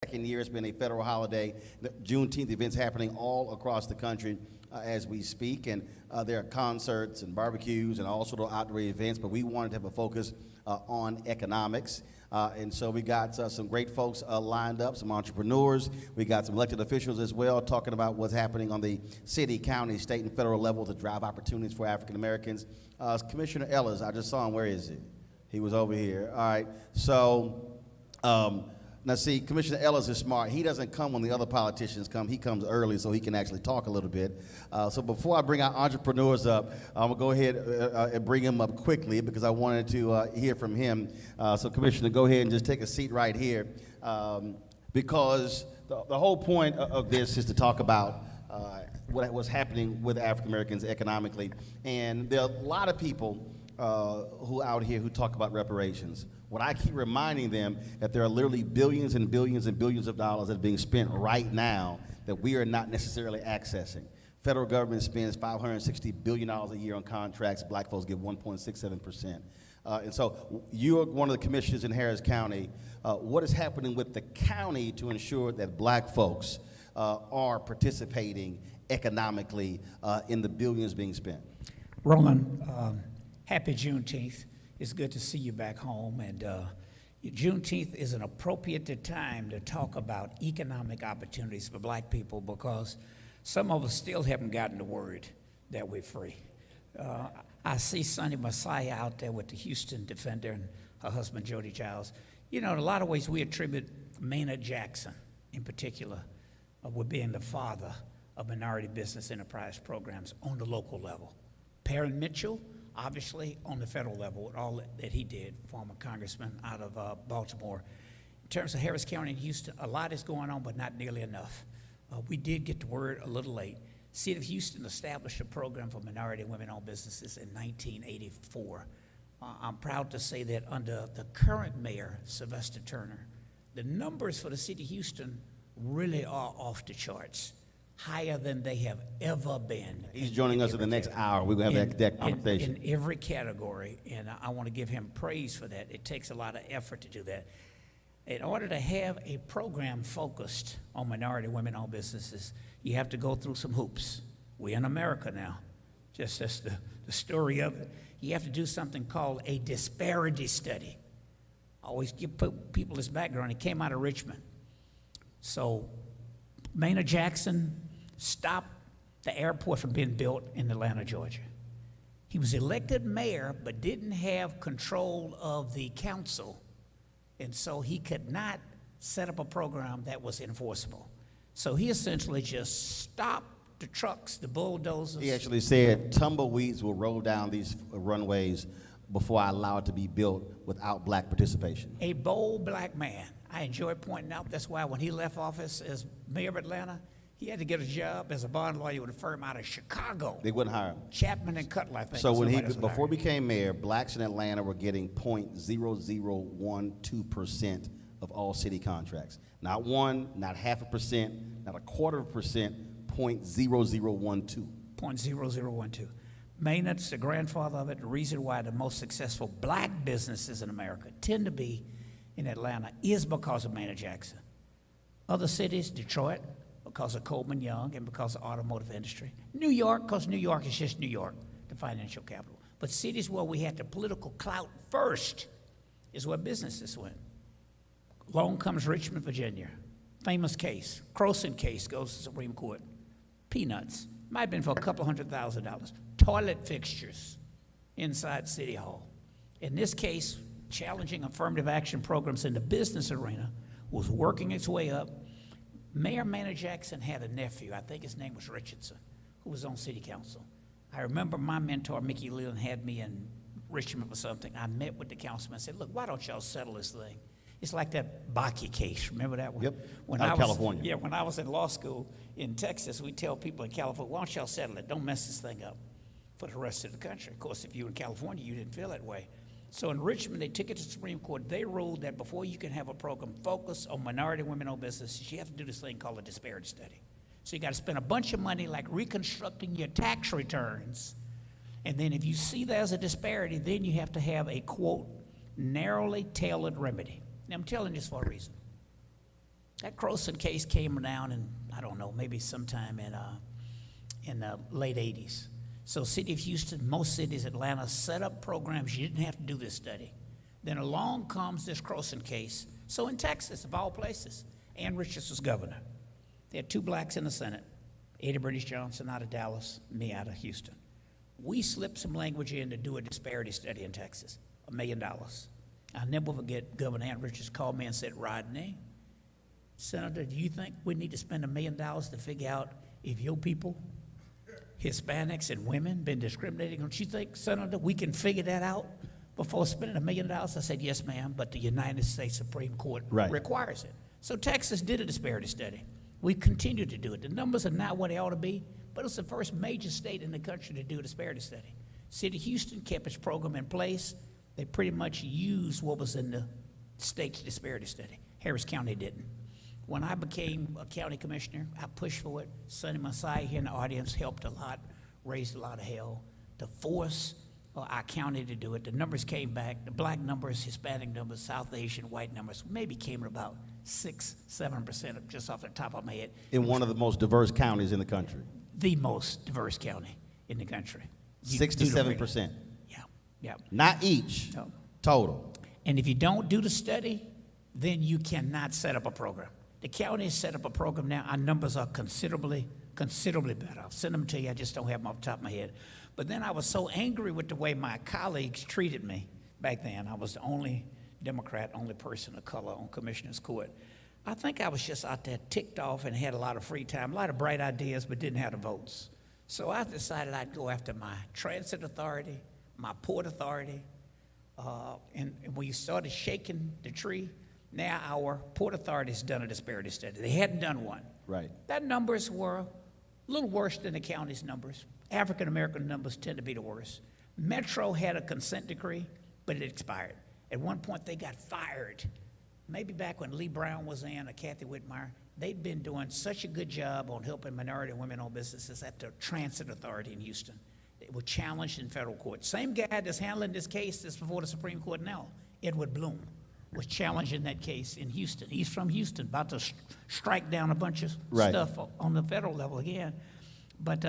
second year. It's been a federal holiday. The Juneteenth events happening all across the country as we speak, and there are concerts and barbecues and all sort of outdoor events, but we wanted to have a focus on economics. And so we got some great folks lined up, some entrepreneurs. We got some elected officials as well talking about what's happening on the city, county, state, and federal level to drive opportunities for African Americans. Commissioner Ellis, I just saw him. Where is he? He was over here. All right. So now see, Commissioner Ellis is smart. He doesn't come when the other politicians come. He comes early so he can actually talk a little bit. So before I bring our entrepreneurs up, I'm going to go ahead and bring him up quickly because I wanted to hear from him. So Commissioner, go ahead and just take a seat right here because the whole point of this is to talk about what's happening with African Americans economically. And there are a lot of people who out here who talk about reparations. What I keep reminding them that there are literally billions and billions and billions of dollars that are being spent right now that we are not necessarily accessing. Federal government spends $560 billion a year on contracts. Black folks get 1.67%. And so you're one of the commissioners in Harris County. What is happening with the county to ensure that black folks are participating economically in the billions being spent? Roland, happy Juneteenth. It's good to see you back home. And Juneteenth is an appropriate time to talk about economic opportunities for black people because some of us still haven't gotten the word that we're free. I see Sonny Messiah out there with the Houston Defender and her husband, Jody Giles. You know, in a lot of ways, we attribute Maynard Jackson, in particular, with being the father of minority business enterprise programs on the local level. Perrin Mitchell, obviously on the federal level, with all that he did, former congressman out of Baltimore. In terms of Harris County and Houston, a lot is going on, but not nearly enough. We did get the word a little late. City of Houston established a program for minority and women-owned businesses in 1984. I'm proud to say that under the current mayor, Sylvester Turner, the numbers for the city of Houston really are off the charts, higher than they have ever been. He's joining us in the next hour. We're going to have that conversation. In every category, and I want to give him praise for that. It takes a lot of effort to do that. In order to have a program focused on minority women-owned businesses, you have to go through some hoops. We're in America now. Just that's the story of it. You have to do something called a disparity study. I always give people this background. It came out of Richmond. So Maynard Jackson stopped the airport from being built in Atlanta, Georgia. He was elected mayor, but didn't have control of the council, and so he could not set up a program that was enforceable. So he essentially just stopped the trucks, the bulldozers. He actually said tumbleweeds will roll down these runways before I allow it to be built without black participation. A bold black man. I enjoy pointing out that's why when he left office as mayor of Atlanta, he had to get a job as a bond lawyer with a firm out of Chicago. They wouldn't hire him. Chapman and Cutler, I think. So when before he became mayor, blacks in Atlanta were getting 0.0012% of all city contracts. Not 1, not 0.5%, not 0.25%, 0.0012. 0.0012. Maynard's the grandfather of it. The reason why the most successful black businesses in America tend to be in Atlanta is because of Maynard Jackson. Other cities, Detroit, because of Coleman Young and because of automotive industry. New York, because New York is just New York, the financial capital. But cities where we had the political clout first is where businesses went. Along comes Richmond, Virginia. Famous case, Croson case, goes to the Supreme Court. Peanuts, might have been for a couple $100,000. Toilet fixtures inside City Hall. In this case, challenging affirmative action programs in the business arena was working its way up. Mayor Maynard Jackson had a nephew, I think his name was Richardson, who was on city council. I remember my mentor, Mickey Leland, had me in Richmond for something. I met with the councilman and said, look, why don't y'all settle this thing? It's like that Bakke case, remember that one? Yep, when out of California. Yeah, when I was in law school in Texas, we tell people in California, why don't y'all settle it? Don't mess this thing up for the rest of the country. Of course, if you were in California, you didn't feel that way. So in Richmond, they took it to the Supreme Court. They ruled that before you can have a program focused on minority women-owned businesses, you have to do this thing called a disparity study. So you got to spend a bunch of money like reconstructing your tax returns. And then if you see there's a disparity, then you have to have a, quote, narrowly tailored remedy. Now, I'm telling this for a reason. That Croson case came down in, I don't know, maybe sometime in the late 80s. So city of Houston, most cities, Atlanta, set up programs. You didn't have to do this study. Then along comes this Croson case. So in Texas, of all places, Ann Richards was governor. They had 2 blacks in the Senate, Ada British Johnson out of Dallas, me out of Houston. We slipped some language in to do a disparity study in Texas, $1 million. I'll never forget, Governor Ann Richards called me and said, Rodney, Senator, do you think we need to spend $1 million to figure out if your people, Hispanics and women, been discriminating? Don't you think, Senator, we can figure that out before spending $1 million? I said, yes, ma'am, but the United States Supreme Court requires it. So Texas did a disparity study. We continue to do it. The numbers are not what they ought to be, but it's the first major state in the country to do a disparity study. City of Houston kept its program in place. They pretty much used what was in the state's disparity study. Harris County didn't. When I became a county commissioner, I pushed for it. Sonny Masai here in the audience helped a lot, raised a lot of hell to force our county to do it. The numbers came back. The black numbers, Hispanic numbers, South Asian, white numbers maybe came at about 6-7% just off the top of my head. In one of the most diverse counties in the country. The most diverse county in the country. 6 to 7%. Yeah. Not each. No. Total. And if you don't do the study, then you cannot set up a program. The county has set up a program now. Our numbers are considerably better. I'll send them to you. I just don't have them off the top of my head. But then I was so angry with the way my colleagues treated me back then. I was the only Democrat, only person of color on Commissioner's Court. I think I was just out there ticked off and had a lot of free time, a lot of bright ideas, but didn't have the votes. So I decided I'd go after my transit authority, my port authority, and we started shaking the tree. Now our port authority has done a disparity study. They hadn't done one. Right. That numbers were a little worse than the county's numbers. African-American numbers tend to be the worst. Metro had a consent decree, but it expired. At one point, they got fired. Maybe back when Lee Brown was in or Kathy Whitmire, they'd been doing such a good job on helping minority and women-owned businesses at the transit authority in Houston. They were challenged in federal court. Same guy that's handling this case that's before the Supreme Court now, Edward Bloom, was challenging that case in Houston. He's from Houston, about to strike down a bunch of stuff on the federal level again. But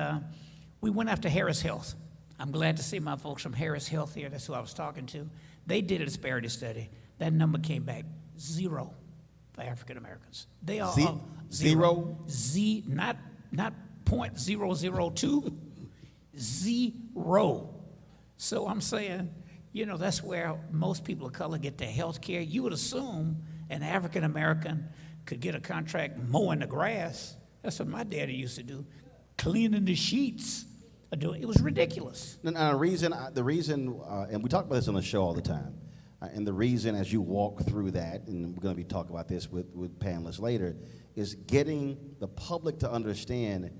we went after Harris Health. I'm glad to see my folks from Harris Health here. That's who I was talking to. They did a disparity study. That number came back 0 for African Americans. They are zero? Not .002, 0. So I'm saying, you know, that's where most people of color get their health care. You would assume an African American could get a contract mowing the grass. That's what my daddy used to do, cleaning the sheets. It was ridiculous. Now, the reason, and we talk about this on the show all the time, and the reason as you walk through that, and we're going to be talking about this with panelists later, is getting the public to understand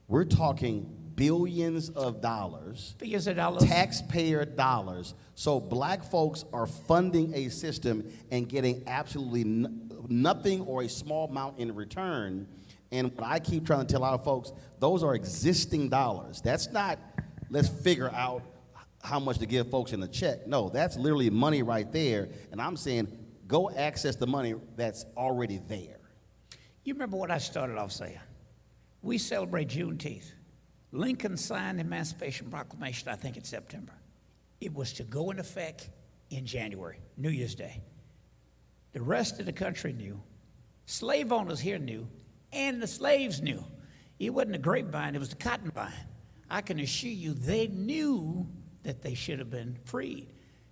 we're talking billions of dollars, taxpayer dollars. So black folks are funding a system and getting absolutely nothing or a small amount in return. And what I keep trying to tell our folks, those are existing dollars. That's not, let's figure out how much to give folks in the check. No, that's literally money right there. And I'm saying, go access the money that's already there. You remember what I started off saying? We celebrate Juneteenth. Lincoln signed the Emancipation Proclamation, I think in September. It was to go into effect in January, New Year's Day. The rest of the country knew. Slave owners here knew. And the slaves knew. It wasn't the grapevine, it was the cotton vine. I can assure you they knew that they should have been freed.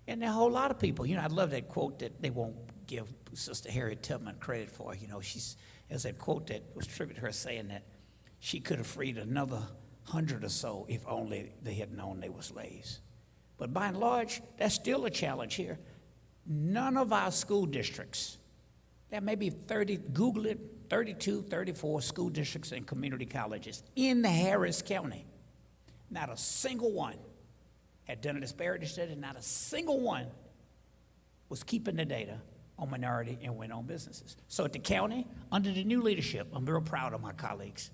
And there are a whole lot of people, you know, I love that quote that they won't give Sister Harriet Tubman credit for. You know, there's that quote that was attributed to her saying that she could have freed another 100 or so if only they had known they were slaves. But by and large, that's still a challenge here. None of our school districts, there may be 30, Google it, 32, 34 school districts and community colleges in the Harris County. Not a single one had done a disparity study. Not a single one was keeping the data on minority and women-owned businesses. So at the county, under the new leadership, I'm real proud of my colleagues.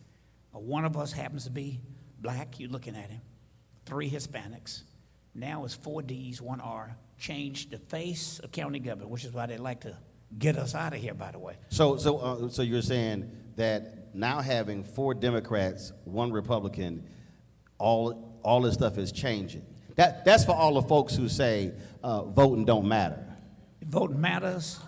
One of us happens to be black, you're looking at him. 3 Hispanics. Now it's 4 Ds, 1 R. Changed the face of county government, which is why they like to get us out of here, by the way. So you're saying that now having 4 Democrats, 1 Republican, all this stuff is changing. That's for all the folks who say voting don't matter. Voting matters,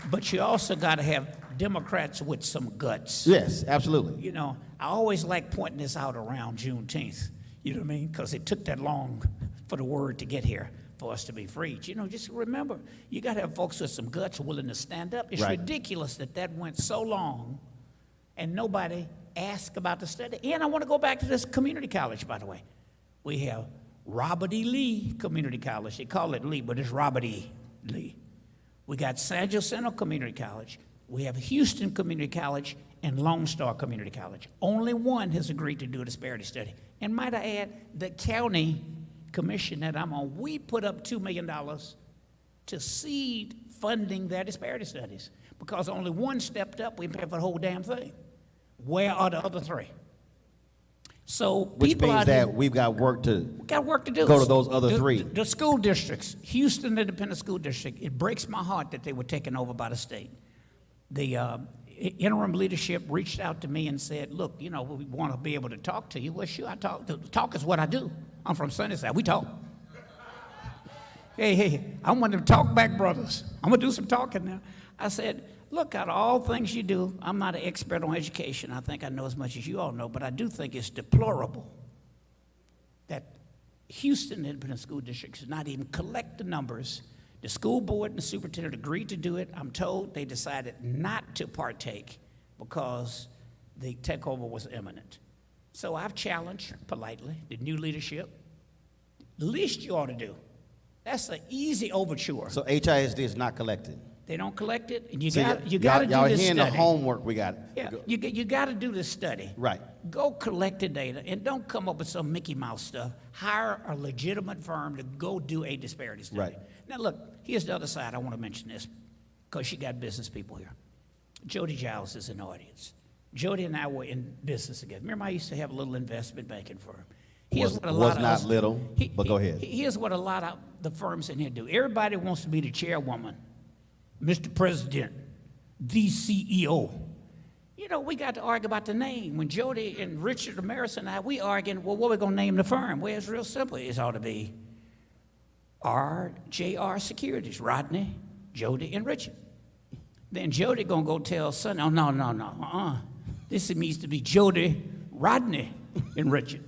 but you also got to have Democrats with some guts. Yes, absolutely. You know, I always like pointing this out around Juneteenth, you know what I mean? Because it took that long for the word to get here for us to be freed. You know, just remember, you got to have folks with some guts willing to stand up. It's right. ridiculous that went so long and nobody asked about the study. And I want to go back to this community college, by the way. We have Robert E. Lee Community College. They call it Lee, but it's Robert E. Lee. We got San Jacinto Community College. We have Houston Community College and Lone Star Community College. Only one has agreed to do a disparity study. And might I add, the county commission that I'm on, we put up $2 million to seed funding their disparity studies because only one stepped up. We pay for the whole damn thing. Where are the other 3? So Which means that we've got work to do. Go to those other 3. The school districts, Houston Independent School District, it breaks my heart that they were taken over by the state. The interim leadership reached out to me and said, look, you know, we want to be able to talk to you. Well, sure, I talk. Talk is what I do. I'm from Sunnyside. We talk. Hey, I'm one of the talk back brothers. I'm going to do some talking now. I said, look, out of all things you do, I'm not an expert on education. I think I know as much as you all know, but I do think it's deplorable that Houston Independent School District should not even collect the numbers. The school board and the superintendent agreed to do it. I'm told they decided not to partake because the takeover was imminent. So I've challenged politely the new leadership. The least you ought to do. That's an easy overture. So HISD is not collected. They don't collect it, and you So got to do y'all this hearing study. the homework we got. Yeah, you got to do this study. Right. Go collect the data, and don't come up with some Mickey Mouse stuff. Hire a legitimate firm to go do a disparity study. Right. Now, look, here's the other side. I want to mention this because you got business people here. Jody Giles is in the audience. Jody and I were in business together. Remember, I used to have a little investment banking firm. Was not little, but go ahead. Here's what a lot of the firms in here do. Everybody wants to be the chairwoman, Mr. President, the CEO. You know, we got to argue about the name. When Jody and Richard Ramirez and I, we arguing, well, what are we going to name the firm? Well, it's real simple. It ought to be RJR Securities, Rodney, Jody, and Richard. Then Jody going to go tell Sonny, oh, no. This needs to be Jody, Rodney, and Richard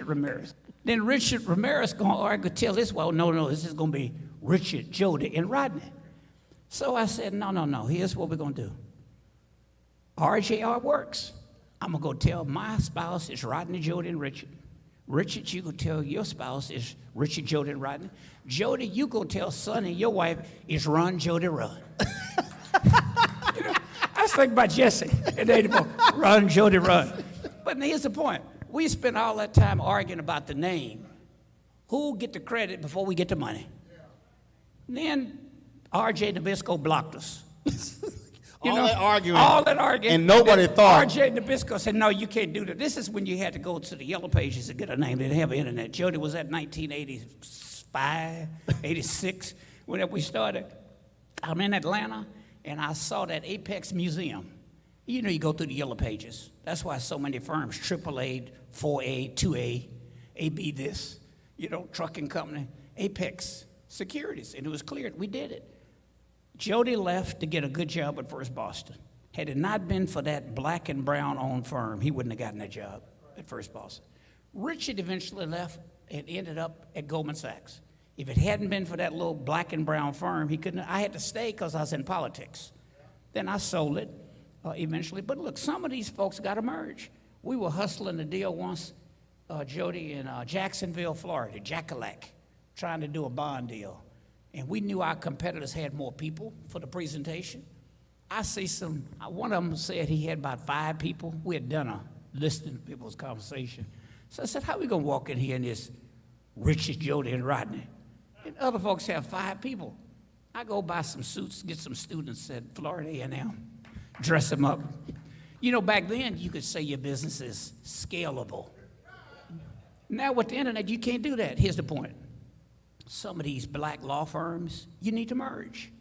Ramirez. Then Richard Ramirez going to argue, tell this, well, no, this is going to be Richard, Jody, and Rodney. So I said, no, here's what we're going to do. RJR works. I'm going to go tell my spouse is Rodney, Jody, and Richard. Richard, you go tell your spouse is Richard, Jody, and Rodney. Jody, you go tell Sonny, your wife, is Run, Jody, Run. You know, I was thinking about Jesse and they both Run, Jody, Run. But here's the point. We spent all that time arguing about the name. Who get the credit before we get the money? And then R.J. Nabisco blocked us. All that arguing. And nobody thought. R.J. Nabisco said, no, you can't do that. This is when you had to go to the yellow pages to get a name. They didn't have internet. Jody was at 1985, 86, whenever we started. I'm in Atlanta, and I saw that Apex Museum. You know, you go through the yellow pages. That's why so many firms, AAA, 4A, 2A, AB this, you know, trucking company, Apex Securities. And it was clear we did it. Jody left to get a good job at First Boston. Had it not been for that black and brown owned firm, he wouldn't have gotten that job at First Boston. Richard eventually left and ended up at Goldman Sachs. If it hadn't been for that little black and brown firm, he couldn't. I had to stay because I was in politics. Then I sold it eventually. But look, some of these folks got to merge. We were hustling a deal once, Jody, in Jacksonville, Florida, Jackalack, trying to do a bond deal. And we knew our competitors had more people for the presentation. I see one of them said he had about 5 people. We had done a listening to people's conversation. So I said, how are we going to walk in here in this Richard, Jody, and Rodney? And other folks have 5 people. I go buy some suits, get some students at Florida A&M, dress them up. You know, back then, you could say your business is scalable. Now with the internet, you can't do that. Here's the point. Some of these black law firms, you need to merge.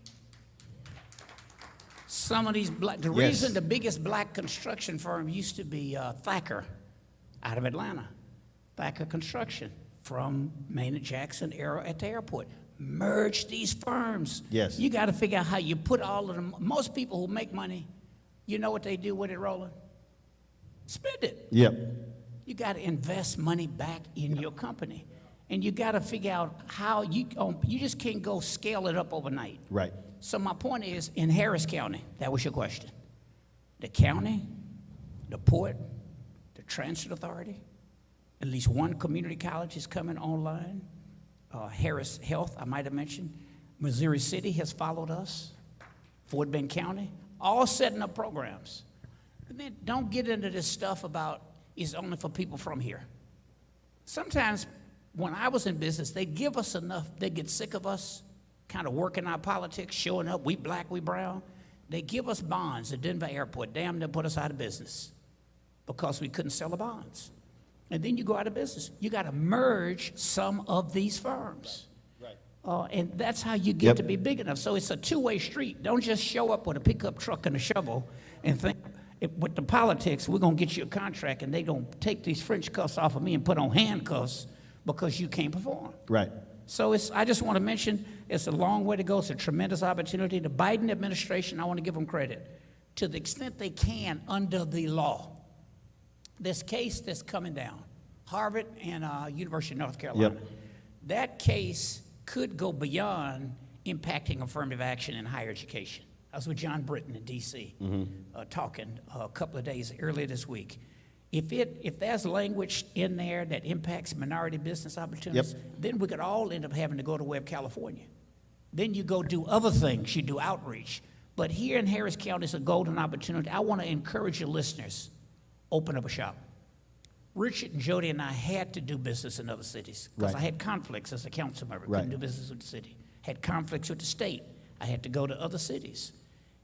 Some of these black, the Yes. reason the biggest black construction firm used to be Thacker out of Atlanta. Thacker Construction from Maynard Jackson era at the airport. Merge these firms. Yes. You got to figure out how you put all of them. Most people who make money, you know what they do with it, Roland? Spend it. Yep. You got to invest money back in your company. And you got to figure out how you just can't go scale it up overnight. Right. So my point is, in Harris County, that was your question. The county, the port, the transit authority, at least one community college is coming online. Harris Health, I might have mentioned. Missouri City has followed us. Fort Bend County, all setting up programs. And then don't get into this stuff about it's only for people from here. Sometimes when I was in business, they'd give us enough, they'd get sick of us kind of working our politics, showing up, we black, we brown. They give us bonds at Denver Airport, damn near put us out of business because we couldn't sell the bonds. And then you go out of business. You got to merge some of these firms. Right. And that's how you get to be big enough. So it's a two-way street. Don't just show up with a pickup truck and a shovel and think, with the politics, we're going to get you a contract and they're going to take these French cuffs off of me and put on handcuffs because you can't perform. Right. So I just want to mention, it's a long way to go. It's a tremendous opportunity. The Biden administration, I want to give them credit. To the extent they can under the law, this case that's coming down, Harvard and University of North Carolina, that case could go beyond impacting affirmative action in higher education. I was with John Britton in D.C. Talking a couple of days earlier this week. If there's language in there that impacts minority business opportunities, then we could all end up having to go to Webb, California. Then you go do other things. You do outreach. But here in Harris County, it's a golden opportunity. I want to encourage your listeners, open up a shop. Richard and Jody and I had to do business in other cities because I had conflicts as a council member. Couldn't do business with the city. Had conflicts with the state. I had to go to other cities.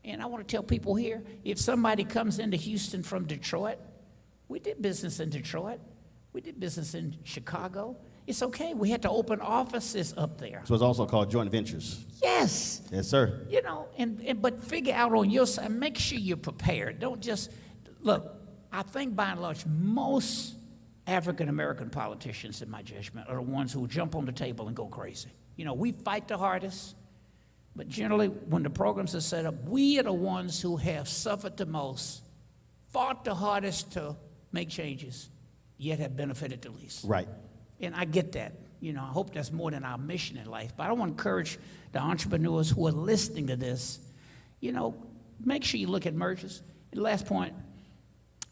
And I want to tell people here, if somebody comes into Houston from Detroit, we did business in Detroit. We did business in Chicago. It's okay. We had to open offices up there. So it's also called joint ventures. Yes. Yes, sir. You know, but figure out on your side, make sure you're prepared. Don't just, look, I think by and large, most African-American politicians, in my judgment, are the ones who jump on the table and go crazy. You know, we fight the hardest, but generally, when the programs are set up, we are the ones who have suffered the most, fought the hardest to make changes, yet have benefited the least. Right. And I get that. You know, I hope that's more than our mission in life. But I want to encourage the entrepreneurs who are listening to this, you know, make sure you look at mergers. And last point,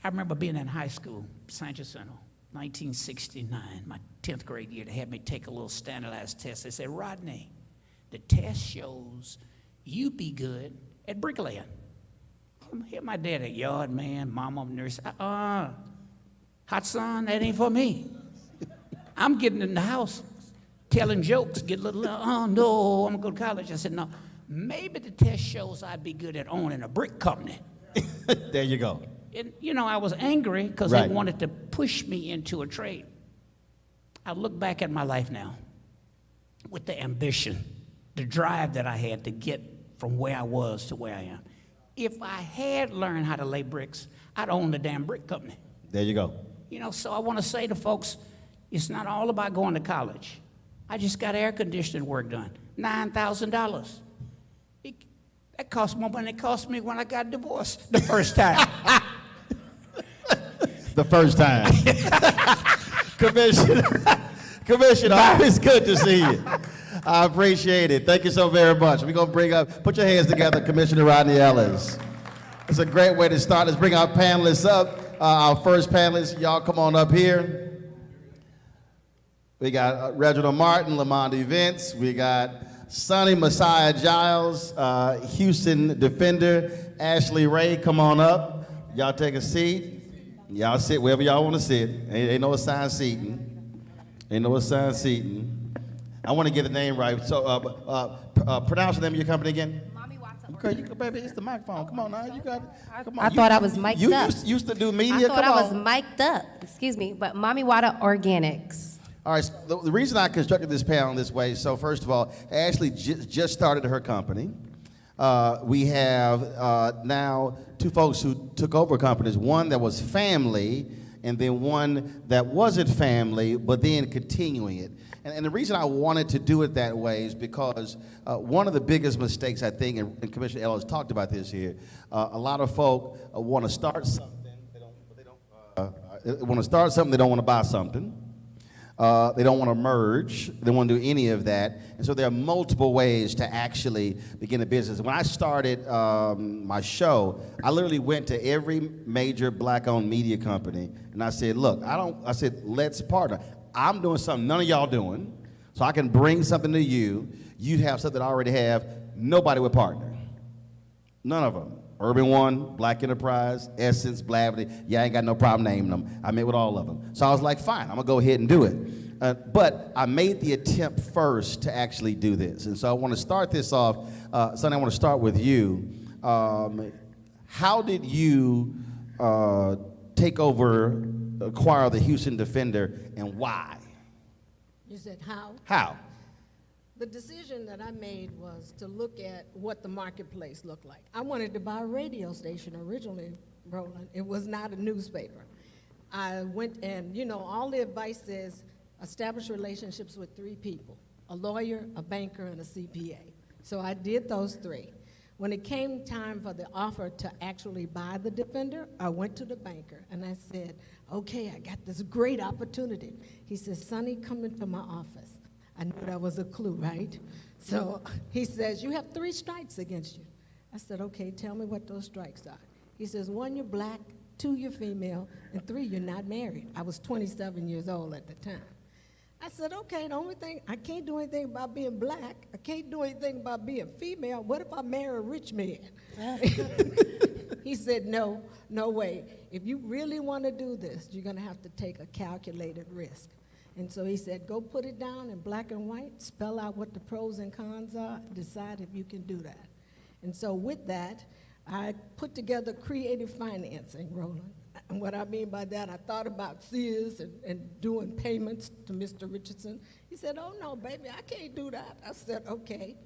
I remember being in high school, San Jacinto, 1969, my 10th grade year. They had me take a little standardized test. They said, Rodney, the test shows you be good at bricklaying. Here my dad, a yard man, mama, nurse. Hot son, that ain't for me. I'm getting in the house, telling jokes, get a little, oh no, I'm gonna go to college. I said, no, maybe the test shows I'd be good at owning a brick company. There you go. And, you know, I was angry because they wanted to push me into a trade. I look back at my life now with the ambition, the drive that I had to get from where I was to where I am. If I had learned how to lay bricks, I'd own the damn brick company. There you go. You know, so I want to say to folks, it's not all about going to college. I just got air conditioning work done, $9,000. That cost more money than it cost me when I got divorced the first time. The first time. Commissioner, it's good to see you. I appreciate it. Thank you so very much. We're going to bring up, put your hands together, Commissioner Rodney Ellis. It's a great way to start. Let's bring our panelists up. Our first panelist, y'all come on up here. We got Reginald Martin, Lamont Events. We got Sonny Messiah Giles, Houston Defender. Ashley Ray, come on up. Y'all take a seat. Y'all sit wherever y'all want to sit. Ain't no assigned seating. Ain't no assigned seating. I want to get the name right. So pronounce the name of your company again. Okay, baby, it's the microphone. Come on now, you got it. Come on. I thought I was mic'd up. You used to do media. I thought I was mic'd up. Excuse me, but Mommy Water Organics. All right. So the reason I constructed this panel this way. So first of all, Ashley just started her company. We have now two folks who took over companies, one that was family, and then one that wasn't family, but then continuing it. And the reason I wanted to do it that way is because one of the biggest mistakes, I think, and Commissioner Ellis talked about this here, a lot of folk want to start something, they want to start something, they don't want to buy something. They don't want to merge. They don't want to do any of that. And so there are multiple ways to actually begin a business. When I started my show, I literally went to every major black-owned media company, and I said, look, I said, let's partner. I'm doing something none of y'all doing, so I can bring something to you. You have something I already have. Nobody would partner. None of them. Urban One, Black Enterprise, Essence, Blavity. Yeah, I ain't got no problem naming them. I met with all of them. So I was like, fine, I'm gonna go ahead and do it. But I made the attempt first to actually do this. And so I wanna start this off. Sonny, I wanna start with you. How did you acquire the Houston Defender, and why? You said how? How? The decision that I made was to look at what the marketplace looked like. I wanted to buy a radio station originally, Roland. It was not a newspaper. I went and, all the advice says establish relationships with 3 people, a lawyer, a banker, and a CPA. So I did those 3. When it came time for the offer to actually buy the Defender, I went to the banker and I said, okay, I got this great opportunity. He said, Sonny, come into my office. I knew that was a clue, right? So he says, you have 3 strikes against you. I said, okay, tell me what those strikes are. He says, 1, you're black, 2, you're female, and 3, you're not married. I was 27 years old at the time. I said, okay, the only thing, I can't do anything about being black. I can't do anything about being female. What if I marry a rich man? He said, no way. If you really want to do this, you're going to have to take a calculated risk. And so he said, go put it down in black and white, spell out what the pros and cons are, decide if you can do that. And so with that, I put together creative financing, Roland. And what I mean by that, I thought about Sears and doing payments to Mr. Richardson. He said, oh no, baby, I can't do that. I said, okay.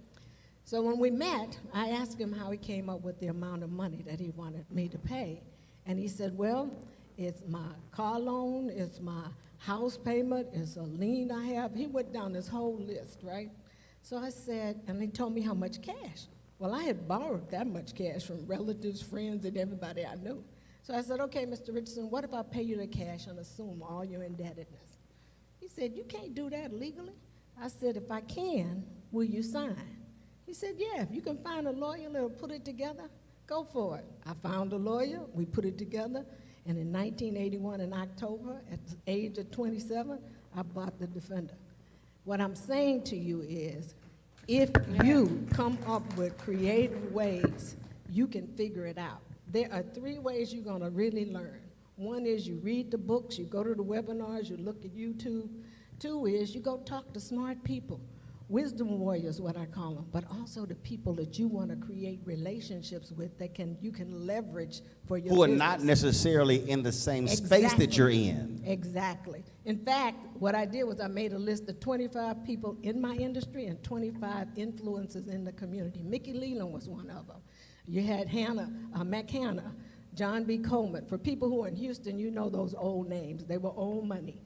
So when we met, I asked him how he came up with the amount of money that he wanted me to pay. And he said, well, it's my car loan, it's my house payment, it's a lien I have. He went down this whole list, right? So I said, and he told me how much cash. Well, I had borrowed that much cash from relatives, friends, and everybody I knew. So I said, okay, Mr. Richardson, what if I pay you the cash and assume all your indebtedness? He said, you can't do that legally. I said, if I can, will you sign? He said, yeah, if you can find a lawyer that'll put it together, go for it. I found a lawyer, we put it together, and in 1981 in October, at the age of 27, I bought the Defender. What I'm saying to you is, if you come up with creative ways, you can figure it out. There are 3 ways you're gonna really learn. 1 is you read the books, you go to the webinars, you look at YouTube. 2 is you go talk to smart people. Wisdom warriors, what I call them, but also the people that you want to create relationships with that you can leverage for your Who are business. not necessarily in the same space that you're in. Exactly. In fact, what I did was I made a list of 25 people in my industry and 25 influencers in the community. Mickey Leland was one of them. You had Mac Hanna, John B. Coleman. For people who are in Houston, you know those old names. They were old money.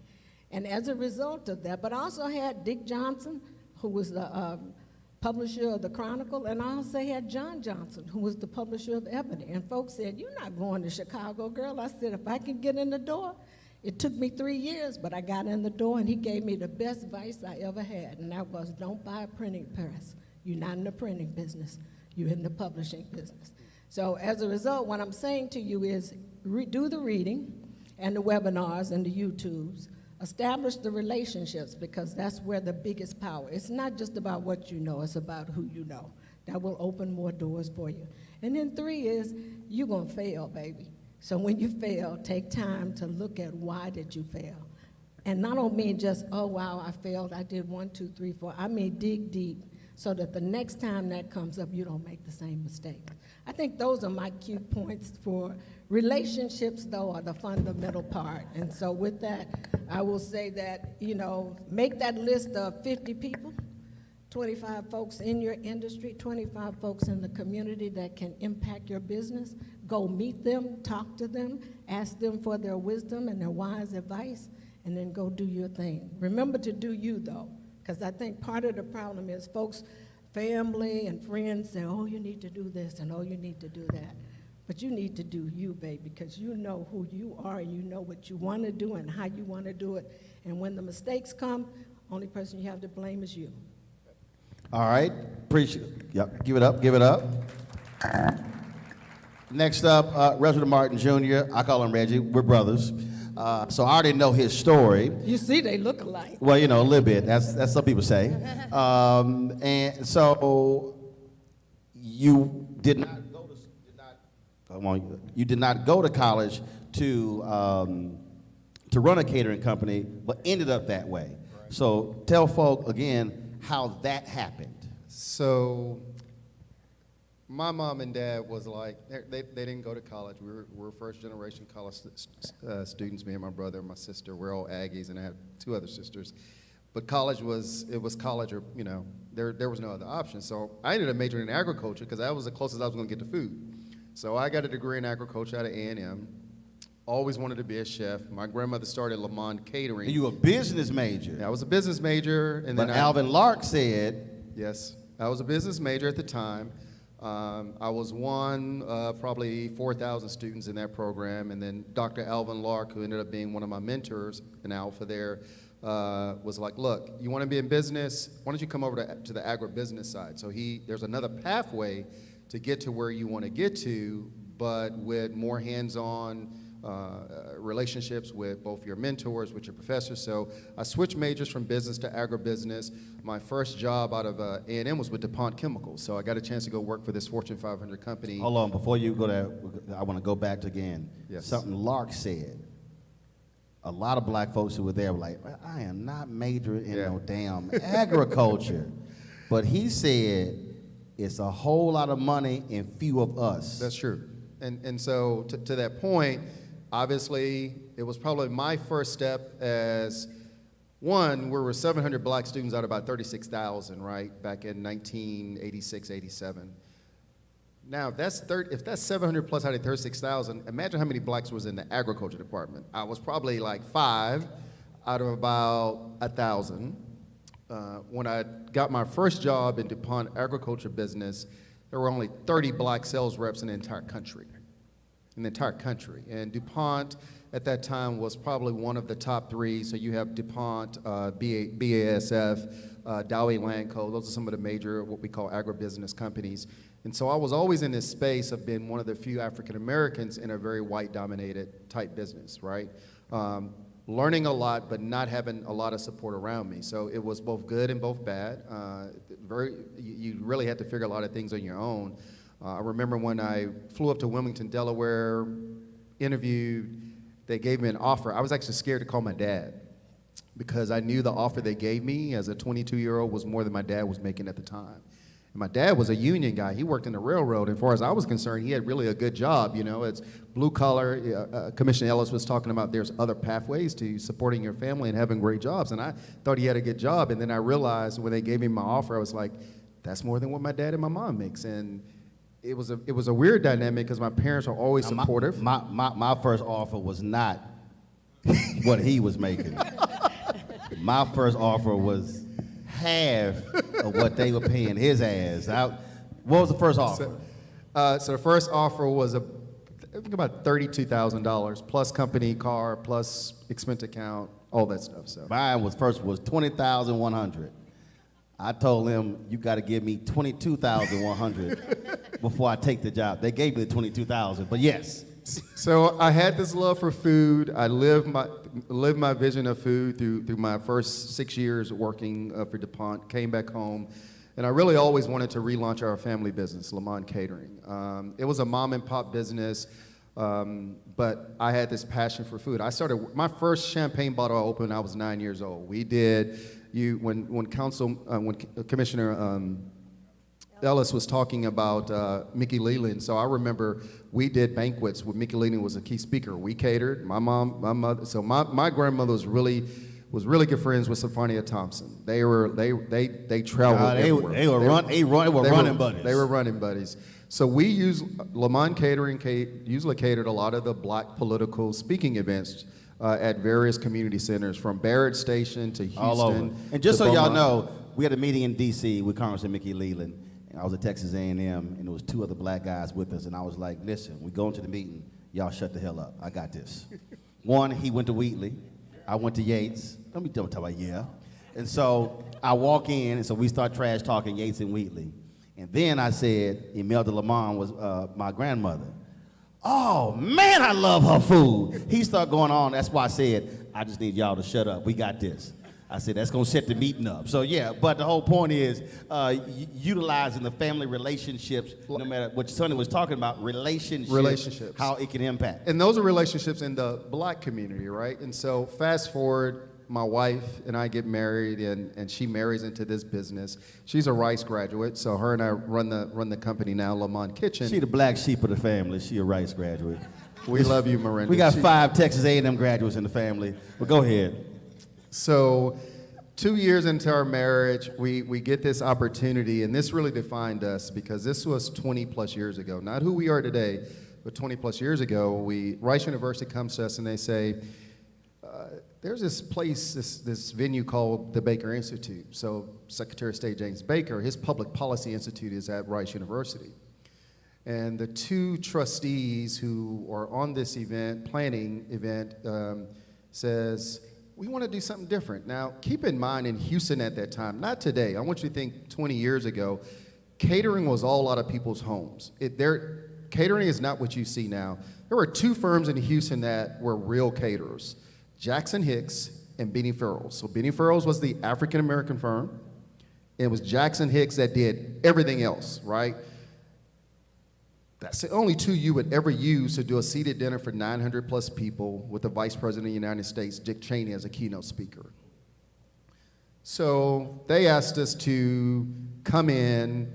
And as a result of that, but I also had Dick Johnson, who was the publisher of the Chronicle, and I also had John Johnson, who was the publisher of Ebony. And folks said, you're not going to Chicago, girl. I said, if I can get in the door. It took me 3 years, but I got in the door, and he gave me the best advice I ever had, and that was, don't buy a printing press. You're not in the printing business. You're in the publishing business. So as a result, what I'm saying to you is do the reading and the webinars and the YouTubes. Establish the relationships, because that's where the biggest power. It's not just about what you know, it's about who you know. That will open more doors for you. And then 3 is you're gonna fail, baby. So when you fail, take time to look at why did you fail. And I don't mean just, oh wow, I failed, I did 1, 2, 3, 4. I mean dig deep so that the next time that comes up, you don't make the same mistake. I think those are my key points for relationships, though, are the fundamental part. And so with that, I will say that, make that list of 50 people, 25 folks in your industry, 25 folks in the community that can impact your business. Go meet them, talk to them, ask them for their wisdom and their wise advice, and then go do your thing. Remember to do you, though, because I think part of the problem is folks, family and friends say, oh, you need to do this and oh, you need to do that. But you need to do you, baby, because you know who you are and you know what you want to do and how you want to do it. And when the mistakes come, only person you have to blame is you. All right, appreciate. Yep, give it up, give it up. Next up, Reginald Martin Jr. I call him Reggie. We're brothers. So I already know his story. You see, they look alike. Well, you know, a little bit. That's some people say. And so you did not go to you did not go to college to run a catering company, but ended up that way. Right. So tell folk again how that happened. So my mom and dad was like, they didn't go to college. We're first generation college students, me and my brother and my sister. We're all Aggies, and I have two other sisters. But college was college, or, you know, there was no other option. So I ended up majoring in agriculture because that was the closest I was going to get to food. So I got a degree in agriculture out of A&M. Always wanted to be a chef. My grandmother started Lamont Catering. And you were a business major. Yeah, I was a business major. And but then Alvin Lark said. Yes, I was a business major at the time. I was one of probably 4,000 students in that program. And then Dr. Alvin Lark, who ended up being one of my mentors in Alpha there, was like, look, you want to be in business? Why don't you come over to the agribusiness side? So there's another pathway to get to where you want to get to, but with more hands-on relationships with both your mentors, with your professors. So I switched majors from business to agribusiness. My first job out of A&M was with DuPont Chemicals. So I got a chance to go work for this Fortune 500 company. Hold on, before you go there, I want to go back to again. Yes. Something Lark said. A lot of black folks who were there were like, I am not majoring in no damn agriculture. But he said, it's a whole lot of money and few of us. That's true. And so to that point, obviously, it was probably my first step as, one, we were 700 black students out of about 36,000, right, back in 1986, 87. Now, if that's 700 plus out of 36,000, imagine how many blacks was in the agriculture department. I was probably like 5 out of about 1,000. When I got my first job in DuPont agriculture business, there were only 30 black sales reps in the entire country. And DuPont at that time was probably one of the top 3. So you have DuPont, BASF, Dowie Landco. Those are some of the major, what we call agribusiness companies. And so I was always in this space of being one of the few African Americans in a very white-dominated type business, right? Learning a lot, but not having a lot of support around me. So it was both good and both bad. You really had to figure a lot of things on your own. I remember when I flew up to Wilmington, Delaware, interviewed, they gave me an offer. I was actually scared to call my dad because I knew the offer they gave me as a 22-year-old was more than my dad was making at the time. And my dad was a union guy. He worked in the railroad. And as far as I was concerned, he had really a good job. You know, it's blue collar. Commissioner Ellis was talking about there's other pathways to supporting your family and having great jobs. And I thought he had a good job. And then I realized when they gave me my offer, I was like, that's more than what my dad and my mom makes. And it was a weird dynamic because my parents are always supportive. My first offer was not what he was making. My first offer was half of what they were paying his ass. What was the first offer? So the first offer was I think about $32,000 plus company car plus expense account, all that stuff. So mine was $20,100. I told them, you got to give me $22,100 before I take the job. They gave me the $22,000, but yes. So I had this love for food. I lived my vision of food through my first 6 years working for DuPont, came back home, and I really always wanted to relaunch our family business, Lamont Catering. It was a mom and pop business, but I had this passion for food. My first champagne bottle I opened, I was 9 years old. We did, when Commissioner Ellis was talking about Mickey Leland, so I remember we did banquets where Mickey Leland was a key speaker. We catered, my mother, so my grandmother was was really good friends with Sophronia Thompson. They traveled They everywhere. were running buddies. They were running buddies. So we Lamont Catering usually catered a lot of the black political speaking events at various community centers, from Barrett Station to Houston. All over. And just to so y'all Beaumont. know, we had a meeting in D.C. with Congressman Mickey Leland, and I was at Texas A&M, and there was 2 other black guys with us, and I was like, listen, we go into the meeting, y'all shut the hell up. I got this. One, he went to Wheatley. I went to Yates. Don't talk about yeah. And so I walk in, and so we start trash talking Yates and Wheatley. And then I said, Imelda Lamont was my grandmother. Oh, man, I love her food. He started going on. That's why I said, I just need y'all to shut up. We got this. I said, that's going to set the meeting up. So, yeah, but the whole point is utilizing the family relationships, no matter what Sonny was talking about, relationships, how it can impact. And those are relationships in the black community, right? And so fast forward, my wife and I get married, and she marries into this business. She's a Rice graduate, so her and I run the company now, Lamont Kitchen. She the black sheep of the family. She a Rice graduate. We love you, Miranda. We got 5 Texas A&M graduates in the family. But go ahead. So 2 years into our marriage, we get this opportunity, and this really defined us because this was 20 plus years ago. Not who we are today, but 20 plus years ago. Rice University comes to us and they say, there's this place, this venue called the Baker Institute. So Secretary of State James Baker, his Public Policy Institute is at Rice University. And the 2 trustees who are on this planning event, says, we want to do something different. Now, keep in mind in Houston at that time, not today, I want you to think 20 years ago, catering was all out of people's homes. Catering is not what you see now. There were 2 firms in Houston that were real caterers. Jackson Hicks and Benny Farrells. So Benny Farrells was the African-American firm. It was Jackson Hicks that did everything else, right? That's the only 2 you would ever use to do a seated dinner for 900 plus people with the Vice President of the United States, Dick Cheney, as a keynote speaker. So they asked us to come in,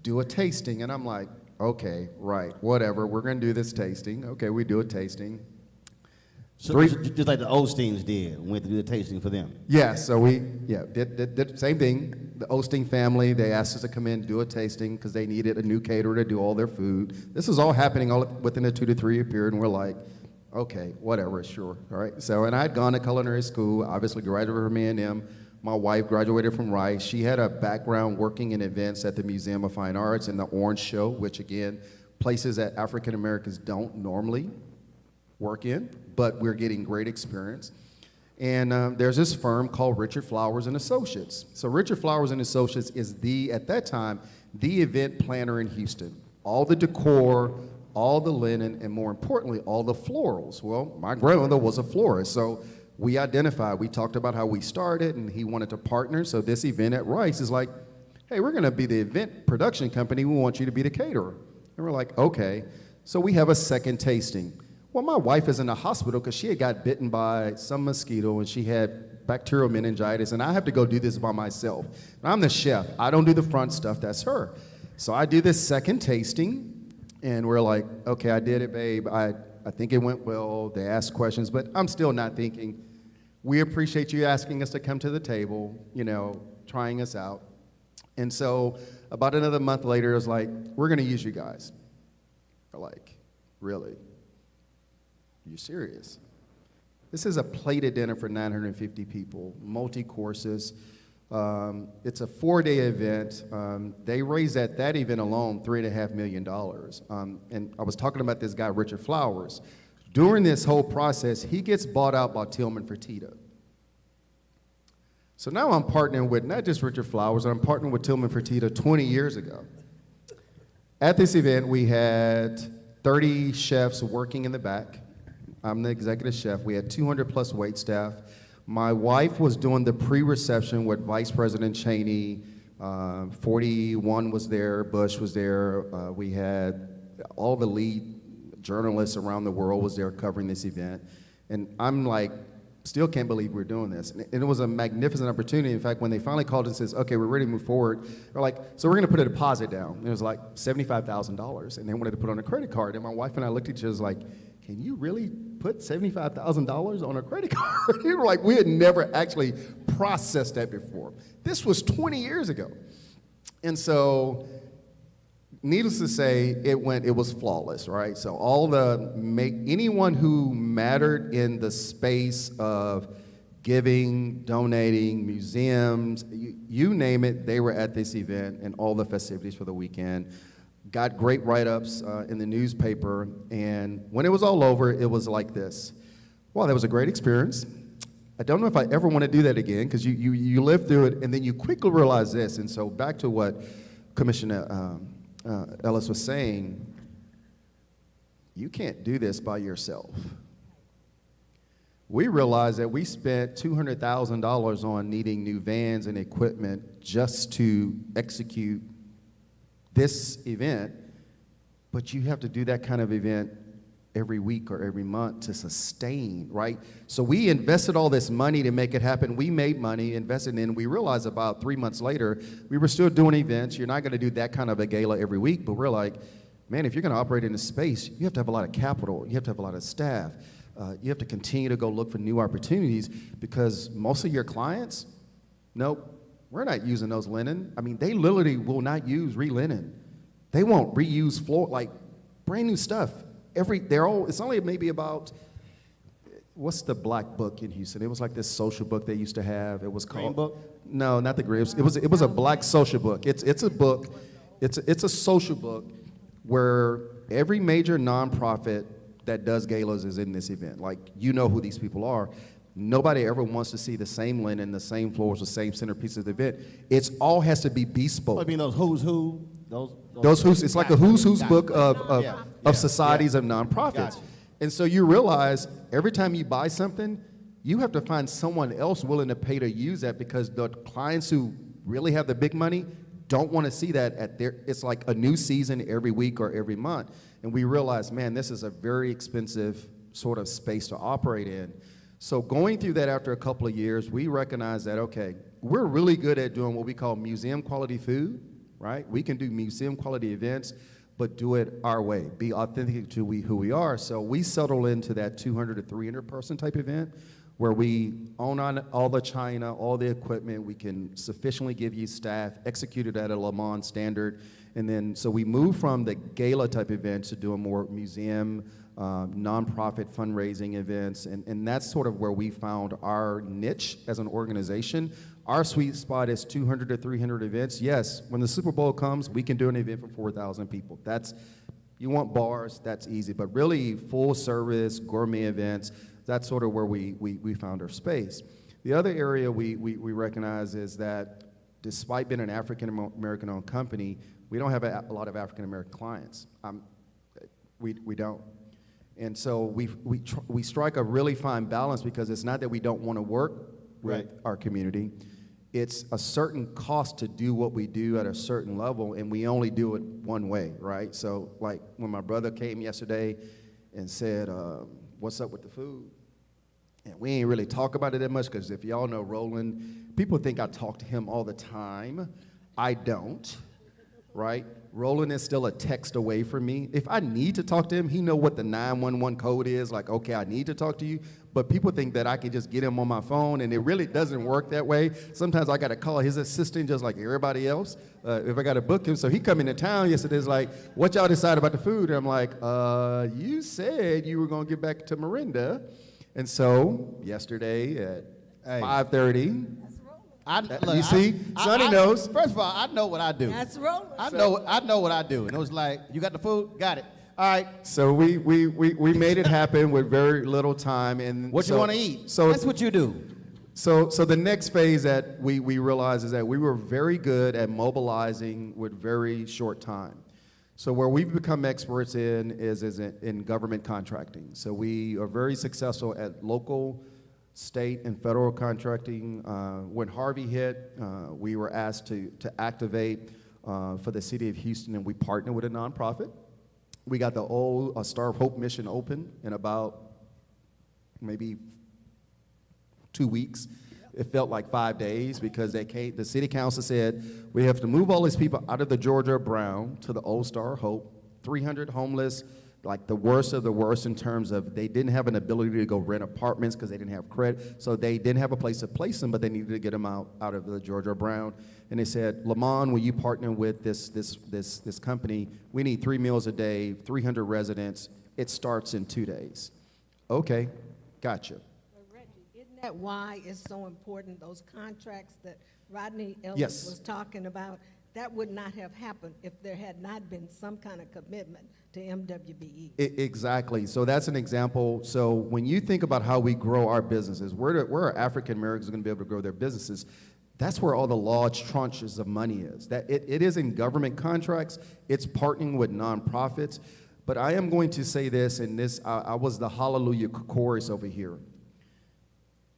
do a tasting, and I'm like, okay, right, whatever, we're gonna do this tasting. Okay, we do a tasting. So, just like the Osteens did, we went to do the tasting for them. Yeah, so we did the same thing. The Osteen family, they asked us to come in and do a tasting because they needed a new caterer to do all their food. This was all happening all within a 2 to 3 year period, and we're like, okay, whatever, sure, all right. So, and I had gone to culinary school, obviously graduated from A&M. My wife graduated from Rice. She had a background working in events at the Museum of Fine Arts and the Orange Show, which again, places that African Americans don't normally work in, but we're getting great experience. And there's this firm called Richard Flowers and Associates. So Richard Flowers and Associates is at that time, the event planner in Houston. All the decor, all the linen, and more importantly, all the florals. Well, my grandmother was a florist, so we talked about how we started, and he wanted to partner. So this event at Rice is like, hey, we're gonna be the event production company. We want you to be the caterer. And we're like, okay. So we have a second tasting. Well, my wife is in the hospital because she had got bitten by some mosquito and she had bacterial meningitis, and I have to go do this by myself. And I'm the chef. I don't do the front stuff, that's her. So I do this second tasting, and we're like, okay, I did it, babe. I think it went well. They asked questions, but I'm still not thinking. We appreciate you asking us to come to the table, trying us out. And so about another month later, it was like, we're gonna use you guys. We're like, really? You serious? This is a plated dinner for 950 people, multi-courses. It's a 4-day event. They raised at that event alone $3.5 million. And I was talking about this guy, Richard Flowers. During this whole process, he gets bought out by Tillman Fertitta. So now I'm partnering with not just Richard Flowers, I'm partnering with Tillman Fertitta 20 years ago. At this event, we had 30 chefs working in the back. I'm the executive chef. We had 200 plus wait staff. My wife was doing the pre-reception with Vice President Cheney. 41 was there, Bush was there. We had all the lead journalists around the world was there covering this event. And I'm like, still can't believe we're doing this. And it was a magnificent opportunity. In fact, when they finally called and says, okay, we're ready to move forward, they're like, so we're gonna put a deposit down. And it was like $75,000. And they wanted to put on a credit card. And my wife and I looked at each other like, can you really put $75,000 on a credit card? We were like, we had never actually processed that before. This was 20 years ago. And so, needless to say, it was flawless, right? So anyone who mattered in the space of giving, donating, museums, you name it, they were at this event and all the festivities for the weekend. Got great write-ups in the newspaper, and when it was all over, it was like this. Well, that was a great experience. I don't know if I ever want to do that again, because you live through it, and then you quickly realize this. And so back to what Commissioner Ellis was saying, you can't do this by yourself. We realized that we spent $200,000 on needing new vans and equipment just to execute this event, but you have to do that kind of event every week or every month to sustain, right? So we invested all this money to make it happen. We made money, invested in, we realized about 3 months later, we were still doing events. You're not gonna do that kind of a gala every week, but we're like, man, if you're gonna operate in this space, you have to have a lot of capital, you have to have a lot of staff, you have to continue to go look for new opportunities, because most of your clients, nope, we're not using those linen. I mean, they literally will not use re-linen. They won't reuse floor, like brand new stuff. It's only maybe about, what's the black book in Houston? It was like this social book they used to have. It was called. Green book? No, not the green. It was a black social book. It's a book. It's a social book where every major nonprofit that does galas is in this event. Like, you know who these people are. Nobody ever wants to see the same linen, the same floors, the same centerpiece of the event. It all has to be bespoke. I mean, those who's who, Those who's, it's like a who's book of Yeah. societies Yeah. of nonprofits. Gotcha. And so you realize every time you buy something, you have to find someone else willing to pay to use that, because the clients who really have the big money don't want to see that it's like a new season every week or every month. And we realize, man, this is a very expensive sort of space to operate in. So going through that after a couple of years, we recognize that, okay, we're really good at doing what we call museum quality food, right? We can do museum quality events, but do it our way, be authentic to who we are. So we settle into that 200 to 300 person type event, where we own all the china, all the equipment, we can sufficiently give you staff, execute it at a Le Mans standard, and then so we move from the gala type events to doing more museum, nonprofit fundraising events, and that's sort of where we found our niche as an organization. Our sweet spot is 200 to 300 events. Yes, when the Super Bowl comes, we can do an event for 4,000 people. You want bars, that's easy, but really full service, gourmet events, that's sort of where we found our space. The other area we recognize is that despite being an African-American owned company, we don't have a lot of African-American clients. We don't. And so we strike a really fine balance, because it's not that we don't want to work with our community. It's a certain cost to do what we do at a certain level, and we only do it one way, right? So like when my brother came yesterday and said, what's up with the food? And we ain't really talk about it that much, because if y'all know Roland, people think I talk to him all the time. I don't, right? Roland is still a text away from me. If I need to talk to him, he know what the 911 code is, like, okay, I need to talk to you. But people think that I can just get him on my phone, and it really doesn't work that way. Sometimes I got to call his assistant just like everybody else if I got to book him. So he come into town yesterday, is like, what y'all decide about the food? And I'm like, you said you were going to get back to Miranda. And so yesterday at 5:30, you see, Sonny knows. First of all, I know what I do. That's rolling. I know what I do. And it was like, you got the food? Got it. All right. So we made it happen with very little time. And What you want to eat? So That's what you do. So the next phase that we realized is that we were very good at mobilizing with very short time. So where we've become experts in is in government contracting. So we are very successful at local, state, and federal contracting. When Harvey hit, we were asked to activate for the city of Houston, and we partnered with a nonprofit. We got the old Star of Hope mission open in about maybe 2 weeks. It felt like 5 days, because the city council said, we have to move all these people out of the Georgia Brown to the old Star of Hope, 300 homeless like the worst of the worst in terms of they didn't have an ability to go rent apartments because they didn't have credit. So they didn't have a place to place them, but they needed to get them out of the Georgia Brown. And they said, Lamont, will you partner with this company? We need 3 meals a day, 300 residents. It starts in 2 days. Okay, gotcha. But Reggie, isn't that why it's so important, those contracts that Rodney Ellis Yes. was talking about? That would not have happened if there had not been some kind of commitment to MWBE. Exactly. So that's an example. So when you think about how we grow our businesses, where are African Americans going to be able to grow their businesses? That's where all the large tranches of money is. That it is in government contracts. It's partnering with nonprofits. But I am going to say this, and this I was the hallelujah chorus over here.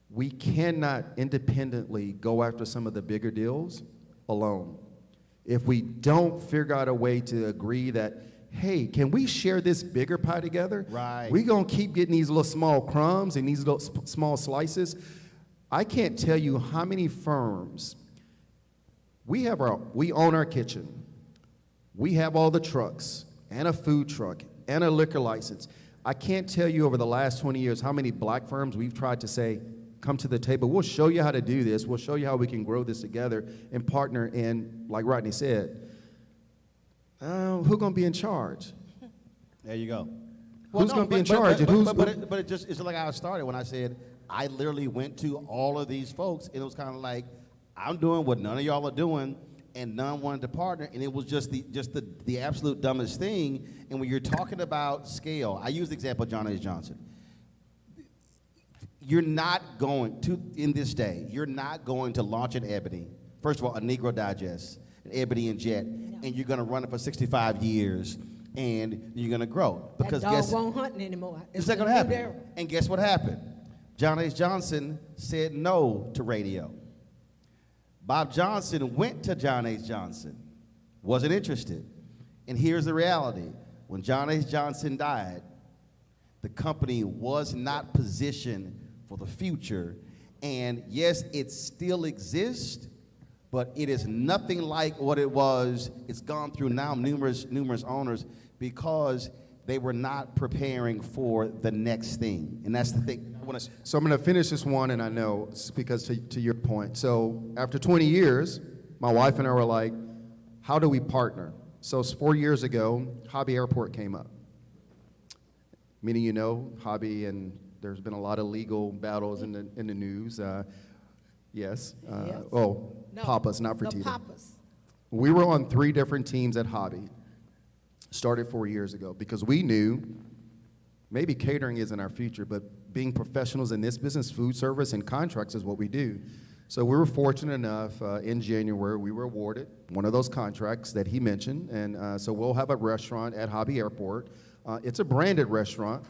We cannot independently go after some of the bigger deals alone. If we don't figure out a way to agree that, hey, can we share this bigger pie together? Right. We're going to keep getting these little small crumbs and these little small slices. I can't tell you how many firms, we own our kitchen. We have all the trucks and a food truck and a liquor license. I can't tell you over the last 20 years how many black firms we've tried to say, come to the table. We'll show you how to do this. We'll show you how we can grow this together and partner. And like Rodney said, who's going to be in charge? There you go. Who's going to be in charge? But it's like how I started when I said I literally went to all of these folks, and it was kind of like, I'm doing what none of y'all are doing, and none wanted to partner, and it was just the absolute dumbest thing. And when you're talking about scale, I use the example of John H. Johnson. You're not going to, in this day, you're not going to launch an Ebony, first of all, a Negro Digest, an Ebony and Jet, and you're going to run it for 65 years, and you're going to grow. Because that dog won't hunt anymore. It's not going to happen. And guess what happened? John H. Johnson said no to radio. Bob Johnson went to John H. Johnson, wasn't interested. And here's the reality. When John H. Johnson died, the company was not positioned for the future. And yes, it still exists, but it is nothing like what it was. It's gone through now numerous owners because they were not preparing for the next thing. And that's the thing. So I'm going to finish this one, and I know it's because to your point. So after 20 years, my wife and I were like, how do we partner? So 4 years ago, Hobby Airport came up. Many of you know Hobby, and there's been a lot of legal battles in the news. Yes. Yes. Oh, No, Papas, not for the Tita. Papas. We were on 3 different teams at Hobby. Started 4 years ago because we knew maybe catering isn't our future, but being professionals in this business, food service and contracts is what we do. So we were fortunate enough in January, we were awarded one of those contracts that he mentioned. And so we'll have a restaurant at Hobby Airport. It's a branded restaurant.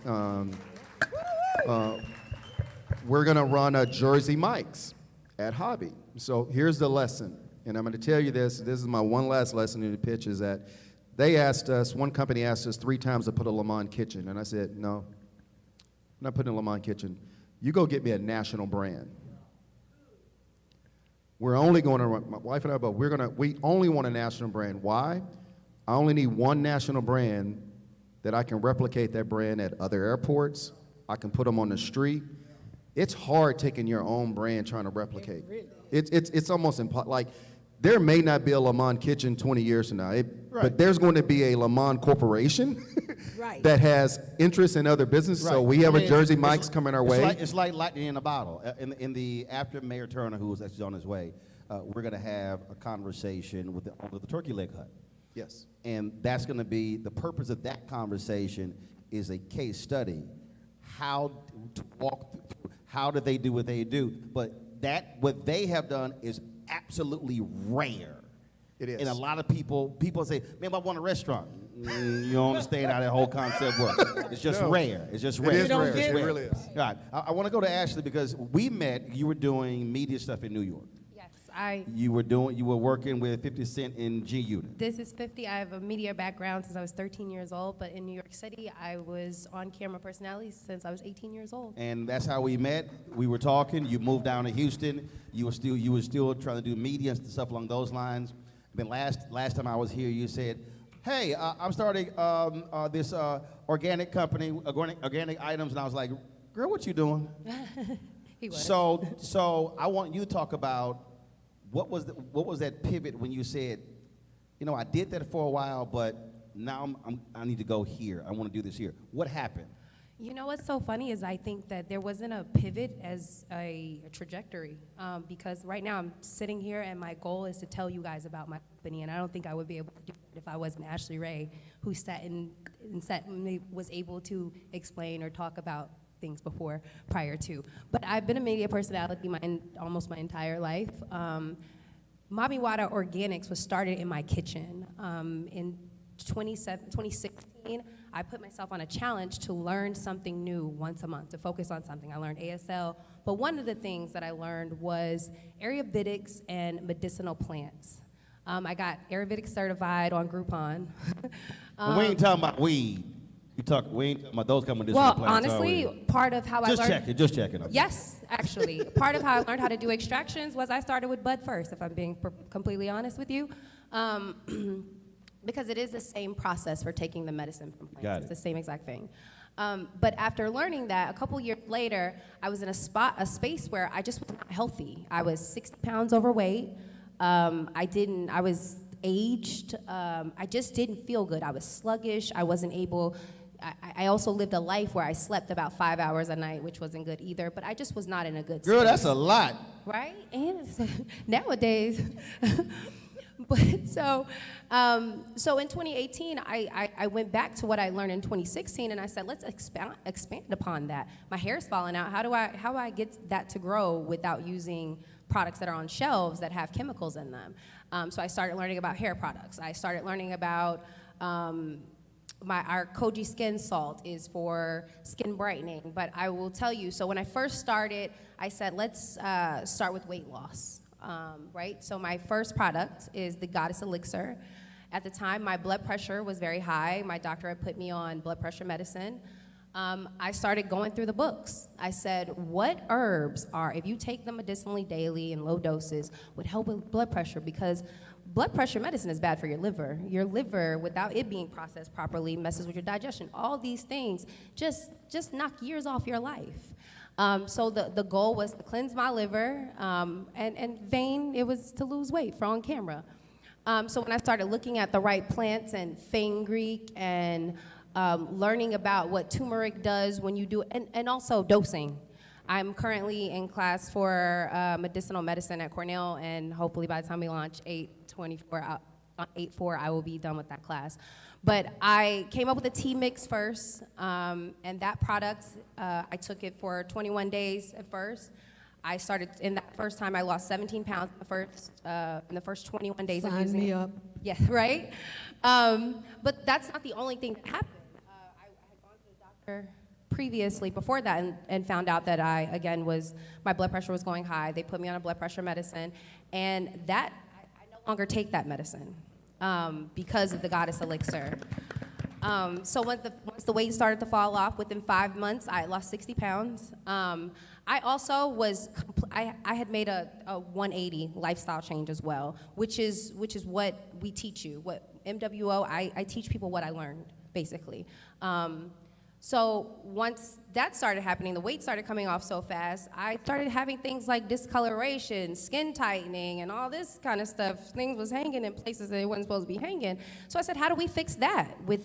We're going to run a Jersey Mike's at Hobby. So here's the lesson. And I'm going to tell you this. This is my one last lesson in the pitch is that they asked us, one company asked us 3 times to put a Lamont Kitchen. And I said, no, I'm not putting a Lamont Kitchen. You go get me a national brand. We're only going to run, my wife and I, but we only want a national brand. Why? I only need one national brand that I can replicate that brand at other airports. I can put them on the street. It's hard taking your own brand trying to replicate. It's almost impossible. Like, there may not be a Lamont Kitchen 20 years from now, but there's going to be a Lamont Corporation Right. that has interest in other businesses. So we have a Jersey Mike's coming our way. It's like lightning in a bottle. After Mayor Turner, who was actually on his way, we're going to have a conversation with the owner of the Turkey Leg Hut. Yes. And that's going to be, the purpose of that conversation is a case study. How to walk through, how do they do what they do? But what they have done is absolutely rare. It is. And a lot of people say, man, I want a restaurant. You don't understand how that whole concept works. It's just rare. It's just rare. It is rare. It's just It really is. All right. I want to go to Ashley because we met, you were doing media stuff in New York. Yes, You were working with 50 Cent in G Unit. this is 50. I have a media background since I was 13 years old, but in New York City, I was on-camera personality since I was 18 years old. And that's how we met. We were talking. You moved down to Houston. You were still trying to do media and stuff along those lines. And then last time I was here, you said, "Hey, I'm starting this organic company, organic items, and I was like, girl, what you doing? He was. So I want you to talk about what was that pivot when you said, you know, I did that for a while, but now I need to go here. I want to do this here. What happened? You know what's so funny is I think that there wasn't a pivot as a trajectory, because right now I'm sitting here and my goal is to tell you guys about my company, and I don't think I would be able to do it if I wasn't Ashley Ray, who sat and was able to explain or talk about things prior to. But I've been a media personality almost my entire life. Mami Wada Organics was started in my kitchen. In 2016, I put myself on a challenge to learn something new once a month, to focus on something. I learned ASL, but one of the things that I learned was Ayurvedics and medicinal plants. I got Ayurvedic certified on Groupon. We ain't talking about weed. We ain't talking about those kind of medicinal plants. Well, honestly, part of how I learned... Just checking. Okay. Yes, actually. Part of how I learned how to do extractions was I started with bud first, if I'm being completely honest with you. Because it is the same process for taking the medicine from plants. Got it. It's the same exact thing. But after learning that, a couple years later, I was in a space where I just was not healthy. I was 60 pounds overweight. I was aged. I just didn't feel good. I was sluggish. I wasn't able... I also lived a life where I slept about 5 hours a night, which wasn't good either, but I just was not in a good space. Girl, that's a lot. Right? And nowadays. But so in 2018, I went back to what I learned in 2016, and I said, let's expand upon that. My hair's falling out. How do I get that to grow without using products that are on shelves that have chemicals in them? So I started learning about hair products. I started learning about our Koji skin salt is for skin brightening. But I will tell you, so when I first started, I said, let's start with weight loss. Right? So my first product is the Goddess Elixir. At the time, my blood pressure was very high. My doctor had put me on blood pressure medicine. I started going through the books. I said, what herbs if you take them medicinally daily in low doses, would help with blood pressure? Because blood pressure medicine is bad for your liver. Your liver, without it being processed properly, messes with your digestion. All these things just knock years off your life. So the goal was to cleanse my liver, and vain, it was to lose weight for on camera. So when I started looking at the right plants and fenugreek and learning about what turmeric does when you do, and also dosing. I'm currently in class for medicinal medicine at Cornell, and hopefully by the time we launch 8/4, I will be done with that class. But I came up with a tea mix first, and that product, I took it for 21 days at first. I started, in that first time, I lost 17 pounds in the first 21 days of using it. Sign me up. Yeah, right? But that's not the only thing that happened. I had gone to the doctor previously before that and found out that my blood pressure was going high. They put me on a blood pressure medicine, and I no longer take that medicine because of the Goddess Elixir. So once the weight started to fall off, within 5 months, I lost 60 pounds. I also I had made a 180 lifestyle change as well, which is what we teach you. What MWO, I teach people what I learned, basically. So once that started happening, the weight started coming off so fast, I started having things like discoloration, skin tightening, and all this kind of stuff. Things was hanging in places that it wasn't supposed to be hanging. So I said, how do we fix that with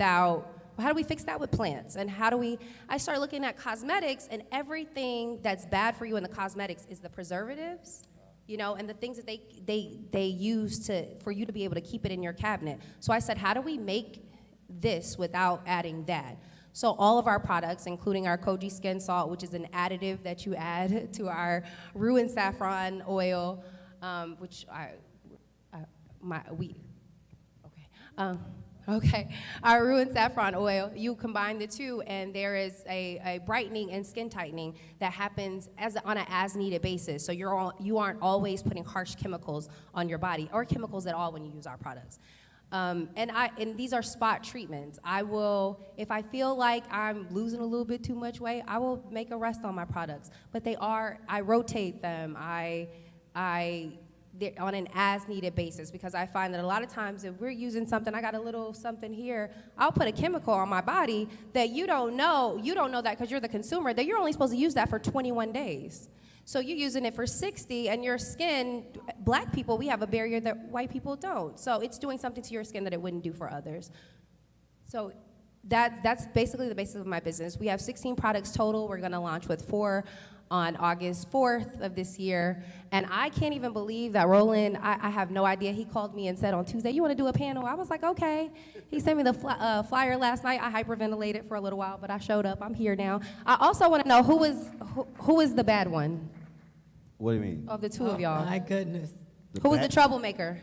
plants? And I started looking at cosmetics, and everything that's bad for you in the cosmetics is the preservatives, and the things that they use for you to be able to keep it in your cabinet. So I said, how do we make this without adding that? So all of our products, including our Koji skin salt, which is an additive that you add to our rue and saffron oil, which our rue and saffron oil, you combine the two, and there is a brightening and skin tightening that happens on an as-needed basis. So you aren't always putting harsh chemicals on your body, or chemicals at all when you use our products. And these are spot treatments. If I feel like I'm losing a little bit too much weight, I will make a rest on my products. But I rotate them. I on an as-needed basis, because I find that a lot of times if we're using something, I got a little something here, I'll put a chemical on my body that you don't know that because you're the consumer, that you're only supposed to use that for 21 days. So you're using it for 60, and your skin, black people, we have a barrier that white people don't. So it's doing something to your skin that it wouldn't do for others. So that's basically the basis of my business. We have 16 products total. We're gonna launch with 4 on August 4th of this year. And I can't even believe that Roland, I have no idea, he called me and said on Tuesday, you wanna do a panel? I was like, okay. He sent me the flyer last night. I hyperventilated for a little while, but I showed up, I'm here now. I also wanna know who is the bad one What do you mean? of the two of y'all? My goodness. Who was the troublemaker?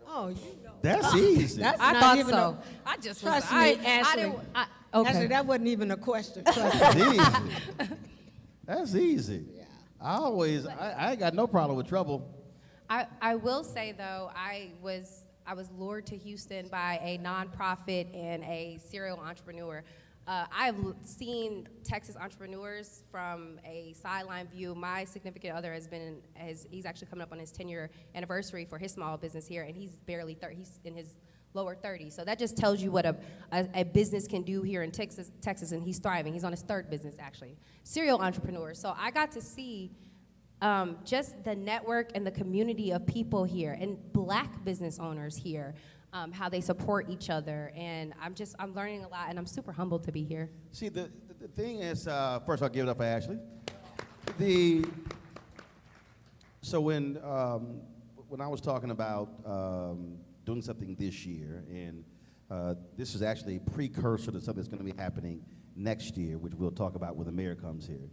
Oh, you know. That's easy. That's I not thought even so. A, I just trust was, me, I Ashley. didn't, Ashley, okay. that wasn't even a question. Trust me. That's easy. That's easy. Yeah. I ain't got no problem with trouble. I will say though, I was lured to Houston by a nonprofit and a serial entrepreneur. I've seen Texas entrepreneurs from a sideline view. My significant other he's actually coming up on his 10-year anniversary for his small business here, and he's barely 30. He's in his lower 30s. So that just tells you what a business can do here in Texas, and he's thriving. He's on his 3rd business actually. Serial entrepreneur. So I got to see just the network and the community of people here and black business owners here, how they support each other. And I'm learning a lot, and I'm super humbled to be here. See, the thing is, first I'll give it up for Ashley. So when I was talking about doing something this year, and this is actually a precursor to something that's going to be happening next year, which we'll talk about when the mayor comes here.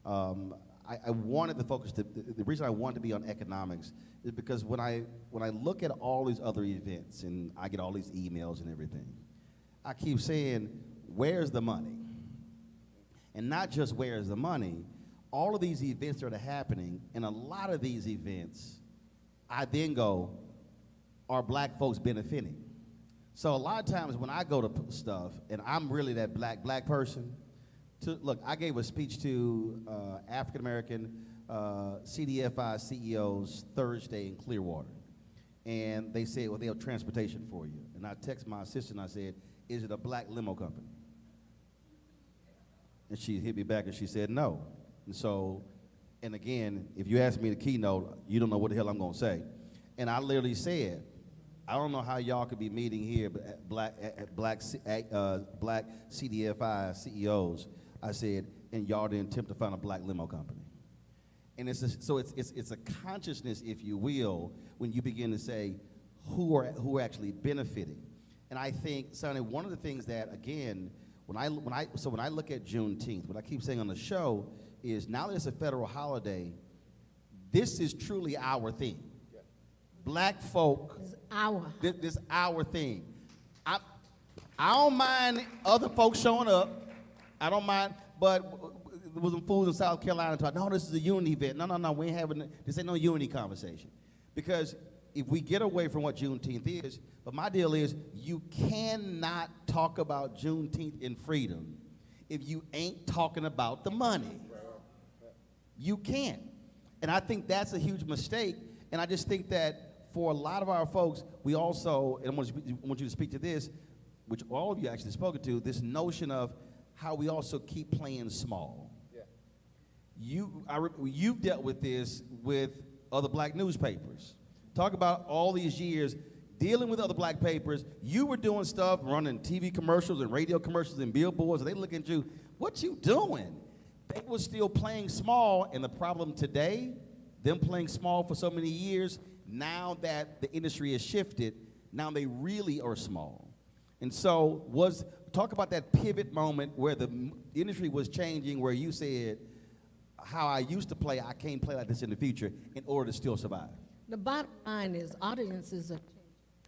I wanted to focus, the reason I wanted to be on economics is because when I look at all these other events and I get all these emails and everything, I keep saying, where's the money? And not just where's the money, all of these events that are happening, and a lot of these events, I then go, are black folks benefiting? So a lot of times when I go to stuff, and I'm really that black person, look, I gave a speech to African-American CDFI CEOs Thursday in Clearwater. And they said, well, they'll have transportation for you. And I texted my assistant, I said, is it a black limo company? And she hit me back and she said no. And so, and again, if you ask me the keynote, you don't know what the hell I'm gonna say. And I literally said, I don't know how y'all could be meeting here, but black CDFI CEOs. I said, and y'all didn't attempt to find a black limo company. And it's a consciousness, if you will, when you begin to say who are actually benefiting. And I think, Sonny, one of the things that, again, when I look at Juneteenth, what I keep saying on the show is now that it's a federal holiday, this is truly our thing. Black folk, this is our thing. I don't mind other folks showing up. I don't mind, but there was some fools in South Carolina talking, no, this is a unity event. No, we ain't having, this ain't no unity conversation. Because if we get away from what Juneteenth is, but my deal is you cannot talk about Juneteenth and freedom if you ain't talking about the money. You can't. And I think that's a huge mistake. And I just think that for a lot of our folks, we also, and I want you to speak to this, which all of you actually spoken to, this notion of how we also keep playing small. Yeah. You've dealt with this with other black newspapers. Talk about all these years dealing with other black papers. You were doing stuff, running TV commercials and radio commercials and billboards, and they look at you, what you doing? They were still playing small, and the problem today, them playing small for so many years, now that the industry has shifted, now they really are small. And so talk about that pivot moment where the industry was changing, where you said, how I used to play, I can't play like this in the future in order to still survive. The bottom line is audiences are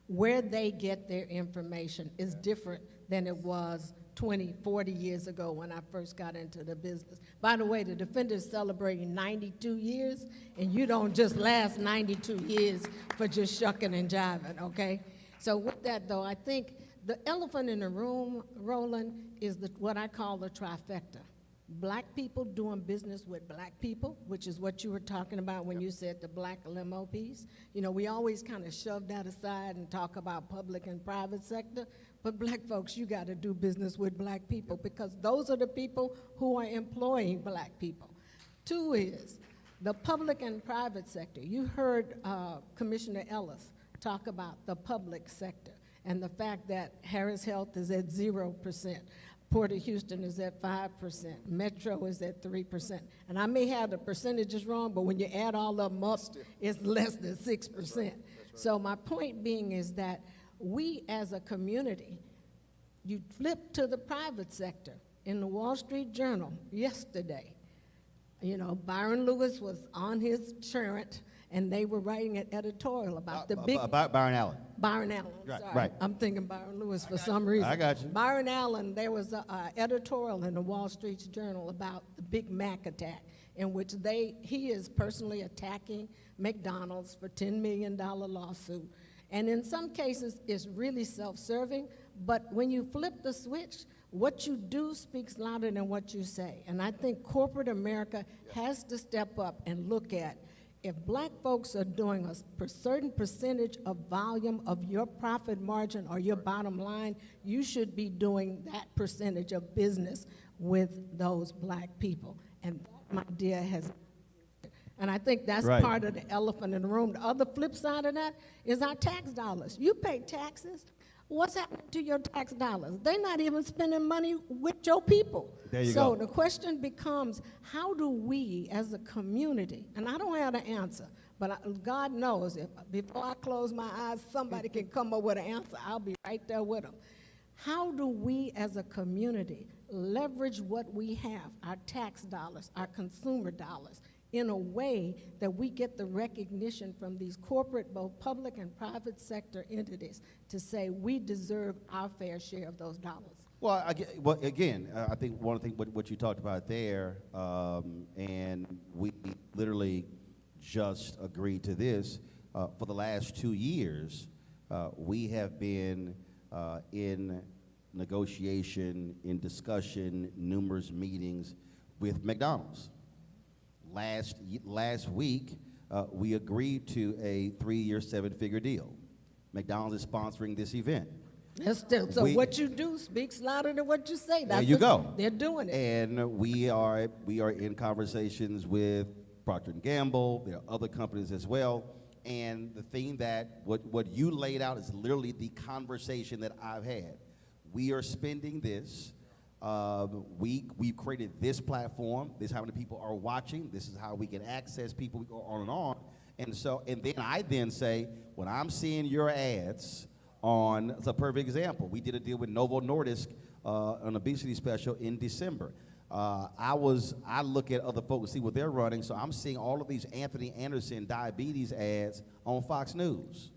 where they get their information is different than it was 20, 40 years ago when I first got into the business. By the way, the Defender's celebrating 92 years, and you don't just last 92 years for just shucking and jiving, okay? So with that, though, I think the elephant in the room, Roland, is what I call the trifecta. Black people doing business with black people, which is what you were talking about when you said the black limo piece. You know, we always kind of shove that aside and talk about public and private sector, but black folks, you got to do business with black people because those are the people who are employing black people. Two is the public and private sector. You heard Commissioner Ellis talk about the public sector and the fact that Harris Health is at 0%. Port of Houston is at 5%, Metro is at 3%. And I may have the percentages wrong, but when you add all of them up, it's less than 6%. That's right. So my point being is that we as a community, you flip to the private sector. In the Wall Street Journal yesterday, you know, Byron Lewis was on his church, and they were writing an editorial about the big... About Byron Allen. Byron Allen, Right, sorry. right. I'm thinking Byron Lewis for some reason. I got you. Byron Allen, there was an editorial in the Wall Street Journal about the Big Mac attack, in which he is personally attacking McDonald's for $10 million lawsuit. And in some cases, it's really self-serving, but when you flip the switch, what you do speaks louder than what you say. And I think corporate America has to step up and look at, if black folks are doing a certain percentage of volume of your profit margin or your bottom line, you should be doing that percentage of business with those black people. And that idea has, and I think that's Right. part of the elephant in the room. The other flip side of that is our tax dollars. You pay taxes. What's happening to your tax dollars? They're not even spending money with your people. There you so go. the question becomes, how do we as a community, and I don't have the answer, but God knows if before I close my eyes, somebody can come up with an answer, I'll be right there with them. How do we as a community leverage what we have, our tax dollars, our consumer dollars, in a way that we get the recognition from these corporate, both public and private sector entities to say we deserve our fair share of those dollars? Well, again, I think one of the things what you talked about there, and we literally just agreed to this, for the last 2 years, we have been in negotiation, in discussion, numerous meetings with McDonald's. Last week, we agreed to a 3-year, 7-figure deal. McDonald's is sponsoring this event. So what you do speaks louder than what you say. There you go. They're doing it. And we are in conversations with Procter & Gamble. There are other companies as well. And the thing that what you laid out is literally the conversation that I've had. We are spending this. We've created this platform. This is how many people are watching. This is how we can access people. We go on and on. And then I say, when I'm seeing your ads on, it's a perfect example. We did a deal with Novo Nordisk, an obesity special in December. I look at other folks, see what they're running, so I'm seeing all of these Anthony Anderson diabetes ads on Fox News.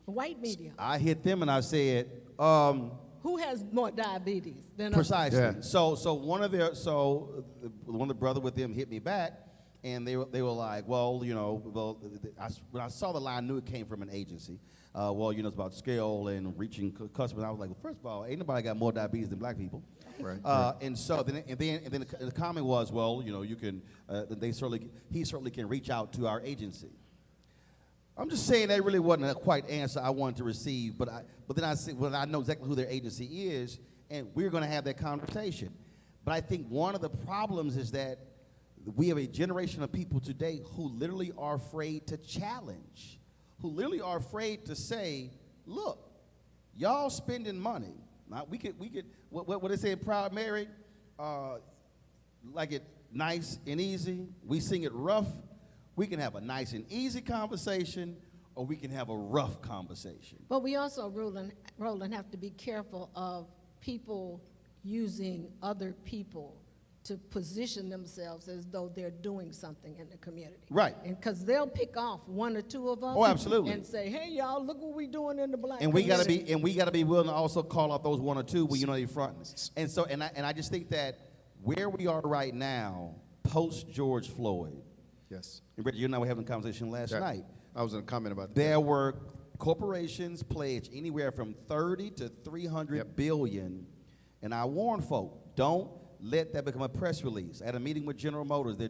White media. I hit them and I said, Who has more diabetes than us? precisely. Yeah. So one of the brother with them hit me back, and they were like, well, when I saw the line, I knew it came from an agency. It's about scale and reaching customers. I was like, well, first of all, ain't nobody got more diabetes than black people. Right. And then the comment was, well, you can. He certainly can reach out to our agency. I'm just saying that really wasn't a quite answer I wanted to receive, but then I said, well, I know exactly who their agency is, and we're going to have that conversation. But I think one of the problems is that we have a generation of people today who literally are afraid to challenge, who literally are afraid to say, look, y'all spending money. Now, we could what they say in Proud Mary, like it nice and easy. We sing it rough. We can have a nice and easy conversation, or we can have a rough conversation. But we also, Roland, have to be careful of people using other people to position themselves as though they're doing something in the community. Right. And because they'll pick off one or two of us. Oh, absolutely. And say, hey, y'all, look what we doing in the black And we community. gotta be willing to also call out those one or two when they're fronting. And I just think that where we are right now, post George Floyd. Yes. And Reggie, you and I were having a conversation last night. I was going to comment about that. There were corporations pledged anywhere from 30 to 300 billion, and I warn folk, don't let that become a press release. At a meeting with General Motors, their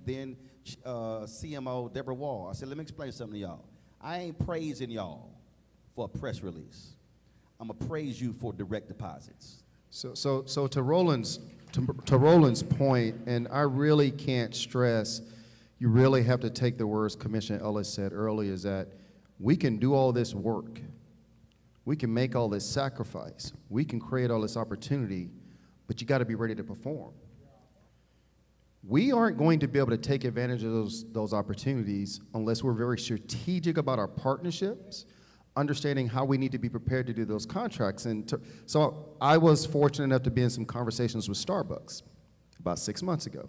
then CMO, Deborah Wall, I said, let me explain something to y'all. I ain't praising y'all for a press release. I'm going to praise you for direct deposits. So to Roland's point, and I really can't stress, you really have to take the words Commissioner Ellis said earlier, is that we can do all this work. We can make all this sacrifice. We can create all this opportunity, but you got to be ready to perform. We aren't going to be able to take advantage of those opportunities unless we're very strategic about our partnerships, understanding how we need to be prepared to do those contracts. So I was fortunate enough to be in some conversations with Starbucks about 6 months ago.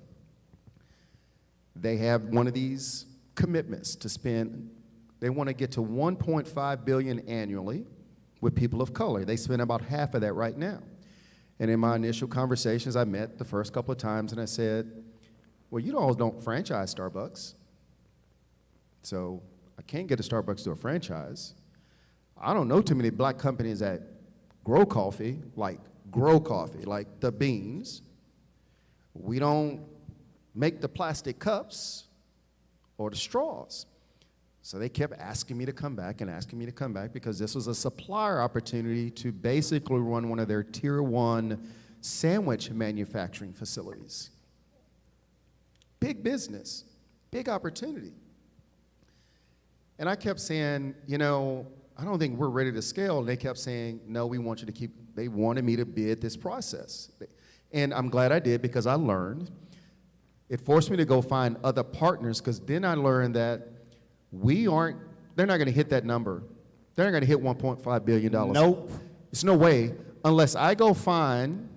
They have one of these commitments to spend, they want to get to $1.5 billion annually with people of color. They spend about half of that right now. And in my initial conversations, I met the first couple of times and I said, well, you all don't franchise Starbucks. So I can't get a Starbucks to a franchise. I don't know too many black companies that grow coffee, like the beans. We don't make the plastic cups or the straws. So they kept asking me to come back and asking me to come back because this was a supplier opportunity to basically run one of their tier 1 sandwich manufacturing facilities. Big business, big opportunity. And I kept saying, you know, I don't think we're ready to scale. And they kept saying, no, we want you to keep, they wanted me to bid this process. And I'm glad I did because I learned. It forced me to go find other partners because then I learned that they're not going to hit that number. They're not going to hit $1.5 billion. Nope. There's no way unless I go find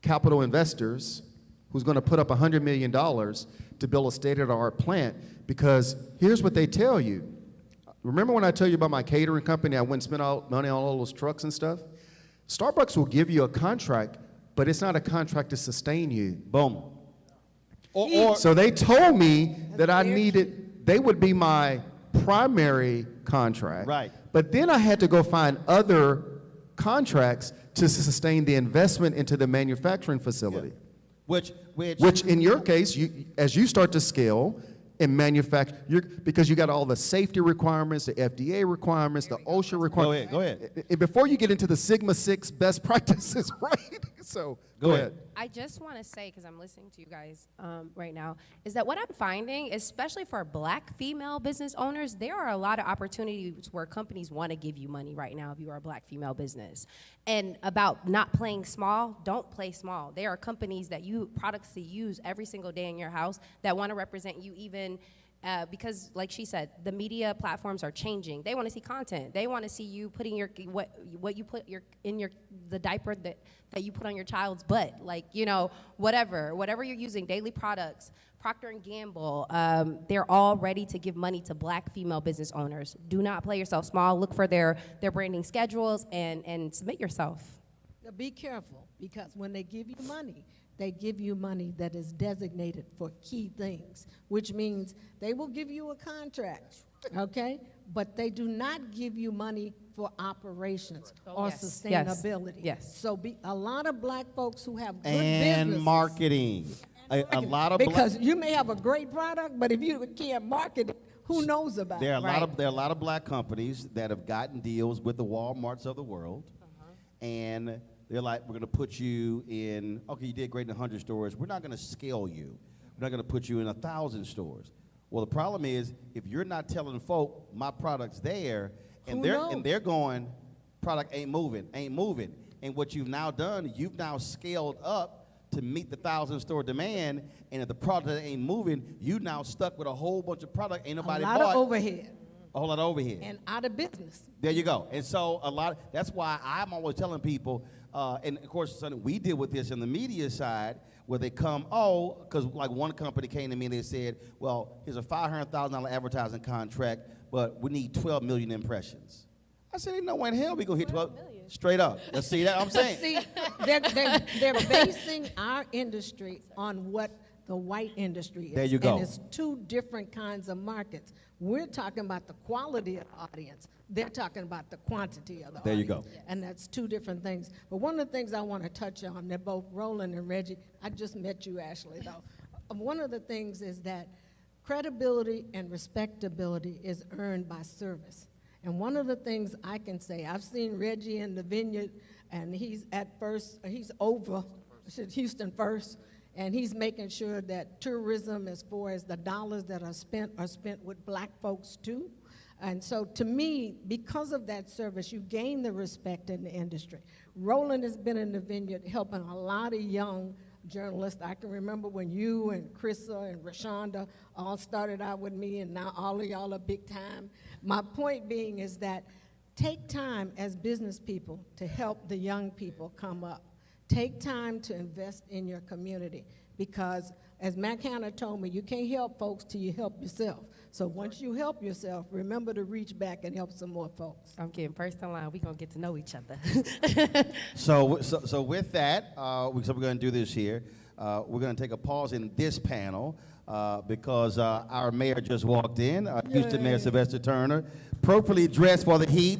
capital investors who's going to put up $100 million to build a state-of-the-art plant, because here's what they tell you. Remember when I tell you about my catering company, I went and spent all money on all those trucks and stuff? Starbucks will give you a contract, but it's not a contract to sustain you. Boom. So they told me that I needed, they would be my primary contract. Right. But then I had to go find other contracts to sustain the investment into the manufacturing facility. Yeah. Which in your case, as you start to scale and manufacture, because you got all the safety requirements, the FDA requirements, the OSHA requirements. Go ahead. Before you get into the Sigma 6 best practices, right? So go ahead. I just want to say, because I'm listening to you guys right now, is that what I'm finding, especially for black female business owners, there are a lot of opportunities where companies want to give you money right now if you are a black female business. And about not playing small, don't play small. There are companies that products to use every single day in your house that want to represent you even because, like she said, the media platforms are changing. They want to see content. They want to see you putting what you put in the diaper that you put on your child's butt. Like, you know, whatever you're using, daily products. Procter & Gamble, they're all ready to give money to black female business owners. Do not play yourself small. Look for their branding schedules and submit yourself. Now be careful, because when they give you money, they give you money that is designated for key things, which means they will give you a contract, okay? But they do not give you money for operations or sustainability. Yes. So a lot of black folks who have good And businesses. marketing. A lot of because you may have a great product, but if you can't market it, who knows about there are it? there are a lot of black companies that have gotten deals with the Walmarts of the world, and they're like, we're going to put you in, okay, you did great in 100 stores. We're not going to scale you. We're not going to put you in 1,000 stores. Well, the problem is, if you're not telling folk my product's there, and they're going, product ain't moving. And what you've now done, you've now scaled up to meet the 1,000-store demand, and if the product ain't moving, you now stuck with a whole bunch of product ain't nobody bought. A lot of overhead. A whole lot of overhead. And out of business. There you go. And so that's why I'm always telling people, and of course, Sonny, we deal with this in the media side, where they come, because like one company came to me and they said, well, here's a $500,000 advertising contract, but we need 12 million impressions. I said, ain't no way in hell we gonna hit 12 million. Straight up. Let's see that. I'm saying. See, they're basing our industry on what the white industry is. There you go. And it's two different kinds of markets. We're talking about the quality of the audience. They're talking about the quantity of the There you audience. go. And that's two different things. But one of the things I want to touch on, they're both Roland and Reggie. I just met you, Ashley, though. One of the things is that credibility and respectability is earned by service. And one of the things I can say, I've seen Reggie in the vineyard, and he's over Houston First, and he's making sure that tourism, as far as the dollars that are spent with black folks too. And so to me, because of that service, you gain the respect in the industry. Roland has been in the vineyard helping a lot of young journalists. I can remember when you and Krissa and Rashonda all started out with me, and now all of y'all are big time. My point being is that take time as business people to help the young people come up. Take time to invest in your community, because as Matt Hanna told me, you can't help folks till you help yourself. So once you help yourself, remember to reach back and help some more folks. I'm getting first in line. We're going to get to know each other. So with that, we're going to do this here. We're going to take a pause in this panel because our mayor just walked in, Houston Mayor Sylvester Turner, appropriately dressed for the heat.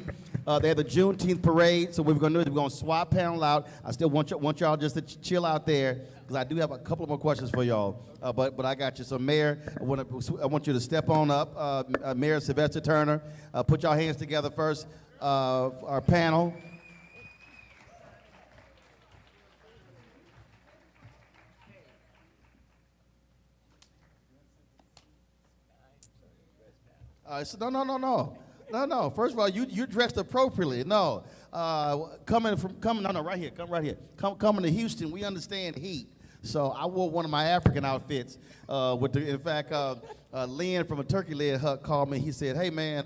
They have the Juneteenth parade, so what we're going to do is we're going to swap panel out. I still want y'all just to chill out there, because I do have a couple more questions for y'all. But I got you. So, Mayor, I want you to step on up. Mayor Sylvester Turner, put your hands together first. Our panel. No. First of all, you dressed appropriately. No, coming right here. Coming to Houston, we understand heat. So I wore one of my African outfits. In fact, Lynn from a Turkey Leg Hut called me. He said, "Hey man,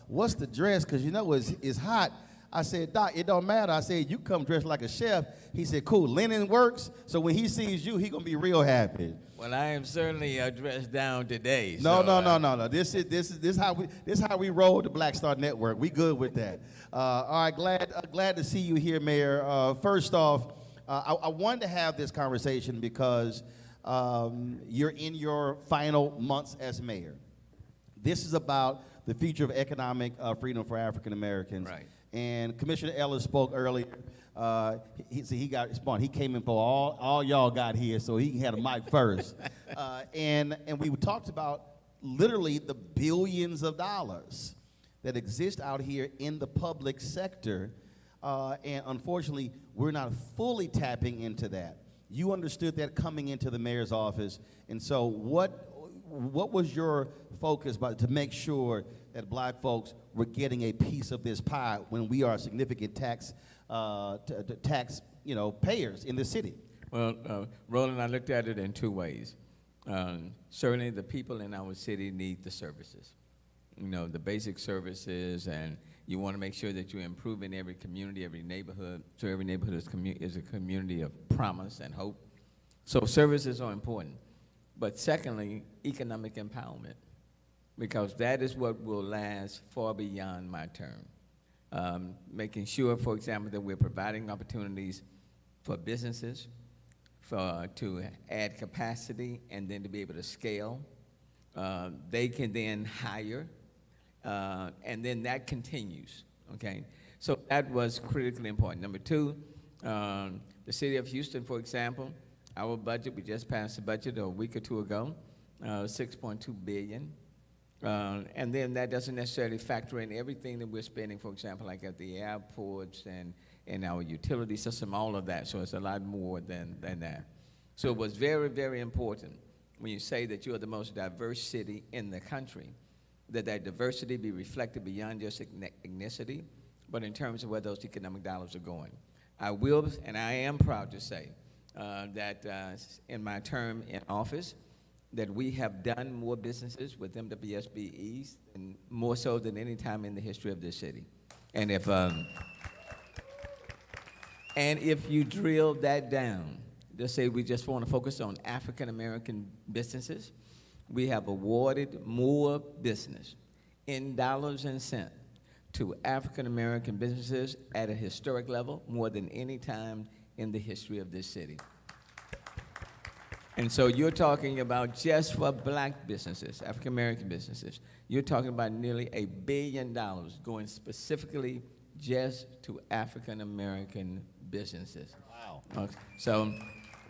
what's the dress? Cause you know it's hot." I said, "Doc, it don't matter." I said, "You come dressed like a chef." He said, "Cool, linen works. So when he sees you, he gonna be real happy." Well, I am certainly dressed down today. No. So, This is how we roll the Black Star Network. We good with that. All right, glad to see you here, Mayor. First off, I wanted to have this conversation because you're in your final months as mayor. This is about the future of economic freedom for African Americans. Right. And Commissioner Ellis spoke earlier. He got spawned. He came in for all y'all got here, so he had a mic first. And we talked about literally the billions of dollars that exist out here in the public sector. And unfortunately, we're not fully tapping into that. You understood that coming into the mayor's office. And so what was your focus to make sure that black folks were getting a piece of this pie when we are significant tax payers in the city? well, Roland, I looked at it in two ways. Certainly, the people in our city need the services. You know, the basic services, and you want to make sure that you're improving every community, every neighborhood, so every neighborhood is a community of promise and hope. So services are important. But secondly, economic empowerment, because that is what will last far beyond my term. Making sure, for example, that we're providing opportunities for businesses, to add capacity and then to be able to scale. They can then hire, and then that continues, okay? So that was critically important. Number two, the city of Houston, for example, our budget, we just passed the budget a week or two ago, $6.2 billion. And then that doesn't necessarily factor in everything that we're spending, for example, like at the airports and our utility system, all of that. So it's a lot more than that. So it was very, very important when you say that you're the most diverse city in the country, that diversity be reflected beyond just ethnicity, but in terms of where those economic dollars are going. I will, and I am proud to say that in my term in office, that we have done more businesses with MWSBEs, and more so than any time in the history of this city. And if you drill that down, just say we just want to focus on African American businesses, we have awarded more business in dollars and cents to African American businesses at a historic level, more than any time in the history of this city. And so you're talking about just for black businesses, African American businesses, you're talking about nearly $1 billion going specifically just to African American businesses. Wow. Okay. So,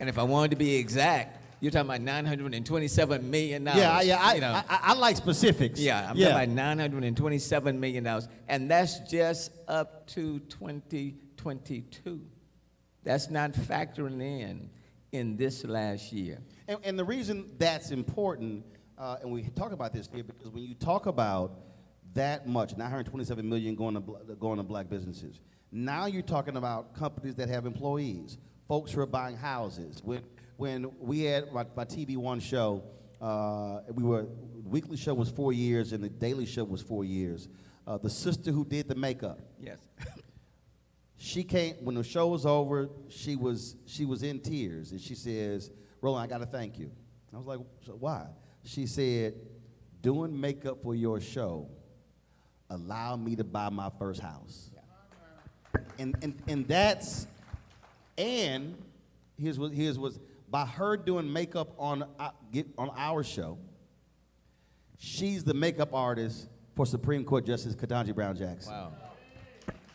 and if I wanted to be exact, you're talking about $927 million. I like specifics. Yeah, I'm talking about $927 million, and that's just up to 2022. That's not factoring in this last year. And the reason that's important, and we talk about this here, because when you talk about that much, 927 million going to black businesses, now you're talking about companies that have employees, folks who are buying houses. When we had my TV One show, the weekly show was 4 years and the daily show was 4 years. The sister who did the makeup, Yes. she came when the show was over. She was in tears, and she says, "Roland, I got to thank you." I was like, "So why?" She said, "Doing makeup for your show allowed me to buy my first house." And that's, and here's what by her doing makeup on our show, she's the makeup artist for Supreme Court Justice Ketanji Brown Jackson. Wow.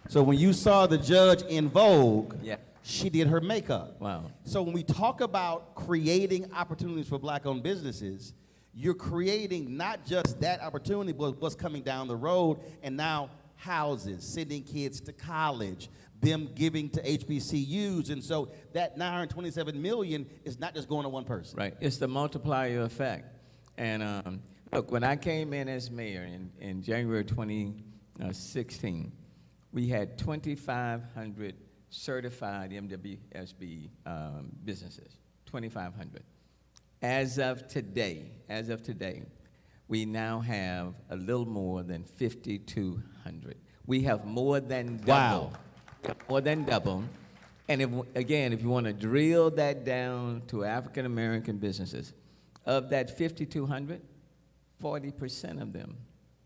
So when you saw the judge in Vogue, Yeah. she did her makeup. Wow. So when we talk about creating opportunities for black-owned businesses, you're creating not just that opportunity, but what's coming down the road, and now houses, sending kids to college, them giving to HBCUs, and so that 927 million is not just going to one person. Right. It's the multiplier effect. And look, when I came in as mayor in January 2016, we had 2,500 certified MWSB businesses, 2,500. As of today, we now have a little more than 5,200. We have more than double. Wow. More than double. And if you want to drill that down to African American businesses, of that 5,200, 40% of them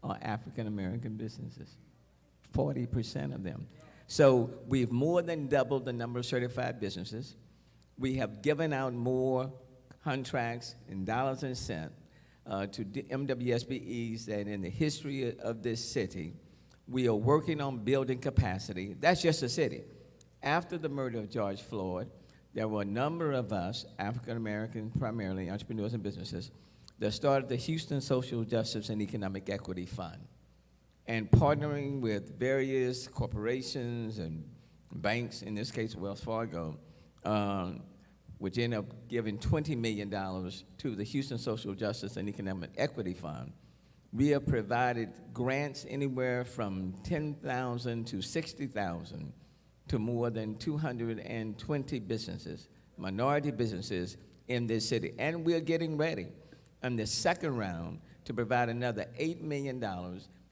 are African American businesses. 40% of them. So we've more than doubled the number of certified businesses. We have given out more contracts in dollars and cents to MWSBEs than in the history of this city. We are working on building capacity. That's just the city. After the murder of George Floyd, there were a number of us, African American primarily, entrepreneurs and businesses, that started the Houston Social Justice and Economic Equity Fund. And partnering with various corporations and banks, in this case Wells Fargo, which ended up giving $20 million to the Houston Social Justice and Economic Equity Fund. We have provided grants anywhere from $10,000 to $60,000 to more than 220 businesses, minority businesses in this city. And we're getting ready in the second round to provide another $8 million.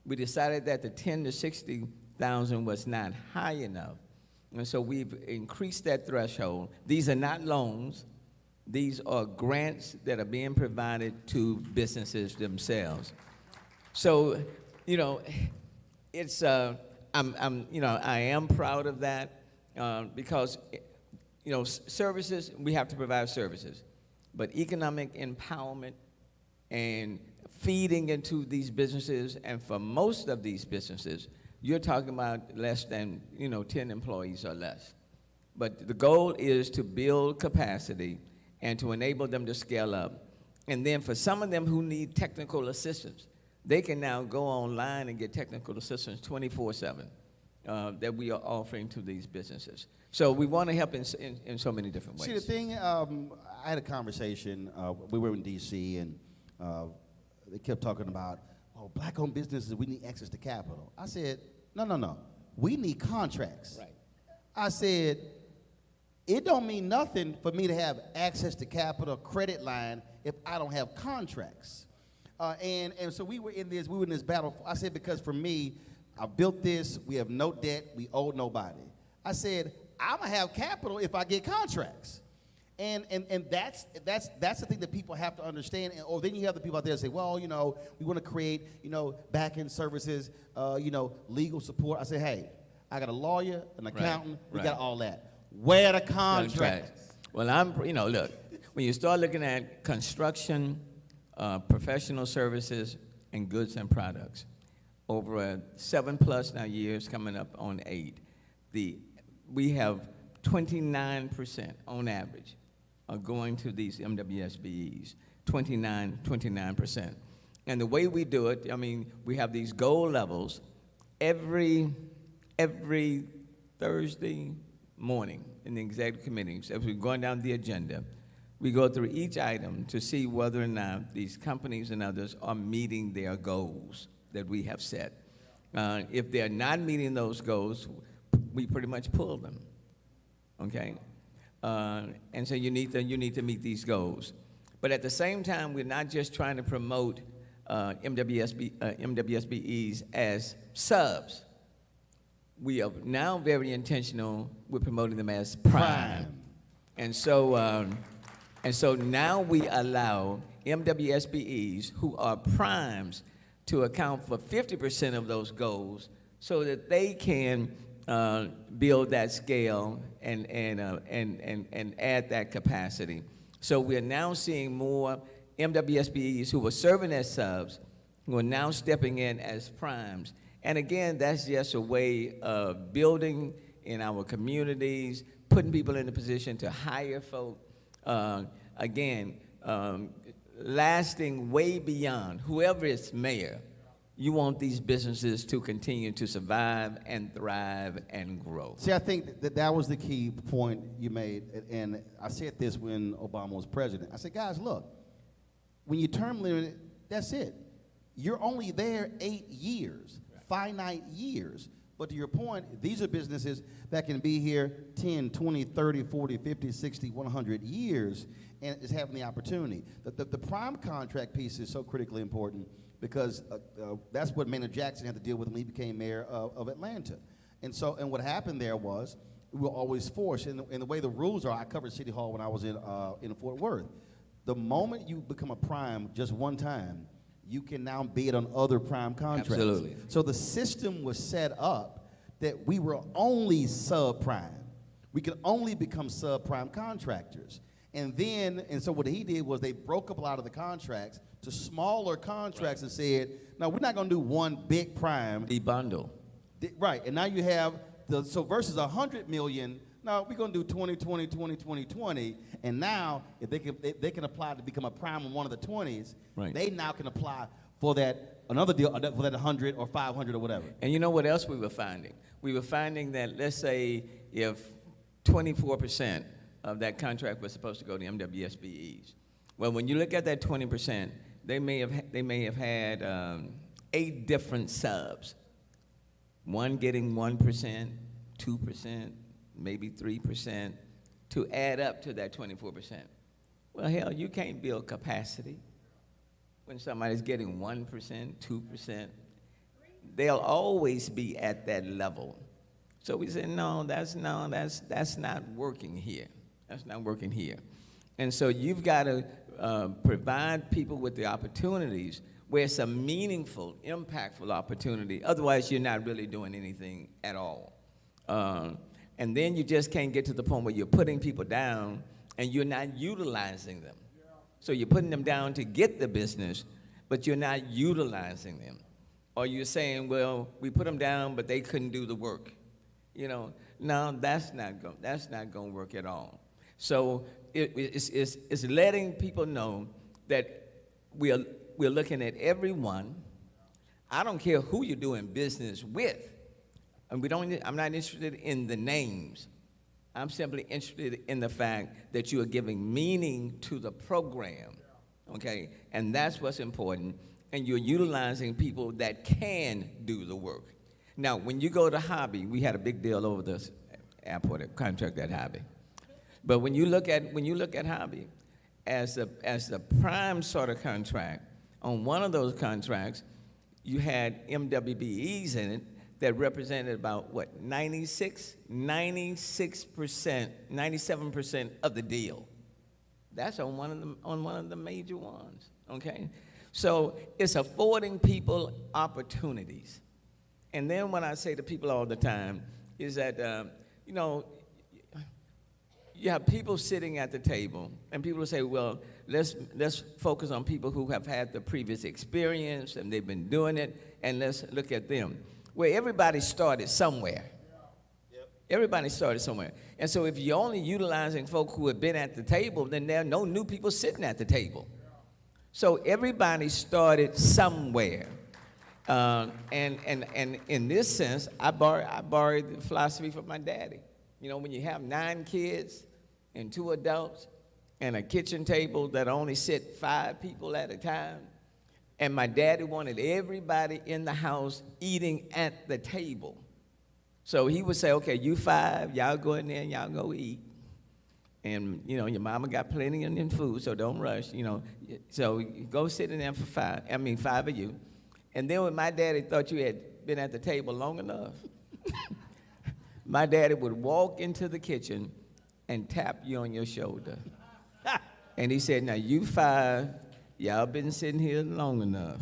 We decided that the 10 to 60,000 was not high enough. And so we've increased that threshold. These are not loans. These are grants that are being provided to businesses themselves. So, it's, I am proud of that because, services, we have to provide services. But economic empowerment and feeding into these businesses, and for most of these businesses, you're talking about less than 10 employees or less. But the goal is to build capacity and to enable them to scale up. And then for some of them who need technical assistance, they can now go online and get technical assistance 24/7 that we are offering to these businesses. So we want to help in so many different ways. See, the thing, I had a conversation, we were in D.C., and they kept talking about, black-owned businesses, we need access to capital. I said, no, we need contracts. Right. I said, it don't mean nothing for me to have access to capital, credit line, if I don't have contracts. And so we were in this battle. I said, because for me, I built this, we have no debt, we owe nobody. I said, I'm gonna have capital if I get contracts. And that's the thing that people have to understand. And then you have the people out there that say, well, we want to create, back-end services, legal support. I say, hey, I got a lawyer, an accountant, we got all that. Where the contracts? Well, look, when you start looking at construction, professional services, and goods and products, over 7+ now years, coming up on 8, we have 29% on average are going to these MWSBEs, 29%. And the way we do it, I mean, we have these goal levels every Thursday morning in the executive committees. As we're going down the agenda, we go through each item to see whether or not these companies and others are meeting their goals that we have set. If they're not meeting those goals, we pretty much pull them, okay? And so you need to meet these goals. But at the same time, we're not just trying to promote MWSBEs as subs. We are now very intentional with promoting them as prime. And so now we allow MWSBEs who are primes to account for 50% of those goals so that they can build that scale and add that capacity. So we're now seeing more MWSBEs who were serving as subs who are now stepping in as primes. And again, that's just a way of building in our communities, putting people in a position to hire folk, lasting way beyond whoever is mayor. You want these businesses to continue to survive and thrive and grow. See, I think that was the key point you made, and I said this when Obama was president. I said, guys, look, when you term limit, that's it. You're only there 8 years, finite years. But to your point, these are businesses that can be here 10, 20, 30, 40, 50, 60, 100 years and is having the opportunity. The prime contract piece is so critically important because that's what Maynard Jackson had to deal with when he became mayor of Atlanta. And what happened there was we were always forced, and the way the rules are, I covered City Hall when I was in Fort Worth. The moment you become a prime just one time, you can now bid on other prime contracts. Absolutely. So the system was set up that we were only subprime. We could only become subprime contractors. And so what he did was they broke up a lot of the contracts to smaller contracts and said, no, we're not going to do one big prime. Debundle. Right, and now you have, so versus 100 million, no, we're going to do 20, 20, 20, 20, 20. And now, if they can apply to become a prime in one of the 20s, right, they now can apply for that, another deal, for that 100 or 500 or whatever. And you know what else we were finding? We were finding that, let's say, if 24% of that contract was supposed to go to MWSBEs, well, when you look at that 20%, they may have had 8 different subs. One getting 1%, 2%, maybe 3%, to add up to that 24%. Well, hell, you can't build capacity when somebody's getting 1%, 2%. They'll always be at that level. So we said, no, that's not working here. That's not working here. And so you've got to provide people with the opportunities where it's a meaningful, impactful opportunity. Otherwise, you're not really doing anything at all. And then you just can't get to the point where you're putting people down and you're not utilizing them. So you're putting them down to get the business, but you're not utilizing them. Or you're saying, well, we put them down, but they couldn't do the work. You know, no, that's not going to work at all. So it's letting people know that we're looking at everyone. I don't care who you're doing business with. And I'm not interested in the names. I'm simply interested in the fact that you are giving meaning to the program, okay? And that's what's important. And you're utilizing people that can do the work. Now, when you go to Hobby, we had a big deal over this airport contract at Hobby. But when you look at Hobby as a prime sort of contract, on one of those contracts, you had MWBEs in it that represented about, what, 97% of the deal. That's on one of the major ones, okay? So it's affording people opportunities. And then what I say to people all the time is that, you have people sitting at the table, and people will say, well, let's focus on people who have had the previous experience, and they've been doing it, and let's look at them. Well, everybody started somewhere. Everybody started somewhere. And so if you're only utilizing folk who have been at the table, then there are no new people sitting at the table. So everybody started somewhere. And in this sense, I borrowed the philosophy from my daddy. You know, when you have 9 kids and 2 adults and a kitchen table that only sit 5 people at a time, and my daddy wanted everybody in the house eating at the table. So he would say, okay, you 5, y'all go in there and y'all go eat. And, you know, your mama got plenty of food, so don't rush, you know. So go sit in there for 5 of you. And then when my daddy thought you had been at the table long enough, my daddy would walk into the kitchen and tap you on your shoulder. And he said, now you 5, y'all been sitting here long enough.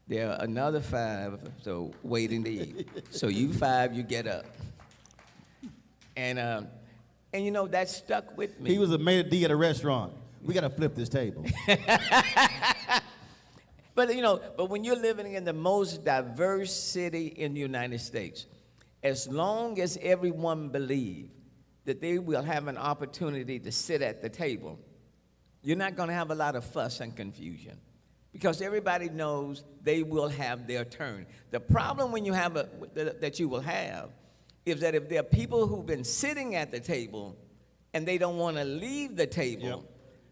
There are another 5, so waiting to eat. So you 5, you get up. And you know, that stuck with me. He was a maitre d' at a restaurant. We got to flip this table. But, you know, but when you're living in the most diverse city in the United States, as long as everyone believes that they will have an opportunity to sit at the table, you're not going to have a lot of fuss and confusion, because everybody knows they will have their turn. The problem when you have that you will have is that if there are people who've been sitting at the table and they don't want to leave the table, Yep.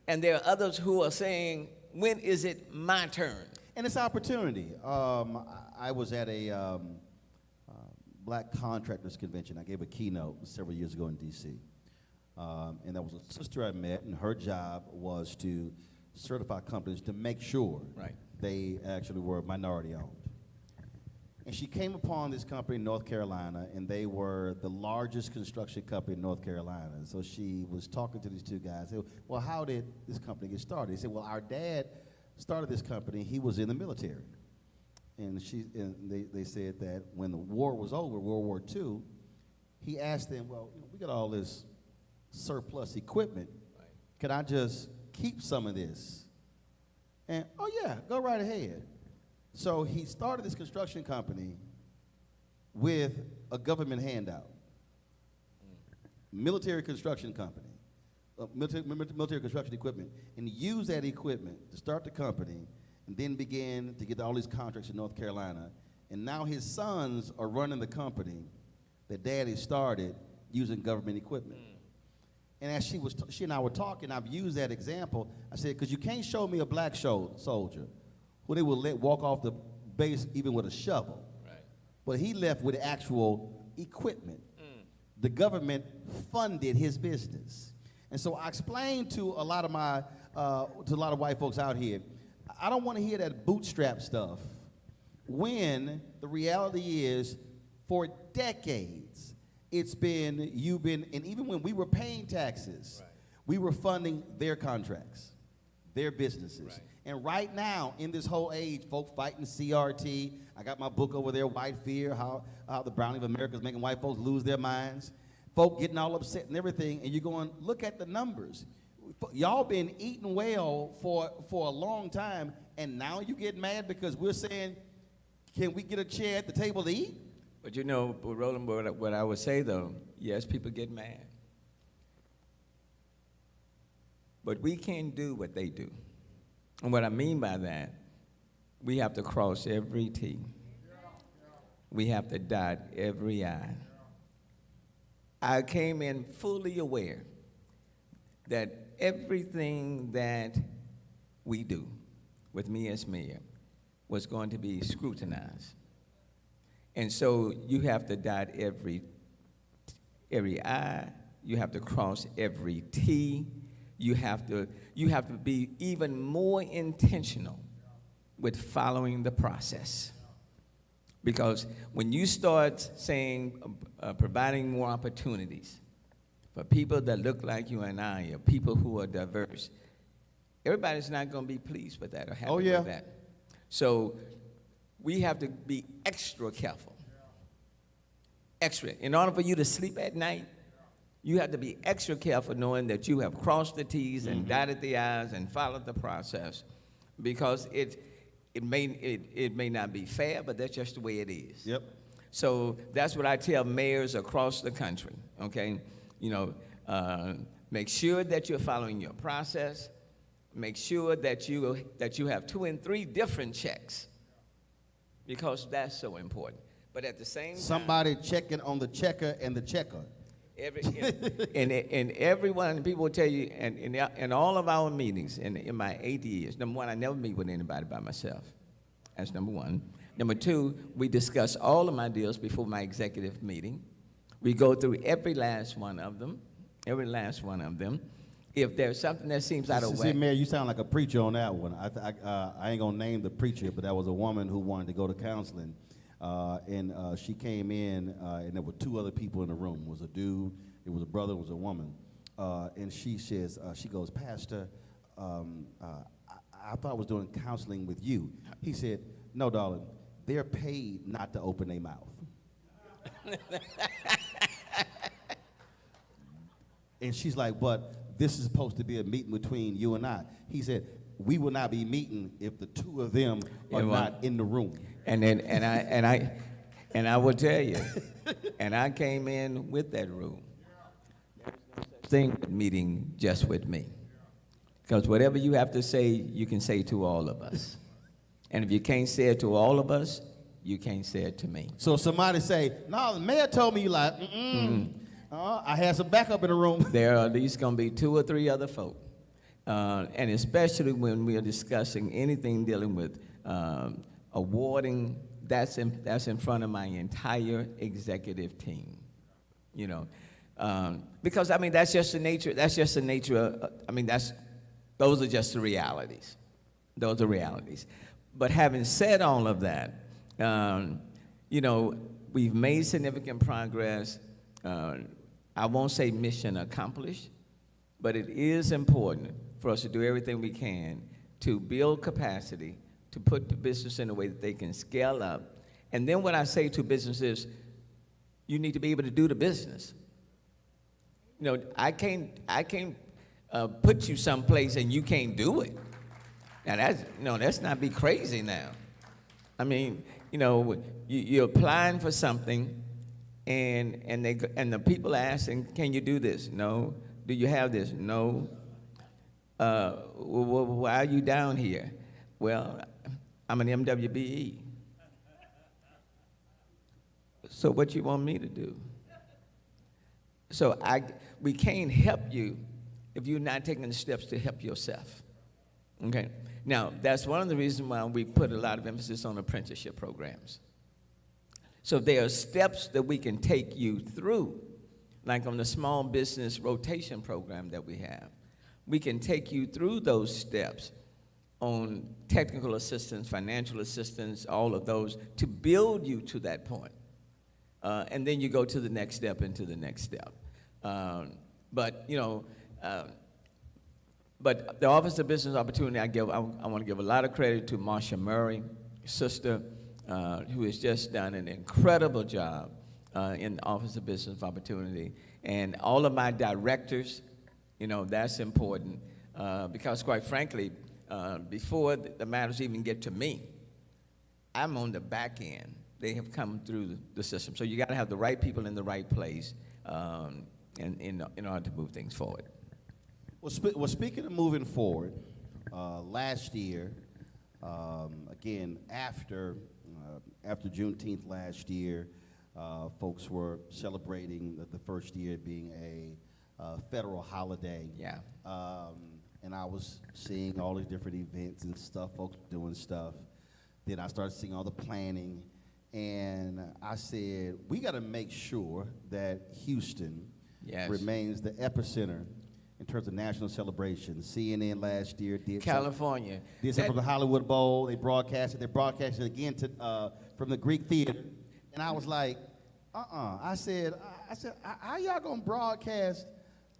and there are others who are saying, when is it my turn? And it's opportunity. I was at a Black Contractors Convention. I gave a keynote several years ago in D.C. And there was a sister I met, and her job was to certify companies to make sure Right. they actually were minority owned. And she came upon this company in North Carolina, and they were the largest construction company in North Carolina. So she was talking to these 2 guys. They said, well, how did this company get started? He said, well, our dad started this company. He was in the military. And they said that when the war was over, World War II, he asked them, well, you know, we got all this surplus equipment. Right. Can I just keep some of this? And, oh, yeah, go right ahead. So he started this construction company with a government handout. Military construction company, military construction equipment, and used that equipment to start the company, and then began to get all these contracts in North Carolina. And now his sons are running the company that Daddy started using government equipment. And as she and I were talking, I've used that example. I said, because you can't show me a black soldier who they will let walk off the base even with a shovel. Right. But he left with actual equipment. The government funded his business. And so I explained to a lot of white folks out here, I don't want to hear that bootstrap stuff when the reality is for decades and even when we were paying taxes, Right. we were funding their contracts, their businesses. Right. And right now, in this whole age, folk fighting CRT, I got my book over there, White Fear, how the browning of America is making white folks lose their minds. Folk getting all upset and everything, and you're going, look at the numbers. Y'all been eating well for a long time, and now you get mad because we're saying, can we get a chair at the table to eat? But you know, Roland, what I would say though, yes, people get mad. But we can't do what they do. And what I mean by that, we have to cross every T. We have to dot every I. I came in fully aware that everything that we do with me as mayor was going to be scrutinized. And so you have to dot every I, you have to cross every T, you have to be even more intentional with following the process. Because when you start saying, providing more opportunities for people that look like you and I, or people who are diverse, everybody's not going to be pleased with that or happy with that. So we have to be extra careful. Extra. In order for you to sleep at night, You have to be extra careful knowing that you have crossed the T's and dotted the I's and followed the process, because it may not be fair, but that's just the way it is. Yep. So that's what I tell mayors across the country, okay? Make sure that you're following your process. Make sure that you have 2 and 3 different checks, because that's so important. But at the same time, Somebody checking on the checker and the checker. and everyone, people will tell you, and in all of our meetings, in my 8 years, number one, I never meet with anybody by myself. That's number one. Number two, we discuss all of my deals before my executive meeting. We go through every last one of them. If there's something that seems out of See, whack, Mayor, you sound like a preacher on that one. I ain't gonna name the preacher, but that was a woman who wanted to go to counseling. And she came in, and there were 2 other people in the room. It was a dude, it was a brother, it was a woman. And she says, she goes, Pastor, I thought I was doing counseling with you. He said, no, darling, they're paid not to open their mouth. And she's like, but this is supposed to be a meeting between you and I. He said, we will not be meeting if the 2 of them are not in the room. and I will tell you, and I came in with that rule. There's no such thing as meeting just with me, because whatever you have to say, you can say to all of us. And if you can't say it to all of us, you can't say it to me. So somebody say, no, the mayor told me, you like, I had some backup in the room. There are at least going to be 2 or 3 other folk. And especially when we are discussing anything dealing with awarding, that's in front of my entire executive team. Because I mean that's just the nature. Those are just the realities. Those are realities. But having said all of that, we've made significant progress. I won't say mission accomplished, but it is important for us to do everything we can to build capacity, to put the business in a way that they can scale up. And then what I say to businesses, you need to be able to do the business. I can't put you someplace and you can't do it. Now let's not be crazy now. I mean, you're applying for something, and the people are asking, can you do this? No. Do you have this? No. Why are you down here? Well, I'm an MWBE. So what you want me to do? So we can't help you if you're not taking the steps to help yourself. Okay? Now, that's one of the reasons why we put a lot of emphasis on apprenticeship programs. So there are steps that we can take you through, like on the small business rotation program that we have. We can take you through those steps on technical assistance, financial assistance, all of those, to build you to that point. And then you go to the next step and to the next step. But the Office of Business Opportunity, I want to give a lot of credit to Marsha Murray, sister, who has just done an incredible job in the Office of Business Opportunity. And all of my directors, that's important, because quite frankly, before the matters even get to me, I'm on the back end. They have come through the system. So you got to have the right people in the right place in order to move things forward. Well, speaking of moving forward, last year, again, after Juneteenth last year, folks were celebrating the first year being a federal holiday. Yeah. And I was seeing all these different events and stuff, folks doing stuff. Then I started seeing all the planning, and I said, we got to make sure that Houston remains the epicenter in terms of national celebrations. CNN last year did California. Did something from the Hollywood Bowl. They broadcasted again from the Greek Theater. And I was like, I said, how y'all gonna broadcast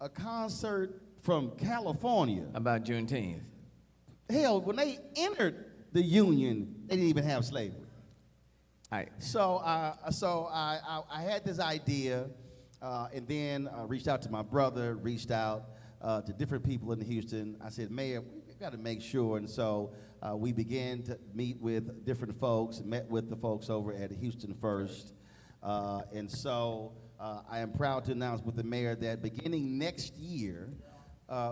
a concert from California? About Juneteenth. Hell, when they entered the Union, they didn't even have slavery. So I had this idea, And then reached out to my brother, reached out to different people in Houston. I said, Mayor, we've got to make sure. And so we began to meet with different folks, met with the folks over at Houston First. And so I am proud to announce with the mayor that beginning next year,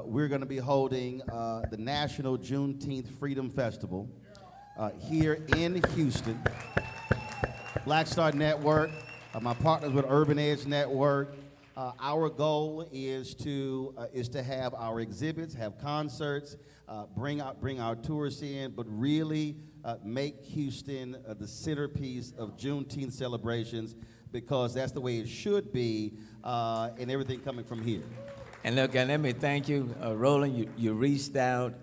we're going to be holding the National Juneteenth Freedom Festival here in Houston. Black Star Network, my partners with Urban Edge Network. Our goal is to have our exhibits, have concerts, bring our tourists in, but really make Houston the centerpiece of Juneteenth celebrations, because that's the way it should be, and everything coming from here. And look, and let me thank you, Roland. You reached out.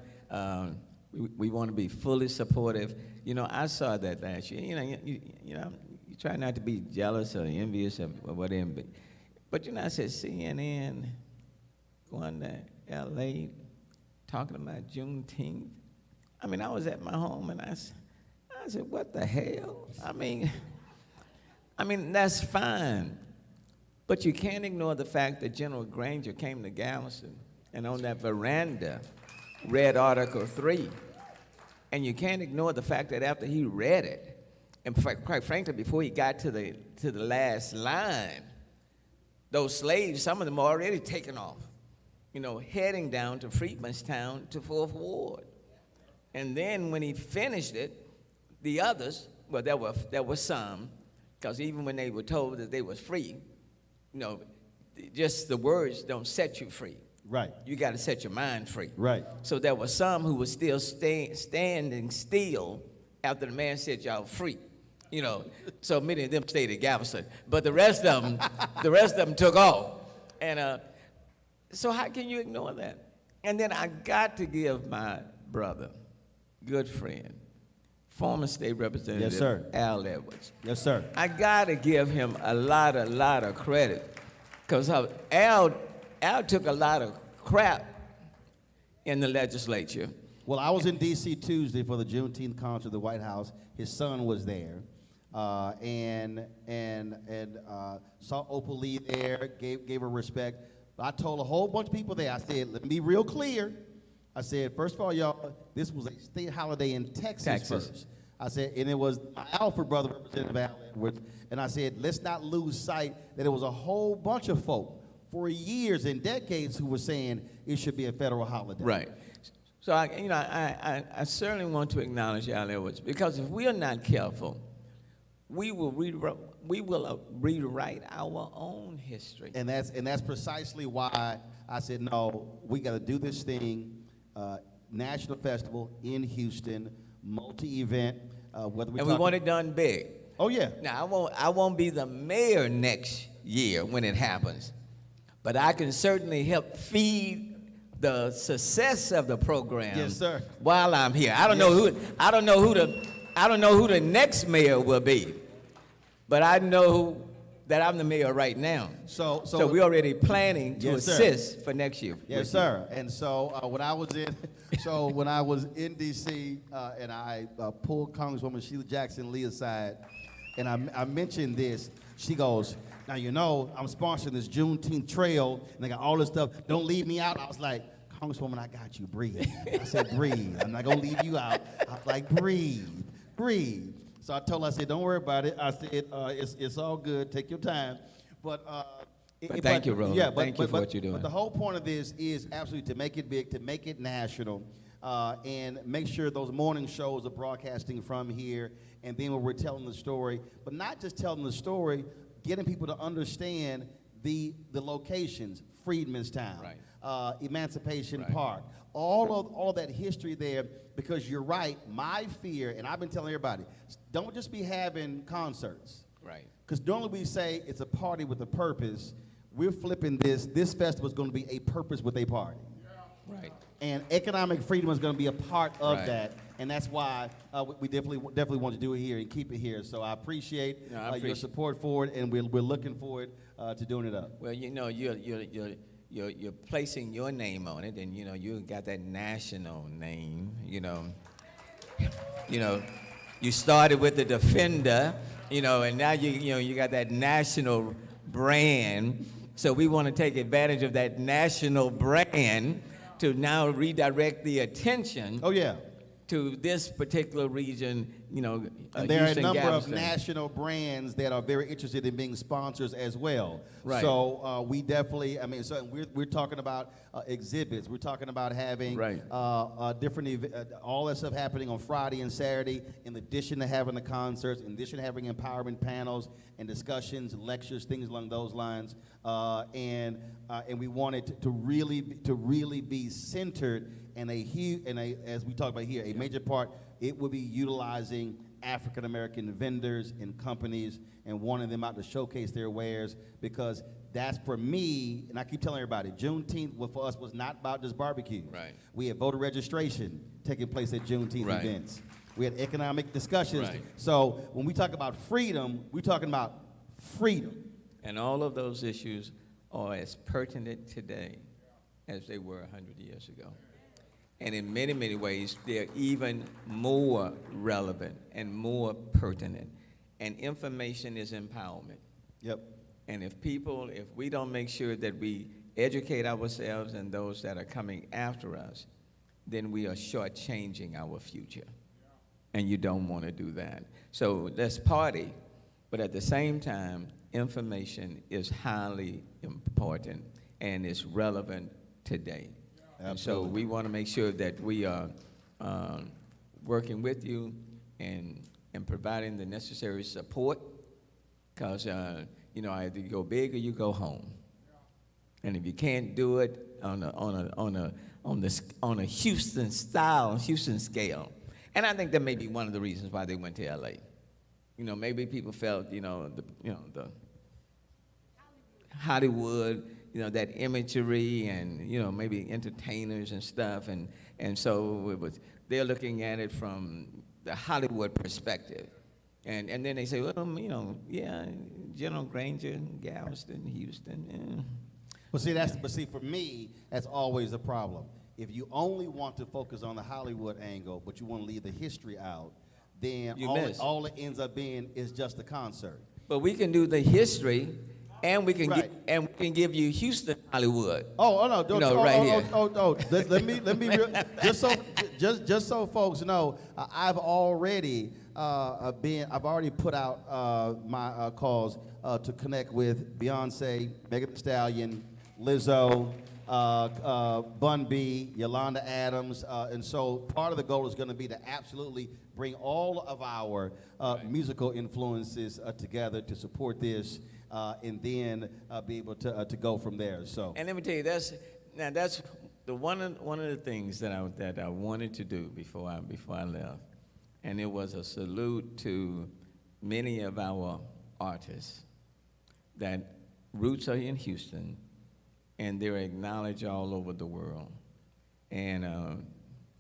We want to be fully supportive. You know, I saw that last year. You know, you try not to be jealous or envious or whatever. But you know, I said CNN going to L.A. talking about Juneteenth. I mean, I was at my home and I said, what the hell? I mean, that's fine. But you can't ignore the fact that General Granger came to Galveston and on that veranda read Article 3. And you can't ignore the fact that after he read it, and quite frankly, before he got to the last line, those slaves, some of them are already taken off, you know, heading down to Freedmanstown to 4th Ward. And then when he finished it, the others, well, there were some, because even when they were told that they was free, you know, just the words don't set you free. Right. You got to set your mind free. Right. So there were some who were still standing still after the man said y'all free. You know, so many of them stayed at Galveston, but the rest of them took off. And so how can you ignore that? And then I got to give my brother, good friend, former state representative, Yes, sir. Al Edwards. Yes, sir. I got to give him a lot of credit, because Al took a lot of crap in the legislature. Well, I was in D.C. Tuesday for the Juneteenth concert at the White House. His son was there, and saw Opal Lee there, gave her respect. I told a whole bunch of people there, I said, let me be real clear. I said, first of all, y'all, this was a state holiday in Texas first. I said, and it was my Alfred brother, Representative Al Edwards, and I said, let's not lose sight that it was a whole bunch of folk for years and decades who were saying it should be a federal holiday. Right. So I certainly want to acknowledge Al Edwards, because if we are not careful, we will rewrite our own history. And that's precisely why I said, no, we got to do this thing. National festival in Houston, multi-event. Whether we want it done big. Oh yeah. Now I won't be the mayor next year when it happens, but I can certainly help feed the success of the program. Yes, sir. While I'm here, I don't know who the next mayor will be, but I know that I'm the mayor right now. So we're already planning to Yes, sir. assist for next year. Yes, sir. And so when I was in D.C. And I pulled Congresswoman Sheila Jackson Lee aside, and I mentioned this, she goes, now you know I'm sponsoring this Juneteenth trail, and they got all this stuff. Don't leave me out. I was like, Congresswoman, I got you. Breathe. I said, breathe. I'm not gonna leave you out. I was like, breathe. So I told her, I said, don't worry about it. I said, it's all good. Take your time. But thank you, Roland. Yeah, thank you for what you're doing. But the whole point of this is absolutely to make it big, to make it national, and make sure those morning shows are broadcasting from here, and then when we're telling the story, but not just telling the story, getting people to understand the locations, Freedmanstown, right. Emancipation Right. Park, all of that history there, because you're right, my fear, and I've been telling everybody, don't just be having concerts. Right. Because normally we say it's a party with a purpose. We're flipping this. This festival is going to be a purpose with a party. Right. And economic freedom is going to be a part of Right. that. And that's why we definitely want to do it here and keep it here. So I appreciate, your support for it, and we're looking forward to doing it up. Well, you know, you're placing your name on it, and you know you got that national name. You know, you started with the Defender, you know, and now you got that national brand. So we want to take advantage of that national brand to now redirect the attention Oh, yeah. to this particular region, And there are a Houston, number of Galveston. national brands that are very interested in being sponsors as well. Right. So we definitely, so we're talking about exhibits. We're talking about having Right. different, all that stuff happening on Friday and Saturday, in addition to having the concerts, in addition to having empowerment panels and discussions, lectures, things along those lines. And we want it to really be centered in a huge, as we talk about here, a major part. It will be utilizing African American vendors and companies and wanting them out to showcase their wares, because that's, for me, and I keep telling everybody, Juneteenth for us was not about just barbecue. Right. We had voter registration taking place at Juneteenth Right. events. We had economic discussions. Right. So when we talk about freedom, we're talking about freedom. And all of those issues are as pertinent today as they were 100 years ago. And in many, many ways, they're even more relevant and more pertinent. And information is empowerment. Yep. And if we don't make sure that we educate ourselves and those that are coming after us, then we are shortchanging our future. And you don't want to do that. So let's party, but at the same time, information is highly important and is relevant today. And so Absolutely. we want to make sure that we are working with you and providing the necessary support, because either you go big or you go home. And if you can't do it on a Houston style, Houston scale, and I think that may be one of the reasons why they went to LA. Maybe people felt the Hollywood, that imagery and, maybe entertainers and stuff. And so they're looking at it from the Hollywood perspective. And then they say, well, General Granger, Galveston, Houston. But see, for me, that's always a problem. If you only want to focus on the Hollywood angle, but you want to leave the history out, then all it ends up being is just a concert. But we can do the history, and we can Right. give you Houston Hollywood. No! Don't, right here. Let me be real. Just so folks know, I've already put out my calls to connect with Beyonce, Megan Thee Stallion, Lizzo, Bun B, Yolanda Adams, and so part of the goal is going to be to absolutely bring all of our musical influences together to support this, and then be able to go from there. So. And let me tell you, that's the one of the things that I wanted to do before I left, and it was a salute to many of our artists that roots are in Houston, and they're acknowledged all over the world. And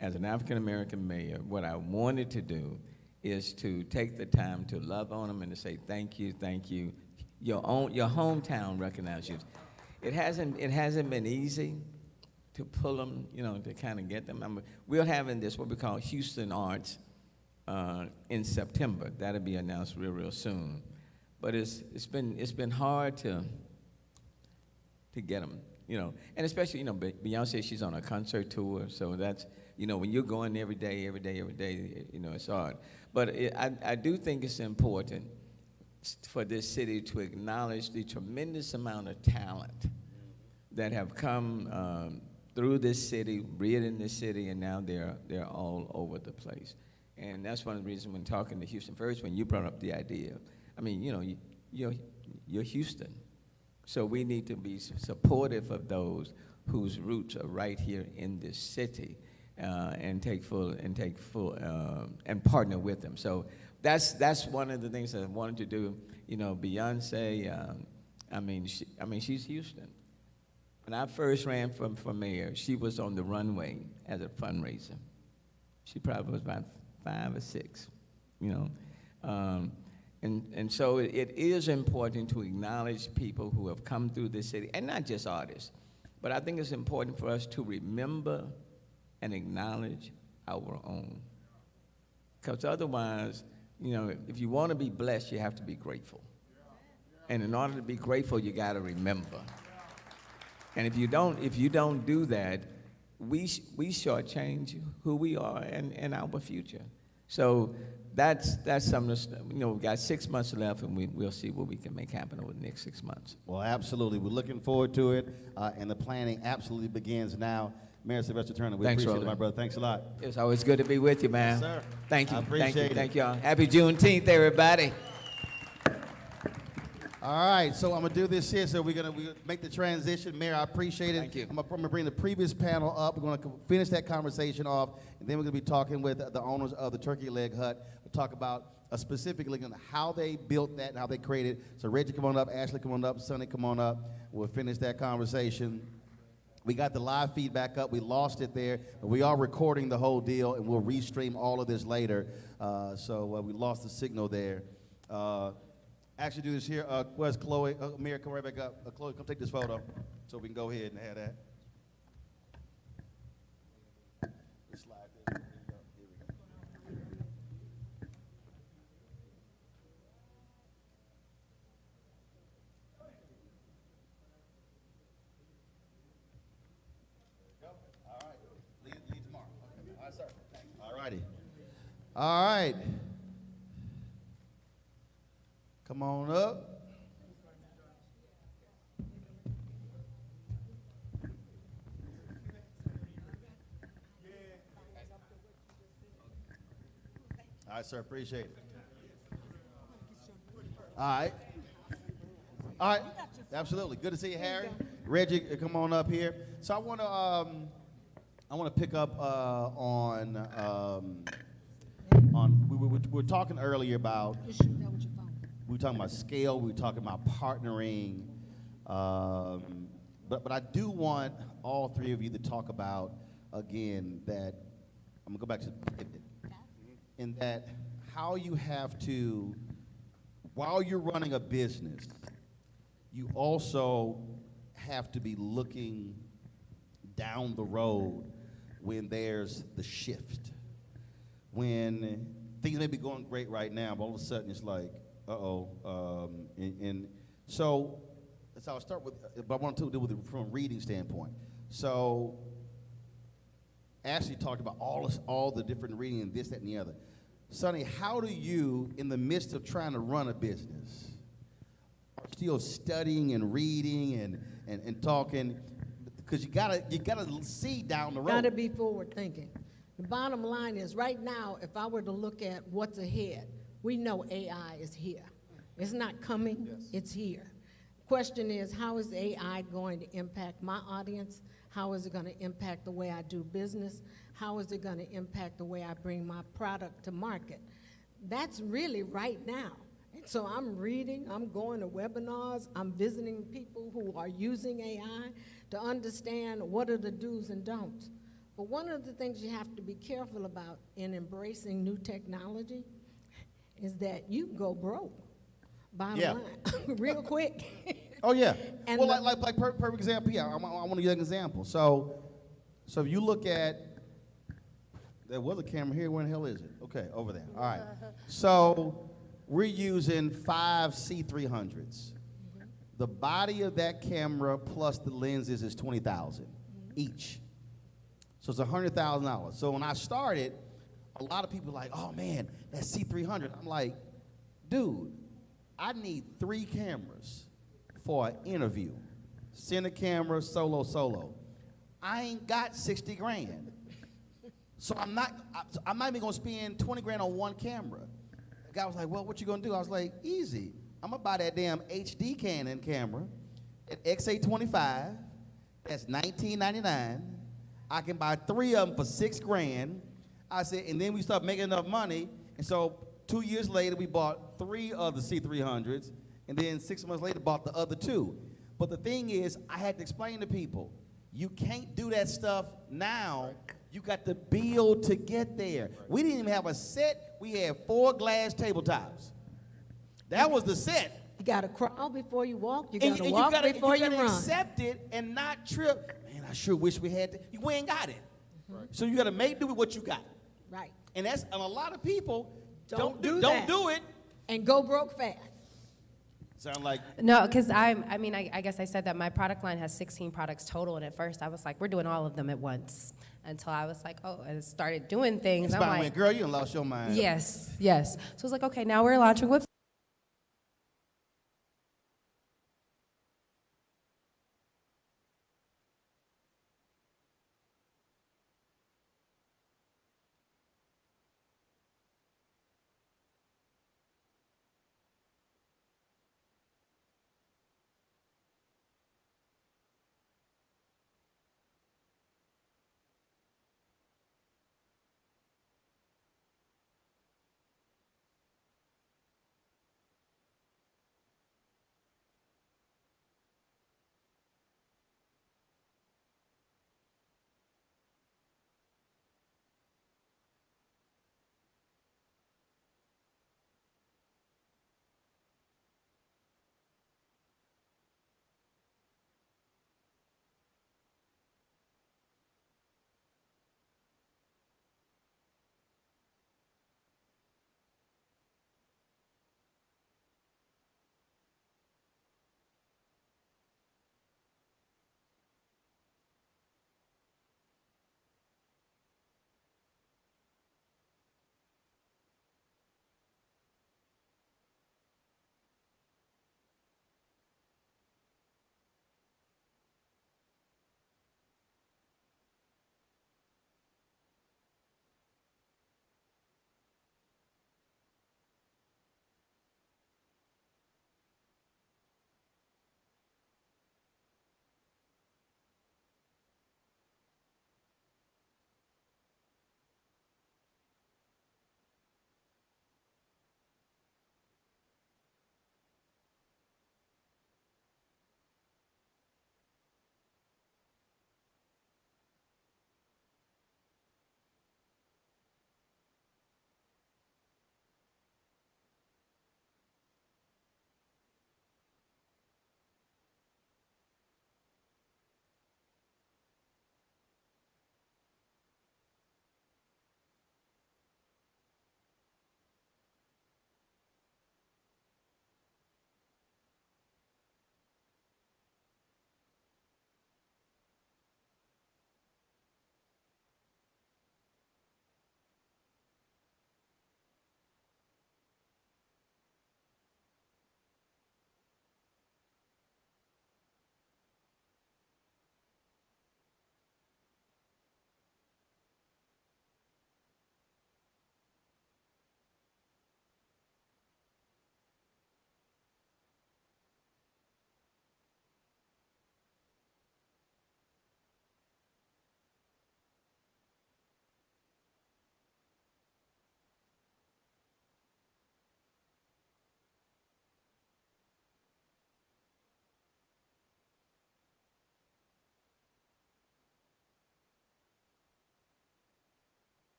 as an African-American mayor, what I wanted to do is to take the time to love on them and to say thank you, thank you. Your hometown recognizes you. It hasn't been easy to pull them, to kind of get them. We're having this, what we call Houston Arts, in September. That'll be announced real soon. But it's been hard to get them, and especially, Beyonce, she's on a concert tour, so that's, when you're going every day, it's hard. But I do think it's important for this city to acknowledge the tremendous amount of talent that have come through this city, reared in this city, and now they're all over the place. And that's one of the reasons when talking to Houston First, when you brought up the idea, you're Houston. So we need to be supportive of those whose roots are right here in this city, and partner with them. So that's one of the things that I wanted to do. Beyonce, she's Houston. When I first ran for mayor, she was on the runway as a fundraiser. She probably was about 5 or 6, And so it is important to acknowledge people who have come through this city, and not just artists, but I think it's important for us to remember and acknowledge our own. Because otherwise, if you want to be blessed, you have to be grateful. And in order to be grateful, you got to remember. And if you don't do that, we shortchange who we are and our future. So that's something that's, we've got 6 months left, and we'll see what we can make happen over the next 6 months. Well, absolutely. We're looking forward to it, and the planning absolutely begins now. Mayor Sylvester Turner, we Thanks, appreciate it, Roland. my brother. Thanks a lot. It's always good to be with you, man. Yes, sir. Thank you. I appreciate it. Thank you, y'all. Happy Juneteenth, everybody. All right, so I'm gonna do this here. So we're gonna make the transition. Mayor, I appreciate it. Thank you. I'm gonna bring the previous panel up. We're gonna finish that conversation off, and then we're gonna be talking with the owners of the Turkey Leg Hut. We'll talk about specifically on how they built that and how they created. So Reggie, come on up. Ashley, come on up. Sonny, come on up. We'll finish that conversation. We got the live feedback up. We lost it there, but we are recording the whole deal, and we'll restream all of this later. So we lost the signal there. Actually, do this here. Where's Chloe? Mayor, come right back up. Chloe, come take this photo so we can go ahead and have that. Let's slide this. Here we go. Here we go. All right. Leave tomorrow. Okay. All right, sir. All righty. All right. Come on up. All right, sir. Appreciate it. All right. All right. Absolutely. Good to see you, Harry. Reggie, come on up here. So I want to pick up on we were talking earlier about. We were talking about scale. We were talking about partnering. But I do want all three of you to talk about, again, that I'm going to go back to pivot, in that how you have to, while you're running a business, you also have to be looking down the road when there's the shift. When things may be going great right now, but all of a sudden it's like, and so I'll start with, but I want to do with it from a reading standpoint. So Ashley talked about all the different reading and this, that, and the other. Sonny, how do you, in the midst of trying to run a business, still studying and reading and talking, because you gotta see down the road. Gotta be forward thinking. The bottom line is, right now, if I were to look at what's ahead, we know AI is here. It's not coming, it's here. Question is, how is AI going to impact my audience? How is it going to impact the way I do business? How is it going to impact the way I bring my product to market? That's really right now. And so I'm reading, I'm going to webinars, I'm visiting people who are using AI to understand what are the do's and don'ts. But one of the things you have to be careful about in embracing new technology is that you go broke, bottom line, real quick. Oh yeah. And Well, like perfect example. Yeah, I want to give you an example. So if you look at, there was a camera here. Where the hell is it? Okay, over there. All right. So we're using 5 C300s. The body of that camera plus the lenses is $20,000 each. So it's $100,000. So when I started, a lot of people were like, oh man, that's C300. I'm like, dude, I need 3 cameras for an interview. Center camera, solo. I ain't got 60 grand. So I'm not even gonna spend 20 grand on one camera. The guy was like, well, what you gonna do? I was like, easy. I'm gonna buy that damn HD Canon camera at XA25. That's $19.99. I can buy 3 of them for 6 grand. I said, and then we start making enough money. And so 2 years later, we bought 3 of the C300s. And then 6 months later, bought the other 2. But the thing is, I had to explain to people, you can't do that stuff now. You got to build to get there. We didn't even have a set. We had 4 glass tabletops. That was the set. You gotta crawl before you walk. You And gotta walk before you run. accept it and not trip. Man, I sure wish we had that. We ain't got it. Right. So you gotta make do with what you got. Right. And a lot of people Don't do it. and go broke fast. Sound like No, because I guess I said that my product line has 16 products total, and at first I was like, we're doing all of them at once. Until I was like, oh, and started doing things. I'm inspiring like, girl, you done lost your mind. yes, yes. So I was like, okay, now we're launching with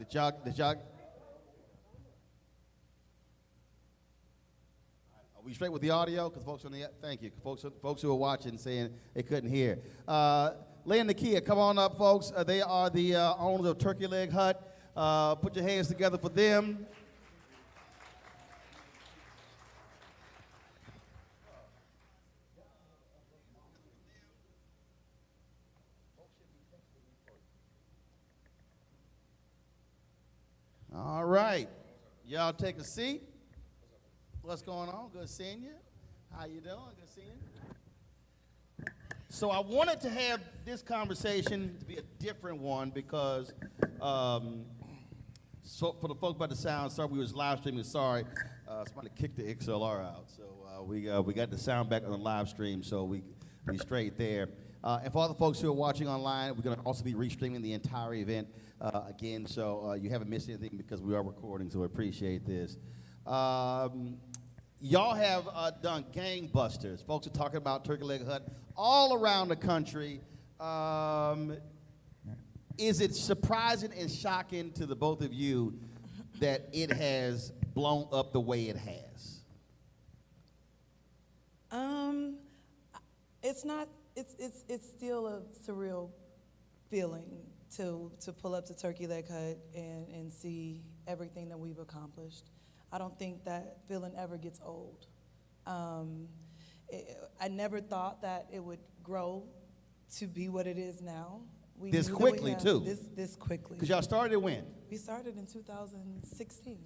Did y'all? Are we straight with the audio? Because folks on the thank you, folks who are watching saying they couldn't hear. Leigh and Nakia, come on up, folks. They are the owners of Turkey Leg Hut. Put your hands together for them. All right, y'all take a seat. What's going on? Good seeing you. How you doing? Good seeing you. So I wanted to have this conversation to be a different one because, so for the folks about the sound, sorry we was live streaming. Sorry, somebody kicked the XLR out, so we got the sound back on the live stream, so we straight there. And for all the folks who are watching online, we're going to also be restreaming the entire event again, so you haven't missed anything because we are recording, so I appreciate this. Y'all have done gangbusters. Folks are talking about Turkey Leg Hut all around the country. Is it surprising and shocking to the both of you that it has blown up the way it has? It's not. It's still a surreal feeling to pull up to Turkey Leg Hut and see everything that we've accomplished. I don't think that feeling ever gets old. I never thought that it would grow to be what it is now. This quickly, too. This quickly. Because y'all started when? We started in 2016.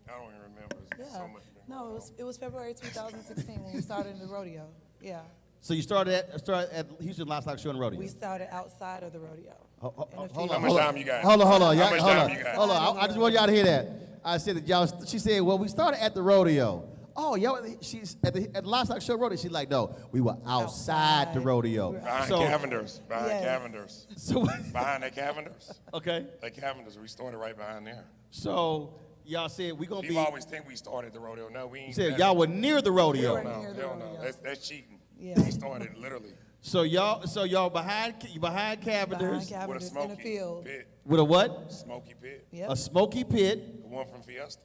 I don't even remember. It's Yeah. so much. No, it was February 2016 when we started the rodeo. Yeah. So you started at Houston Livestock Show and Rodeo? We started outside of the rodeo. Hold in a on, field. How much time you got? Hold on. How Y'all- much hold time on. you got? Hold on. I just want y'all to hear that. I said that y'all. She said, "Well, we started at the rodeo." Oh, y'all. She's at the Livestock Show rodeo. She's like, "No, we were outside the rodeo." Behind So, Cavender's. Behind Yes. Cavender's. so Behind that Cavender's. okay. That Cavender's. We started right behind there. So y'all said we gonna People be. always think we started the rodeo. No, we ain't. You said y'all were near the rodeo. were No, near the hell no. rodeo. That's cheating. Yeah. We started literally So y'all behind Cavender's Behind with a Cavender's in smoky a field. pit. with a what? Smoky pit. Yep. A smoky pit. The one from Fiesta.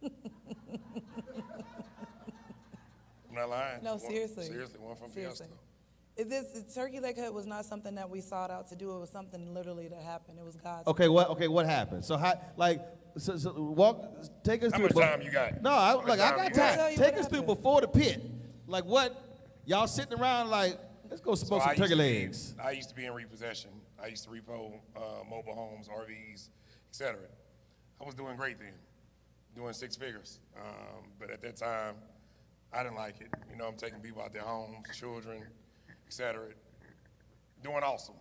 I'm not lying. No, One- seriously. Seriously, one from Seriously. Fiesta. The Turkey Leg Hut was not something that we sought out to do. It was something literally that happened. It was God's. Okay, what happened? So how take us How through. much time you got? No, How much I time got you got? time. Tell you Take what us through happened. before the pit. Like what? Y'all sitting around like, let's go smoke some turkey legs. I used to be in repossession. I used to repo mobile homes, RVs, etc. I was doing great then, doing six figures. But at that time, I didn't like it. You know, I'm taking people out their homes, children, etc. Doing awesome,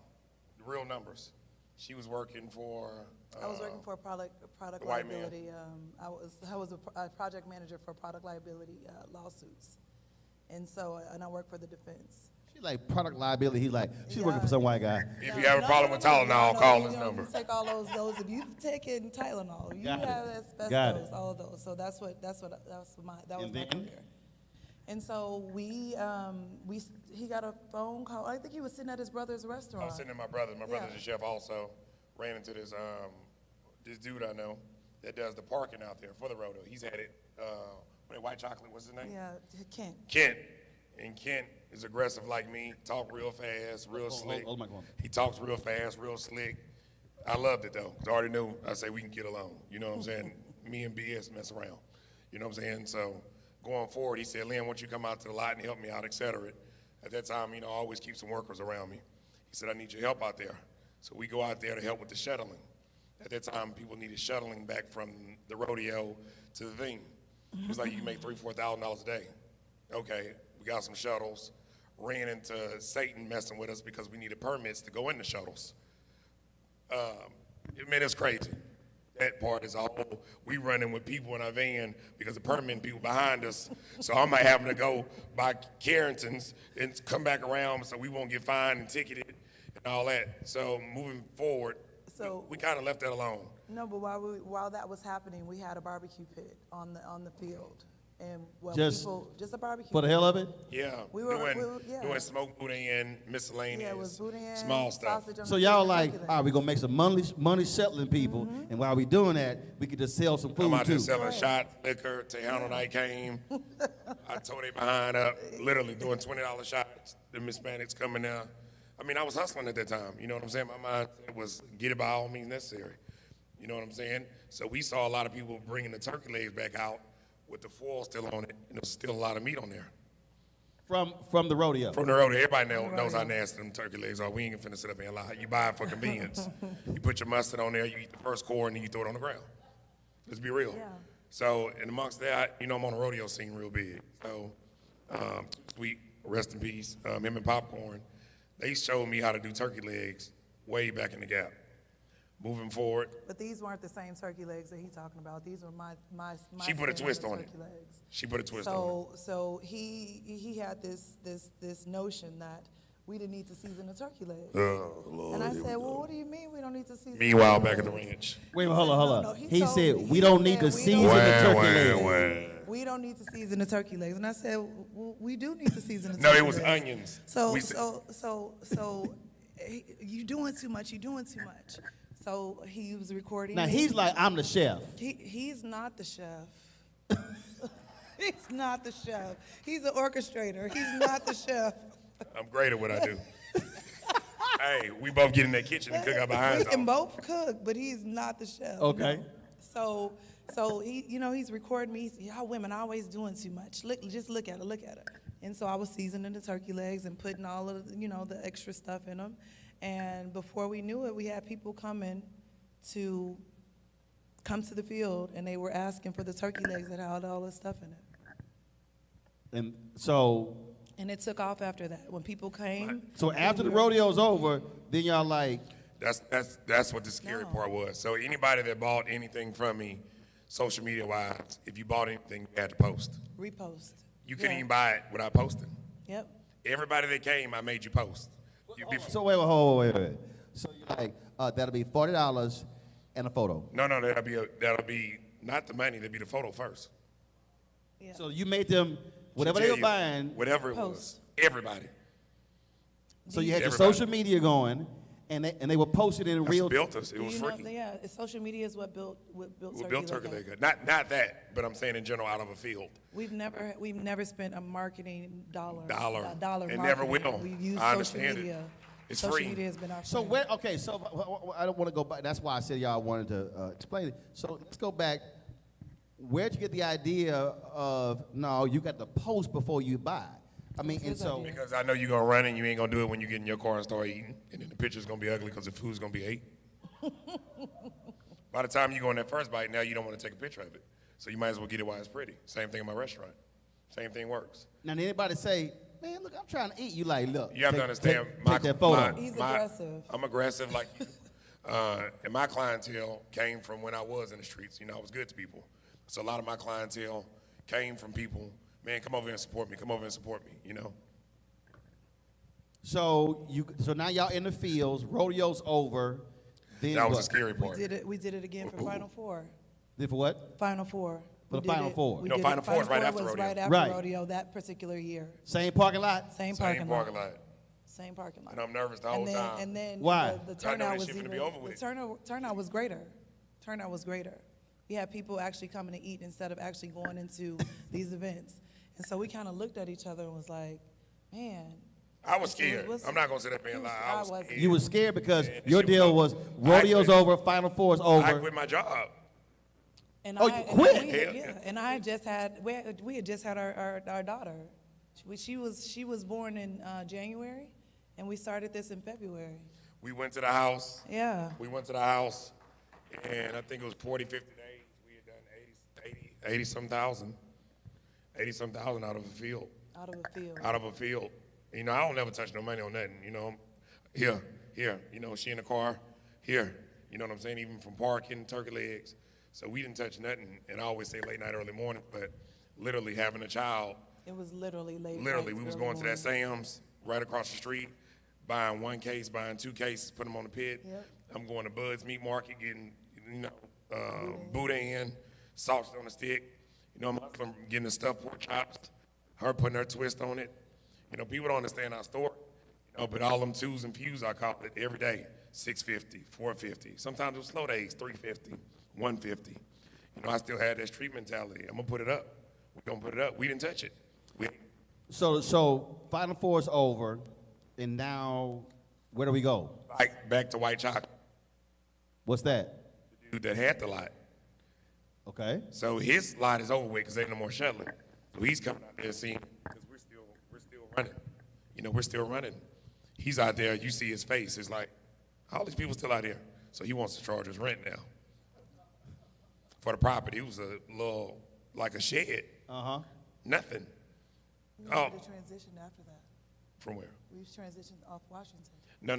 real numbers. She was working for. I was working for product white man. liability. I was a project manager for product liability lawsuits, and I worked for the defense. She like product liability. He's like, she's Yeah. working for some white guy. If you have a problem with Tylenol, call this number. You take all those. If you've taken Tylenol, you Got it. have Got it. asbestos, all of those. So that was my And then? career. And so he got a phone call. I think he was sitting at his brother's I restaurant. was sitting in my brother's. My brother's Yeah. a chef also. Ran into this dude I know that does the parking out there for the rodeo. He's had it. White chocolate. What's his name? Yeah, Kent. Kent. And Kent is aggressive like me. Talk real fast, real slick. hold my phone. He talks real fast, real slick. I loved it though. 'Cause I already knew. I say we can get along. You know what I'm saying? Me and BS mess around. You know what I'm saying? So going forward, he said, "Lynn, why don't you come out to the lot and help me out, et cetera." At that time, I always keep some workers around me. He said, "I need your help out there." So we go out there to help with the shuttling. At that time, people needed shuttling back from the rodeo to the thing. It was like you make $3,000, $4,000 a day. Okay, we got some shuttles. Ran into Satan messing with us because we needed permits to go in the shuttles. It's crazy. That part is all. We running with people in our van because the permitting people behind us. So I might having to go by Carrington's and come back around so we won't get fined and ticketed and all that. So moving forward, So- we kind of left that alone. No, but while that was happening, we had a barbecue pit on the field. And well, Just people, just a barbecue. For the hell of it? Yeah, We were- doing yeah. smoked boudin, miscellaneous, Yeah, it was boudin, small stuff. sausage on So the y'all stick, like, turkey all right, we're legs. gonna make some money settling people, and while we doing that, we could just sell some I'm food out too. there selling shot liquor. Tejano night came. I tore they behind up, literally doing $20 shots. The Hispanics coming there. I mean, I was hustling at that time. You know what I'm saying? My mindset was get it by all means necessary. You know what I'm saying? So we saw a lot of people bringing the turkey legs back out with the foil still on it, and there's still a lot of meat on there. From the rodeo. From the road, everybody knows how nasty them turkey legs are. We ain't finna sit up here and lie. You buy it for convenience. You put your mustard on there, you eat the first core, and then you throw it on the ground. Let's be real. Yeah. So, and amongst that, you know, I'm on the rodeo scene real big. So, Sweet, rest in peace, him and Popcorn, they showed me how to do turkey legs way back in the Gap. Moving forward, But these weren't the same turkey legs that he's talking about. These were my She put a spin twist the on it. turkey legs. she put a twist on it. So he had this notion that we didn't need to season the turkey legs. Oh, Lord. And I here we said, go. well, what do you mean we don't need to season? Meanwhile, turkey back at the legs? ranch. Wait, hold on. No, He told said me- we he don't need said to we season don't- the turkey legs. Well. We don't need to season the turkey legs. And I said, well, we do need to season the No, turkey it was legs. onions. So, We said- you doing too much. So he was recording. Now me. he's like, I'm the chef. He's not the chef. He's not the chef. He's an orchestrator. He's not the chef. I'm great at what I do. Hey, we both get in that kitchen and cook our behinds We can off. both cook, but he's not the chef. Okay. So he, he's recording me. He said, y'all women always doing too much. Just look at her. And so I was seasoning the turkey legs and putting all of the extra stuff in them. And before we knew it, we had people come to the field, and they were asking for the turkey legs that had all this stuff in it. And so And it took off after that. When people came. after the rodeo's over, then y'all like, That's what the scary No. part was. So anybody that bought anything from me, social media wise, if you bought anything, you had to post. Repost. You couldn't Yeah. even buy it without posting. Yep. Everybody that came, I made you post. so wait. So you're like, that'll be $40 and a photo. No, that'll be not the money. That'll be the photo first. Yeah. So you made them whatever She'll they tell were you buying. whatever it was. Post. Everybody. So you had your Everybody. social media going, and they were posted in That's real. what built us. It was You know, freaky. yeah, social media is what built We turkey built turkey leg. leg. Not that, but I'm saying in general, out of a field. We've never spent a marketing dollar. Dollar. A dollar. And never marketing. will. We've used I social understand it. media. It's social free. media has been our So friend. I don't want to go back. That's why I said y'all wanted to explain it. So let's go back. Where'd you get the idea of no? You got to post before you buy. I mean, and his so idea. Because I know you're going to run and you ain't going to do it when you get in your car and start eating. And then the picture's going to be ugly because the food's going to be ate. By the time you go in that first bite, now you don't want to take a picture of it. So you might as well get it while it's pretty. Same thing in my restaurant. Same thing works. now did anybody say, man, look, I'm trying to eat. You like, look. You have to understand, take that photo. He's aggressive. I'm aggressive like you. And my clientele came from when I was in the streets. I was good to people. So a lot of my clientele came from people, man, come over here and support me. Come over and support me, So now y'all in the fields. Rodeo's over. Then That was what? a scary part. We did it again for Final Four. Then for what? Final Four. For We the did Final it- Four. we No, did Final it- Four is right after was rodeo. right after Right. rodeo that particular year. Same parking lot. Same Same parking lot. Same parking lot. Same parking lot. And I'm nervous the whole time. And then Why? the I know turnout this was shit finna even, be over with. the turnout was greater. Turnout was greater. We had people actually coming to eat instead of actually going into these events. And so we kind of looked at each other and was like, man. I was scared. what's- I'm not going to sit up here and lie. I was wasn't. scared. You were scared because Man, your shit was deal over. was I rodeo's quit. over, Final Four's I over. quit my job. And Oh, you quit? Hell Yeah, yeah. and we had just had our daughter. She was born in January, and we started this in February. We went to the house. Yeah. We went to the house, and I think it was 40, 50 days. We had done 80-some thousand. 80-some thousand out of a field. Out of a field. Out of a field. I don't never touch no money on nothing, Here, she in the car, here. You know what I'm saying? Even from parking, turkey legs. So we didn't touch nothing. And I always say late night, early morning, but literally having a child, It was literally late. literally, night, we was early going to that morning. Sam's right across the street, buying one case, buying two cases, put them on the pit. Yep. I'm going to Bud's Meat Market, getting, boudin, sausage on a stick. You know, Muslim getting the stuffed pork chops, her putting her twist on it. You know, people don't understand our story. You know, but all them twos and fews, I call it every day, $6.50, $4.50. Sometimes it was slow days, $3.50, $1.50. You know, I still had that street mentality. I'm gonna put it up. We're gonna put it up. We didn't touch it. So Final Four is over, and now where do we go? Back to white chocolate. What's that? The dude that had the lot. Okay. So his lot is over with because ain't no more shuttling. So he's coming out there seeing, because we're still running. You know, we're still running. He's out there, you see his face. It's like, all these people still out here. So he wants to charge us rent now. For the property, it was a little, like a shed. Uh-huh. Nothing. We Oh. made a transition after that. From where? We've transitioned off Washington. No,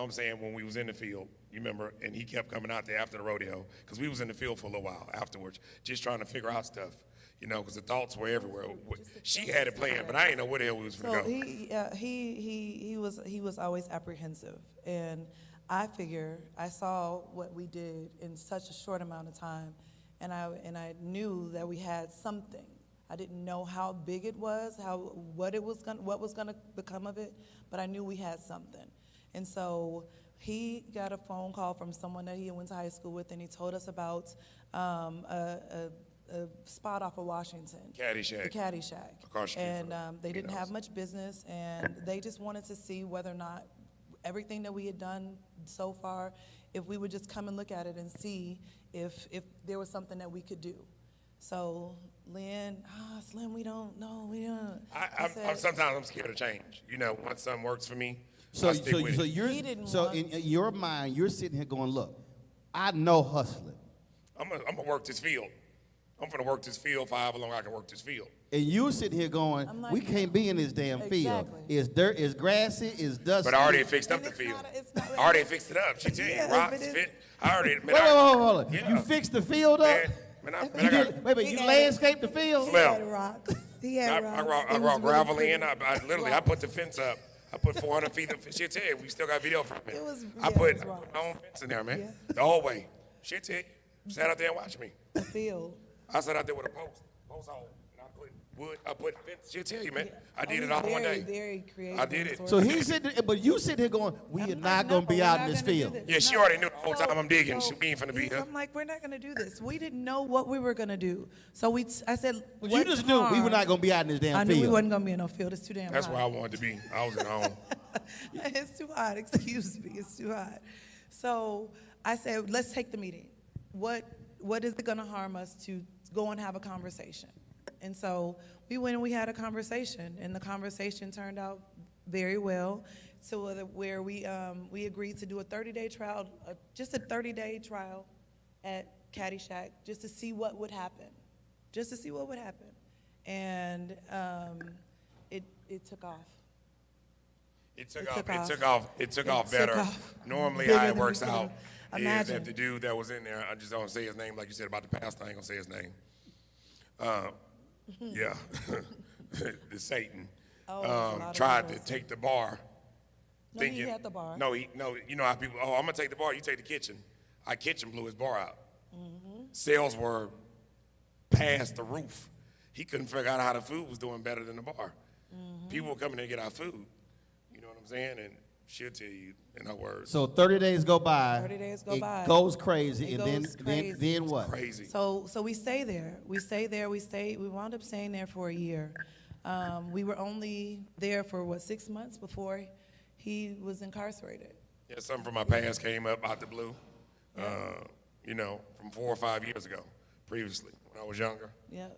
I'm saying when we was in the field, you remember, and he kept coming out there after the rodeo, because we was in the field for a little while afterwards, just trying to figure out stuff, you know, because the thoughts were everywhere. She had it planned, but I didn't know where the hell we was So going to go. he was always apprehensive, and I saw what we did in such a short amount of time, and I knew that we had something. I didn't know how big it was, what was gonna become of it, but I knew we had something. And so he got a phone call from someone that he went to high school with, and he told us about a spot off of Washington. Caddy Shack. The Caddy Shack. Across the street And from they didn't have McDonald's. much business, and they just wanted to see whether or not everything that we had done so far, if we would just come and look at it and see if there was something that we could do. So Lynn, Slim, we don't. Sometimes I'm scared of change. You know, once something works for me, So I stick with it. He didn't so want in your mind, you're sitting here going, look, I know hustling. I'm gonna work this field. I'm gonna work this field for however long I can work this field. And you're sitting here going, I'm like, we can't be in this damn field. Exactly. It's dirt, it's grassy, it's dusty. But I already fixed up And the it's field. not- it's not- I already fixed it up. She tell you, Yeah, rocks, but it's- fit. I already, man, Wait, hold on. Yeah. You fixed the field up? I got, You landscaped the field? He Slim. had rocks. He had rocks. I It brought was really gravel pretty. in. I put the fence up. I put 400 feet of, she'll tell you, we still got video from it. It was- I yeah, put it was rocks. my own fence in there, man. Yeah. The whole way. She'll tell you. Sat out there and watched me. The field. I sat out there with a post hole, and I put wood, I put fence. She'll tell you, man. I did He's it all in one very, day. Very creative. I did it. So he's sitting, but you sitting here going, we are not going to be out in this field. Yeah, she already knew the whole time I'm digging. We ain't finna be here. I'm like, we're not gonna do this. We didn't know what we were gonna do. So I said, But you just knew we were not going to be out in this damn I field. knew we wasn't gonna be in no field. It's too damn That's hot. where I wanted to be. I was at home. It's too hot. Excuse me. It's too hot. So I said, let's take the meeting. What is it gonna harm us to go and have a conversation? And so we went and we had a conversation, and the conversation turned out very well. So where we agreed to do a 30-day trial, just a 30-day trial at Caddy Shack, just to see what would happen, and it took off. It took It off. took It off. took off. It took It off took better. off. Normally, Bigger how it than works we could out is imagine. that the dude that was in there, I just don't say his name, like you said about the pastor. I ain't gonna say his name. Yeah, the Satan Oh, there's a lot of tried to levels. take the bar. No, he had the bar. No, you know how people. Oh, I'm gonna take the bar. You take the kitchen. Our kitchen blew his bar out. Mm-hmm. Sales were past the roof. He couldn't figure out how the food was doing better than the bar. Mm-hmm. People were coming in to get our food. You know what I'm saying? And she'll tell you in her words. So 30 days go by. 30 days go it by. goes crazy, It and goes crazy. then what? Crazy. So we stay there. We wound up staying there for a year. We were only there for 6 months before he was incarcerated. Yeah, something from my past came up out the blue. You know, from 4 or 5 years ago, previously when I was younger. Yeah,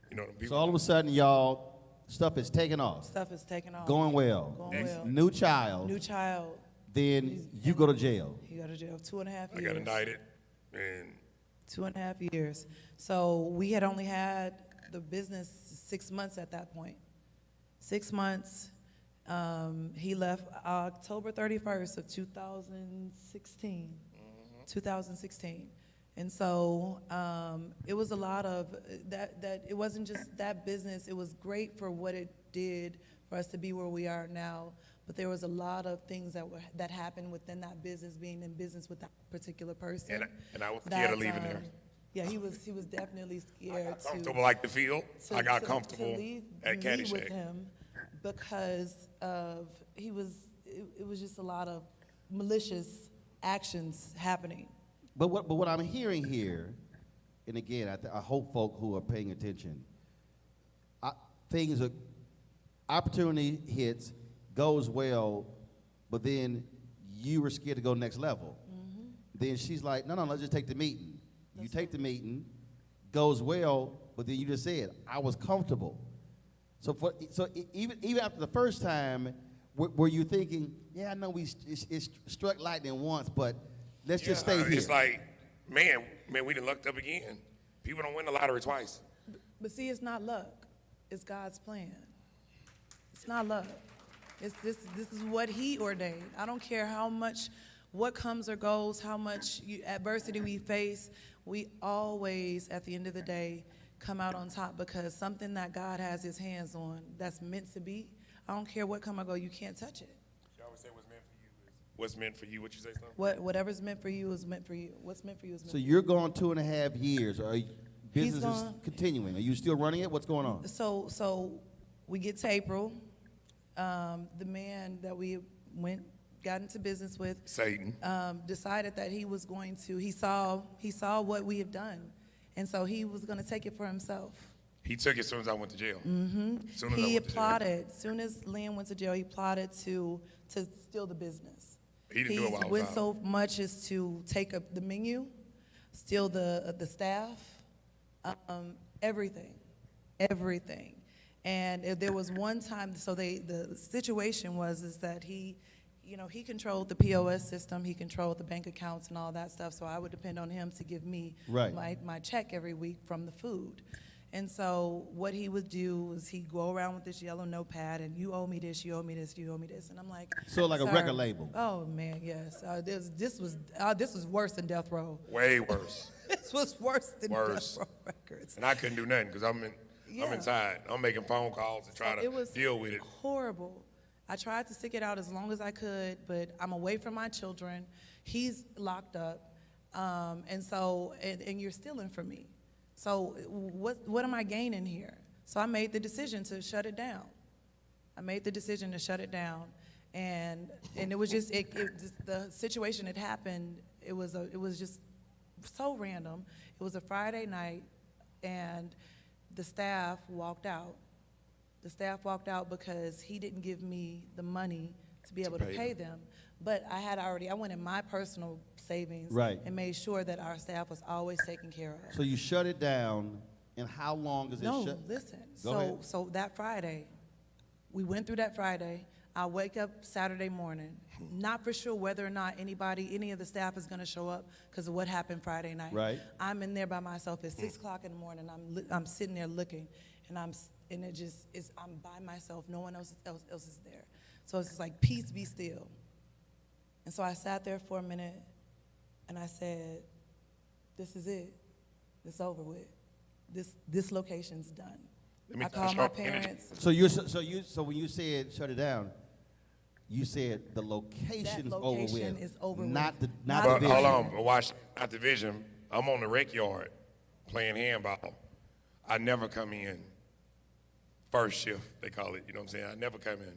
You know, the So people. all of a sudden, y'all, stuff is taking off, stuff is taking off. going well. Going well. New child. New child. Then you go to jail. He got to jail 2.5 years. I got indicted, and 2.5 years. So we had only had the business 6 months at that point. 6 months. He left October 31st of 2016. 2016. And so it was a lot of that. It wasn't just that business. It was great for what it did for us to be where we are now. But there was a lot of things that happened within that business, being in business with that particular person. And I was scared of leaving there. Yeah, he was definitely scared Comfortable like the field. I got comfortable leave at me with Caddyshack. him because of it was just a lot of malicious actions happening. But what I'm hearing here, and again, I hope folk who are paying attention, things are, opportunity hits, goes well, but then you were scared to go next level. Then she's like, no, let's just take the meeting. You take the meeting, goes well, but then you just said, I was comfortable. So even after the first time, were you thinking, yeah, I know it struck lightning once, but let's just stay here. It's like, man, we done lucked up again. People don't win the lottery twice. But see, it's not luck. It's God's plan. It's not luck. This is what He ordained. I don't care what comes or goes, how much adversity we face. We always, at the end of the day, come out on top because something that God has His hands on that's meant to be. I don't care what come or go. You can't touch it. She always say what's meant for you is what's meant for you. What you say, son? Whatever's meant for you is meant for you. What's meant for you is meant So for you. you're gone 2.5 years. Business is gone- continuing. Are you still running it? What's going on? So we get to April. The man that we got into business with, Satan. decided that he was going to. He saw what we have done, and so he was going to take it for himself. He took it as soon as I went to jail. Soon as I He went to jail. plotted. Soon as Lynn went to jail, he plotted to steal the business. He didn't do it while I was went out. so much as to take up the menu, steal the staff, everything. And there was one time, so the situation was that he controlled the POS system, he controlled the bank accounts and all that stuff, so I would depend on him to give me Right. my check every week from the food. And so what he would do was he'd go around with this yellow notepad and you owe me this, you owe me this, you owe me this. And I'm like, So like a "Sir." record label. Oh man, yes. This was worse than Death Row. Way worse. This was worse than Worse. Death Row Records. And I couldn't do nothing because I'm inside. I'm making phone calls to try It to was deal with it. horrible. I tried to stick it out as long as I could, but I'm away from my children. He's locked up, and you're stealing from me. So what am I gaining here? So I made the decision to shut it down. And it was just the situation had happened. It was just so random. It was a Friday night, and the staff walked out. The staff walked out because he didn't give me the money to be able to pay them. But I went in my personal savings Right. and made sure that our staff was always taken care of. So you shut it down, and how long is it No, shut? listen. Go ahead. So that Friday, we went through that Friday. I wake up Saturday morning, not for sure whether or not any of the staff is going to show up because of what happened Friday night. Right. I'm in there by myself at 6 o'clock in the morning. I'm sitting there looking, and I'm by myself. No one else is there. So it's just like, peace, be still. And so I sat there for a minute, and I said, this is it. It's over with. This location's done. Let me I called show my up energy. parents. So when you said shut it down, you said the location's over with. location is over with. Not the But vision. hold on, but watch, not division. I'm on the rec yard playing handball. I never come in first shift, they call it, you know what I'm saying? I never come in.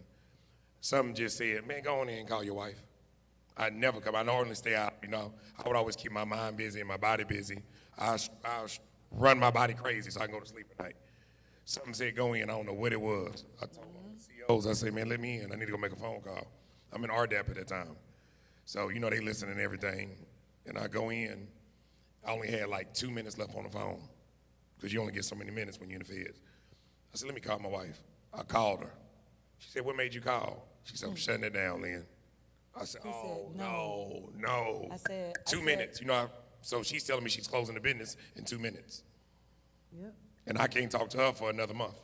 Something just said, man, go on in and call your wife. I never come. I normally stay out, you know. I would always keep my mind busy and my body busy. I'll run my body crazy so I can go to sleep at night. Something said go in, I don't know what it was. I told the CEOs, I said, man, let me in. I need to go make a phone call. I'm in RDAP at that time. So, you know, they listen and everything. And I go in, I only had like 2 minutes left on the phone because you only get so many minutes when you're in the feds. I said, let me call my wife. I called her. She said, what made you call? She said, I'm shutting it down, Lynn. I said, oh, no. I said, 2 minutes, you know. So she's telling me she's closing the business in 2 minutes. Yep. And I can't talk to her for another month.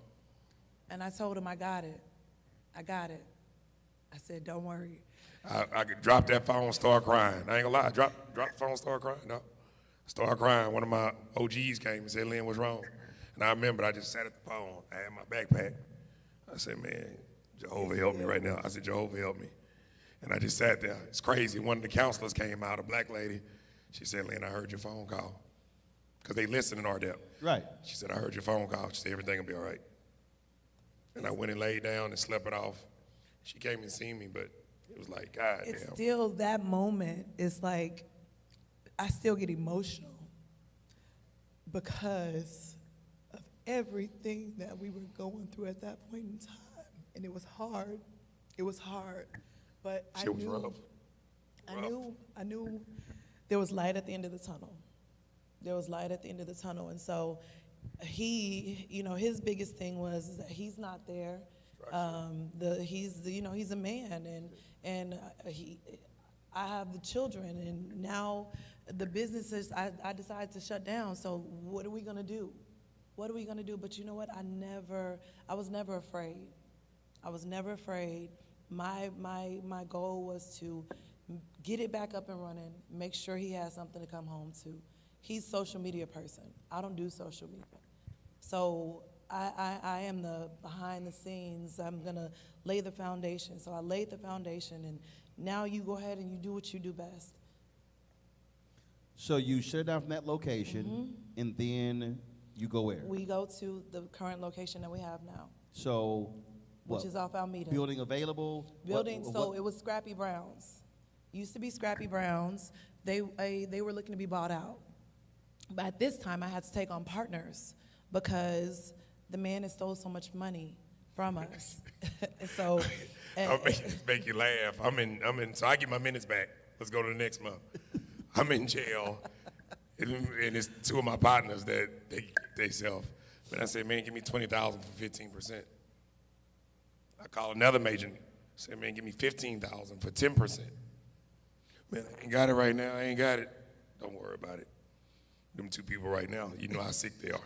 And I told him I got it. I said, don't worry. I could drop that phone, start crying. I ain't gonna lie, drop the phone, start crying. No, start crying. One of my OGs came and said, Lynn, what's wrong? And I remember I just sat at the phone. I had my backpack. I said, man, Jehovah help me right now. I said, Jehovah help me. And I just sat there. It's crazy. One of the counselors came out, a black lady. She said, Lynn, I heard your phone call. because they listen in RDEP. Right. She said, I heard your phone call. She said, everything will be all right. And I went and laid down and slept it off. She came and seen me, but it was like, God It's damn. still that moment. It's like I still get emotional because of everything that we were going through at that point in time, and it was hard. It was hard, but Shit was rough. I knew there was light at the end of the tunnel. There was light at the end of the tunnel, and so he, his biggest thing was that he's not there. He's a man, and I have the children, and now the businesses. I decided to shut down. So what are we gonna do? What are we gonna do? But you know what? I was never afraid. I was never afraid. My goal was to get it back up and running, make sure he has something to come home to. He's a social media person. I don't do social media. So I am the behind the scenes. I'm gonna lay the foundation. So I laid the foundation, and now you go ahead and you do what you do best. So you shut down from that location, and then you go where? We go to the current location that we have now, So, which what? is off Almeida. Building available? Building, What- so what- it was Scrappy Brown's. Used to be Scrappy Brown's. They were looking to be bought out. But at this time, I had to take on partners because the man has stole so much money from us. And so, I'll make you laugh. So I get my minutes back. Let's go to the next month. I'm in jail, and it's two of my partners that they self. And I said, man, give me $20,000 for 15%. I call another agent, said, man, give me $15,000 for 10%. Man, I ain't got it right now. I ain't got it. Don't worry about it. Them two people right now, you know how sick they are.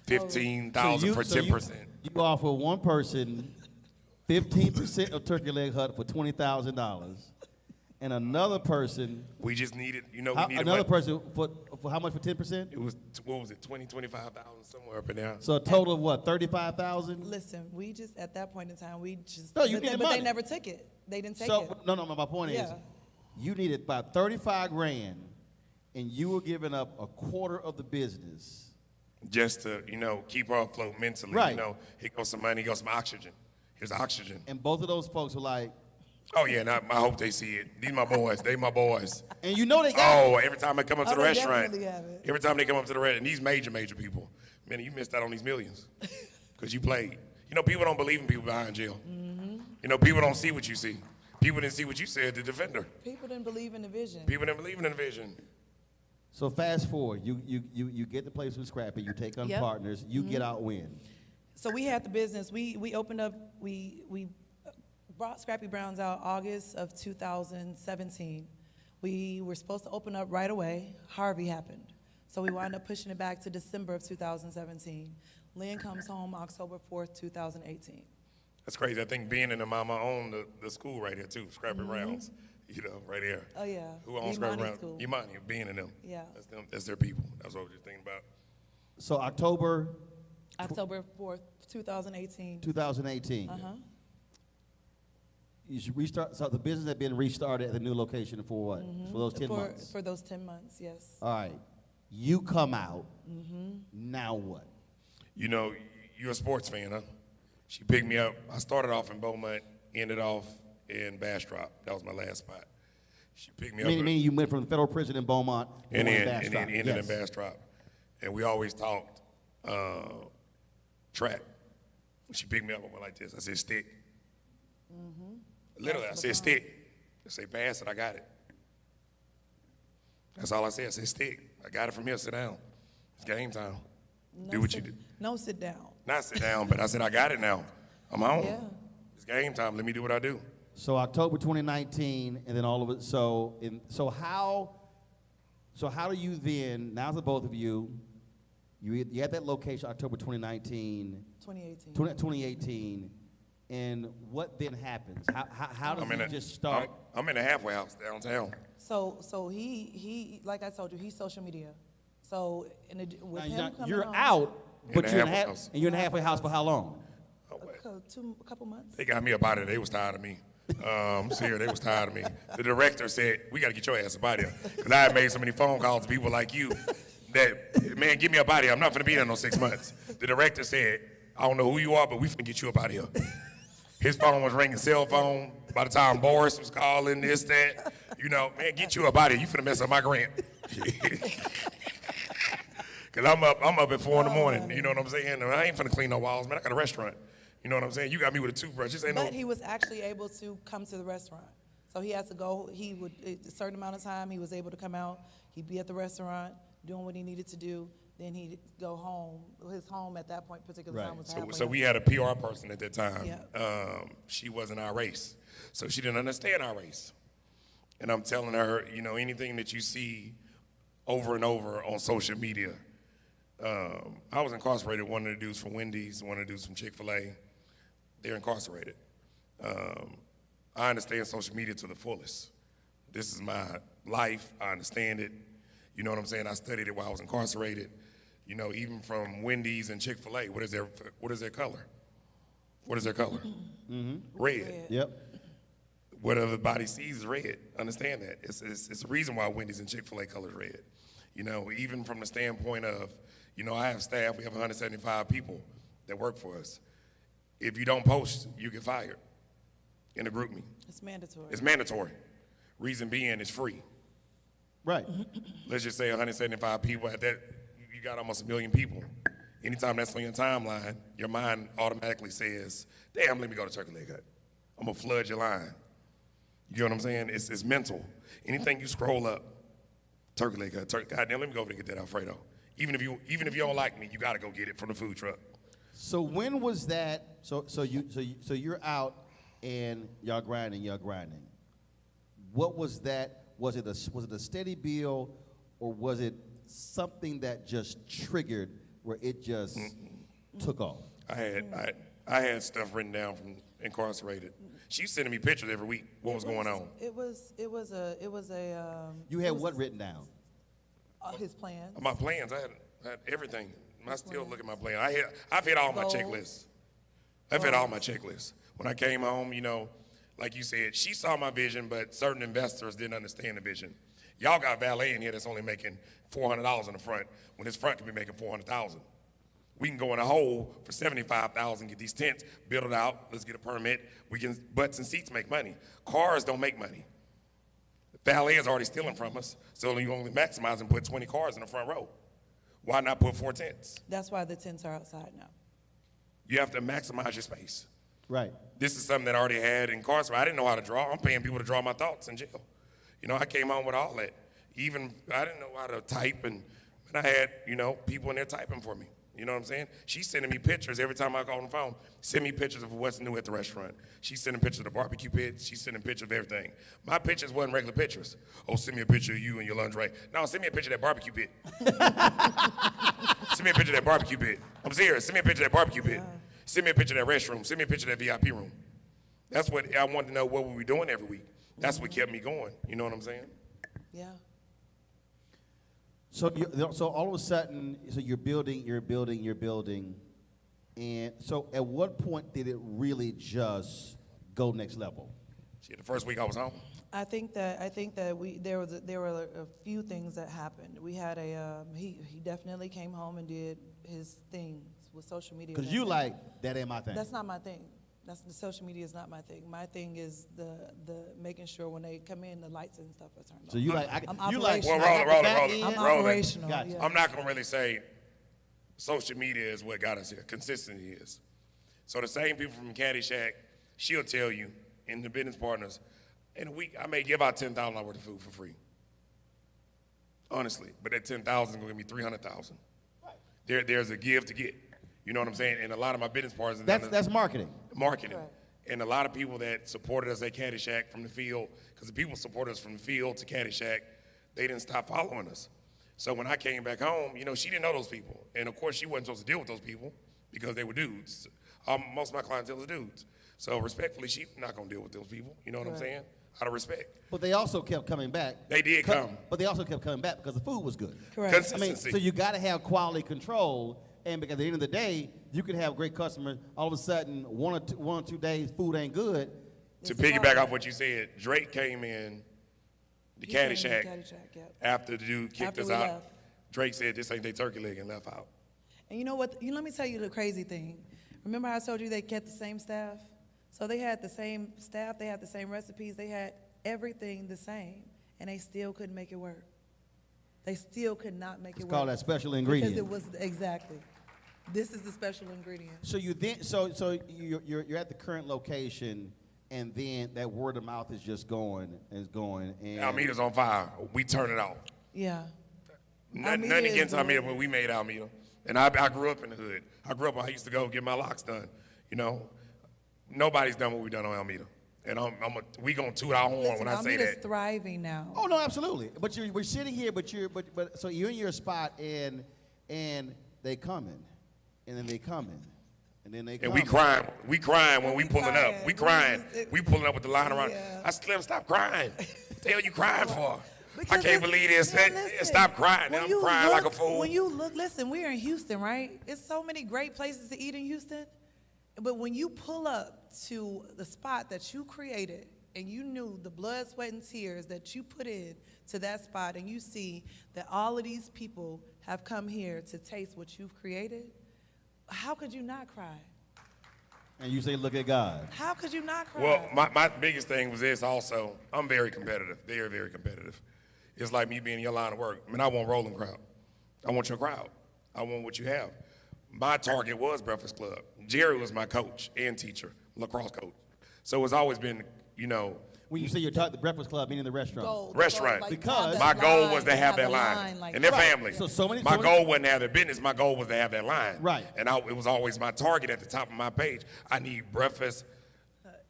15,000 for 10%. You offer one person 15% of turkey leg hut for $20,000, and another person, We just needed, we needed another money. person for how much for 10%? It was, what was it, 25,000, somewhere up in there. So a total of what, 35,000? listen, we just, at that point in time, we just, No, you but, needed but money. they never took it. They didn't take So it. no, my point is, Yeah. you needed about 35 grand, and you were giving up a quarter of the business. Just to, keep her afloat mentally. Right. Here goes some money, here goes some oxygen. Here's oxygen. And both of those folks were like, Oh, yeah, and I hope they see it. These my boys. They my boys. and you know they got it. Oh, every time I come up to Oh, the they restaurant, definitely have it. every time they come up to the restaurant, and these major people, man, you missed out on these millions because you played. People don't believe in people behind jail. People don't see what you see. People didn't see what you said, the defender. People didn't believe in the vision. People didn't believe in the vision. So fast forward, you get the place with Scrappy, you take on Yep. partners, you get out win. So we had the business. We opened up. We brought Scrappy Brown's out August of 2017. We were supposed to open up right away. Harvey happened, so we wound up pushing it back to December of 2017. Lynn comes home October 4th, 2018. That's crazy. I think being in the mama owned the school right here too, Scrappy Brown's. Right here. Oh yeah. Who owns Scrappy Imani Brown? School. Imani, being in them. Yeah. That's them. That's their people. That's what I was just thinking about. So October October 4th, 2018. 2018. You should restart. So the business had been restarted at the new location for what? For those 10 months. For those 10 months, yes. All right. You come out. Now what? You're a sports fan, huh? She picked me up. I started off in Beaumont, ended off in Bastrop. That was my last spot. She picked me up. Meaning you went from the federal prison in Beaumont and going to then Bastrop. ended Yes. in Bastrop. And we always talked track. When she picked me up, I went like this. I said, stick. Literally, I said, stick. I said, pass it, I got it. That's all I said. I said, stick. I got it from here, sit down. It's game time. Do what you do. No, sit down. Not sit down, but I said, I got it now. I'm home. Yeah. It's game time. Let me do what I do. So October 2019, and then all of it. So how do you then? Now the both of you, you had that location October 2019, 2018. 2018, and what then happens? How does it just start? I'm in a halfway house downtown. So he like I told you, he's social media. So with him coming You're home, out, but In a you're in halfway house. and you're in a halfway house for how long? Oh, wait. a couple months. They got me up out of there. They was tired of me. I'm serious. They was tired of me. The director said, we got to get your ass up out of here. Because I had made so many phone calls to people like you that, man, get me up out of here. I'm not finna be there no 6 months. The director said, I don't know who you are, but we finna get you up out of here. His phone was ringing, cell phone. By the time Boris was calling, this, that, you know, man, get you up out of here. You finna mess up my grant. Cause I'm up at 4 in the morning. You know what I'm saying? And I ain't finna clean no walls, man. I got a restaurant. You know what I'm saying? You got me with a toothbrush. This ain't no. But he was actually able to come to the restaurant. So he had to go, he would, a certain amount of time, he was able to come out. He'd be at the restaurant doing what he needed to do. Then he'd go home. His home at that point, particular time, was halfway So up. we had a PR person at that time. Yeah. She wasn't our race. So she didn't understand our race. And I'm telling her, you know, anything that you see over and over on social media. I was incarcerated, one of the dudes from Wendy's, one of the dudes from Chick-fil-A. They're incarcerated. I understand social media to the fullest. This is my life. I understand it. You know what I'm saying? I studied it while I was incarcerated. You know, even from Wendy's and Chick-fil-A, what is their color? What is their color? Mm-hmm. Red. Yep. What everybody sees is red. Understand that. It's a reason why Wendy's and Chick-fil-A color is red. You know, even from the standpoint of, you know, I have staff, we have 175 people that work for us. If you don't post, you get fired in a group me. It's mandatory. It's mandatory. Reason being, it's free. Right. Let's just say 175 people. At that, you got almost 1 million people. Anytime that's on your timeline, your mind automatically says, damn, let me go to Turkey Leg Hut. I'm going to flood your line. You know what I'm saying? It's mental. Anything you scroll up, Turkey Leg Hut, goddamn, let me go over and get that Alfredo. Even if you don't like me, you got to go get it from the food truck. So when was that? So you're out and y'all grinding. What was that? Was it a steady build, or was it something that just triggered where it just took off? I had stuff written down from incarcerated. She's sending me pictures every week. What was going on? It was a. You had what written down? His plans. My plans. I had everything. I still look at my plan. I've hit all my Goals. checklists. I've hit all my checklists. When I came home, you know, like you said, she saw my vision, but certain investors didn't understand the vision. Y'all got valet in here that's only making $400 in the front, when his front can be making $400,000. We can go in a hole for $75,000, get these tents, build it out, let's get a permit. We can, butts and seats make money. Cars don't make money. Valet is already stealing from us, so you only maximize and put 20 cars in the front row. Why not put 4 tents? That's why the tents are outside now. You have to maximize your space. Right. This is something that I already had incarcerated. I didn't know how to draw. I'm paying people to draw my thoughts in jail. You know, I came home with all that. Even, I didn't know how to type, and I had, you know, people in there typing for me. You know what I'm saying? She's sending me pictures every time I call on the phone. Send me pictures of what's new at the restaurant. She's sending pictures of the barbecue pits. She's sending pictures of everything. My pictures wasn't regular pictures. Oh, send me a picture of you and your lingerie. No, send me a picture of that barbecue pit. Send me a picture of that barbecue pit. I'm serious. Send me a picture of that barbecue pit. Send me a picture of that restroom. Send me a picture of that VIP room. That's what I wanted to know, what we were doing every week. That's what kept me going. You know what I'm saying? Yeah. So all of a sudden, so you're building, and so at what point did it really just go next level? Shit, the first week I was home. I think that there were a few things that happened. We had he definitely came home and did his things with social media. Because you like, that ain't my thing. That's not my thing. The social media is not my thing. My thing is the making sure when they come in, the lights and stuff are turned on. So you like, I'm you like, Well, operational. roll it. I'm Roll it. operational. Gotcha. Yeah. I'm not going to really say social media is what got us here. Consistency is. So the same people from Caddyshack, she'll tell you, in the business partners, in a week, I may give out $10,000 worth of food for free. Honestly. But that $10,000 is going to give me $300,000. There's a give to get. You know what I'm saying? And a lot of my business partners. that's marketing. Marketing. Right. And a lot of people that supported us at Caddyshack from the field, because the people supported us from the field to Caddyshack, they didn't stop following us. So when I came back home, you know, she didn't know those people. And of course, she wasn't supposed to deal with those people because they were dudes. Most of my clientele is dudes. So respectfully, she's not going to deal with those people. You know what I'm saying? Out of respect. But they also kept coming back. They did come. But they also kept coming back because the food was good. Correct. I mean, Consistency. so you got to have quality control. And because at the end of the day, you could have great customers. All of a sudden, one or two days, food ain't good. To piggyback off what you said, Drake came in the He came in Caddyshack Caddyshack, yep. after the dude kicked After us we out. left. Drake said this ain't their turkey leg and left out. And you know what? Let me tell you the crazy thing. Remember how I told you they kept the same staff? So they had the same staff, they had the same recipes, they had everything the same, and they still couldn't make it work. They still could not make it work. It's called that special ingredient. Because it was, exactly. This is the special ingredient. So you're at the current location, and then that word of mouth is just going. And Almeda's on fire. We turn it off. Yeah. Nothing Almeda is against Almeda, good. but we made Almeda. And I grew up in the hood. I used to go get my locks done. You know, nobody's done what we've done on Almeda. And we gonna toot our horn when I say Almeda's that. thriving now. Oh no, absolutely. But we're sitting here, but so you're in your spot, and they coming, and then they coming, and then they And coming. we crying when we pulling up. We crying. We pulling up with the line around. Yeah. I Slim, stop crying. The hell you crying for? I Because can't believe this. listen, Stop crying. Now when I'm you crying like a look- fool. When you look, listen, we're in Houston, right? It's so many great places to eat in Houston. But when you pull up to the spot that you created and you knew the blood, sweat, and tears that you put in to that spot, and you see that all of these people have come here to taste what you've created, how could you not cry? And you say, look at God. How could you not cry? Well, my biggest thing was this also. I'm very competitive, very, very competitive. It's like me being in your line of work. I mean, I want rolling crowd. I want your crowd. I want what you have. My target was Breakfast Club. Jerry was my coach and teacher, lacrosse coach. So it's always been, you know, When you say you're talking the Breakfast Club, meaning the restaurant. Restaurant. Like, Because- have my that goal line, was to have that line. like And their that. family. So many- my so many- goal wasn't to have their business. My goal was to have that line. Right. And it was always my target at the top of my page. I need breakfast,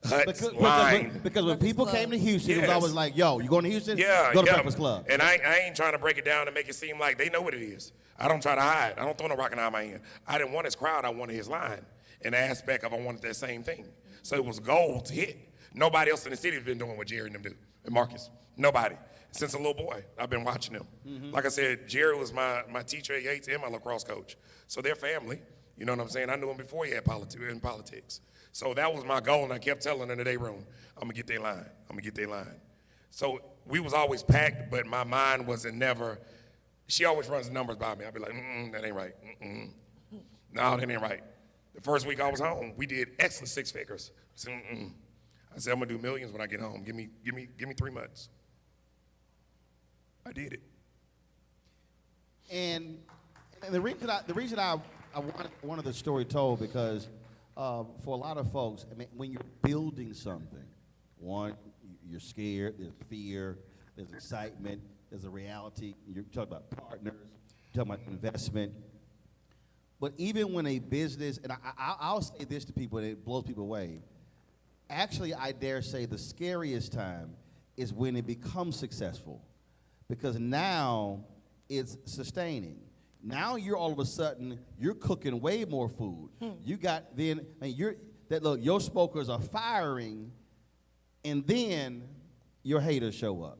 huts, Because, line. because when people Breakfast came to Club. Houston, it was Yes. always like, yo, you going to Houston? Yeah, Go to yeah. Breakfast Club. And I ain't trying to break it down and make it seem like they know what it is. I don't try to hide. I don't throw no rock out my hand. I didn't want his crowd. I wanted his line. In the aspect of I wanted that same thing. So it was goal to hit. Nobody else in the city has been doing what Jerry and them do. And Marcus. Nobody. Since a little boy, I've been watching them. Like I said, Jerry was my teacher at Yates and my lacrosse coach. So they're family. You know what I'm saying? I knew him before he had politics. So that was my goal, and I kept telling in the day room, I'm going to get their line. I'm going to get their line. So we was always packed, but my mind wasn't never, she always runs the numbers by me. I'd be like, that ain't right. No, that ain't right. The first week I was home, we did excellent 6 figures. I said, I said, I'm going to do millions when I get home. Give me 3 months. I did it. And the reason I wanted the story told because for a lot of folks, I mean, when you're building something, one, you're scared, there's fear, there's excitement, there's a reality. You're talking about partners, you're talking about investment. But even when a business, and I'll say this to people, and it blows people away. Actually, I dare say the scariest time is when it becomes successful. Because now it's sustaining. Now you're all of a sudden, you're cooking way more food. You got then, your smokers are firing, and then your haters show up.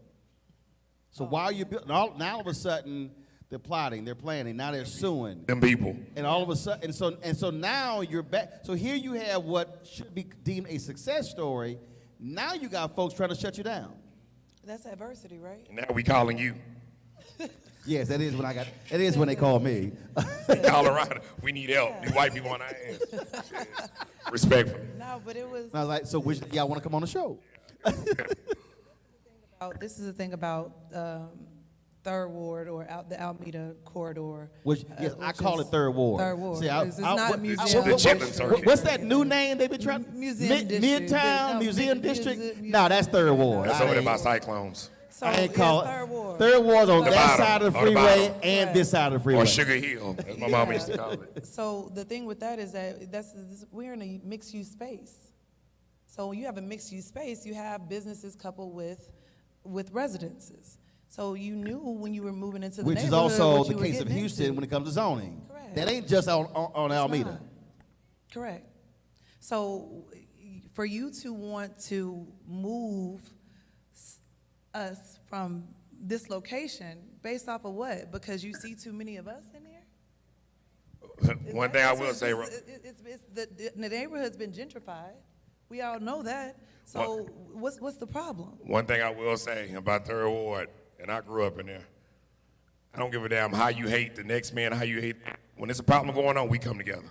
So while you're building, now all of a sudden, they're plotting, they're planning, now they're suing. Them people. And all of a sudden, and so now you're back. So here you have what should be deemed a success story. Now you got folks trying to shut you down. That's adversity, right? Now we calling you. Yes, that is when they call me. Colorado, we need help. These white people on our ass. Respectfully. No, but it was. And I was like, so which y'all want to come on the show? This is the thing about Third Ward or the Alameda corridor. Which, yes, I call it Third Ward. Third Ward. See, It's not museum. The Chitlin Circuit. What's that new name they've been trying? Museum District. Midtown No, Museum Museum- District. Museum- No, that's Third Ward. That's I over there ain't- by Cyclones. So I ain't it's call Third Ward. Third Ward's on The that bottom, side of the on the freeway bottom. and this side of the freeway. Or Sugar Hill, as my mama used to call it. So the thing with that is that we're in a mixed-use space. So when you have a mixed-use space, you have businesses coupled with residences. So you knew when you were moving into the Which is neighborhood also what the you were case of getting Houston into. when it comes to zoning. Correct. That ain't just on It's Alameda. not. Correct. So for you to want to move us from this location based off of what? Because you see too many of us in here? One thing I will say, The neighborhood's been gentrified. We all know that. So what's the problem? one thing I will say about Third Ward, and I grew up in there, I don't give a damn how you hate the next man, how you hate. When there's a problem going on, we come together.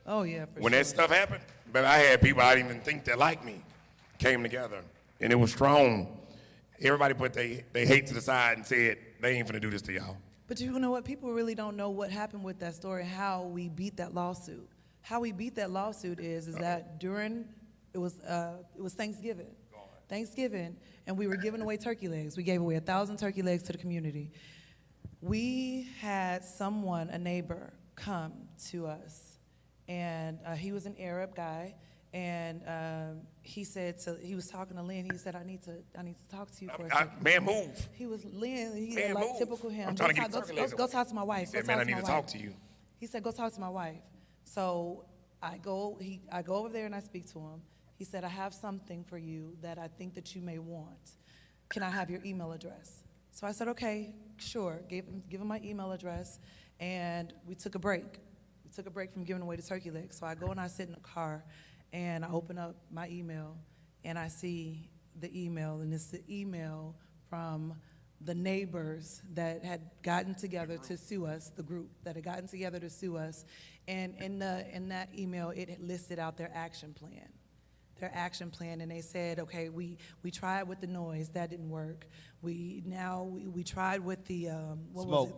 Oh, yeah, for When sure. that stuff happened, but I had people I didn't even think that like me came together, and it was strong. Everybody put they hate to the side and said, they ain't finna do this to y'all. But you know what? People really don't know what happened with that story, how we beat that lawsuit. How we beat that lawsuit is that during, it was Thanksgiving. Thanksgiving, and we were giving away turkey legs. We gave away 1,000 turkey legs to the community. We had someone, a neighbor, come to us, and he was an Arab guy, and he said, he was talking to Lynn, he said, I need to talk to you for a second. Man, move. He was Lynn, he Man, like move. typical him. I'm trying to get the turkey legs go away. talk to my wife. He said, Go man, I talk need my to wife." talk to you. He said, go talk to my wife. So I go over there and I speak to him. He said, I have something for you that I think that you may want. Can I have your email address? So I said, okay, sure. Give him my email address, and we took a break. We took a break from giving away the turkey legs. So I go and I sit in the car, and I open up my email, and I see the email, and it's the email from the neighbors that had gotten together to sue us, the group that had gotten together to sue us. And in that email, it had listed out their action plan. And they said, okay, we tried with the noise, that didn't work. We tried with the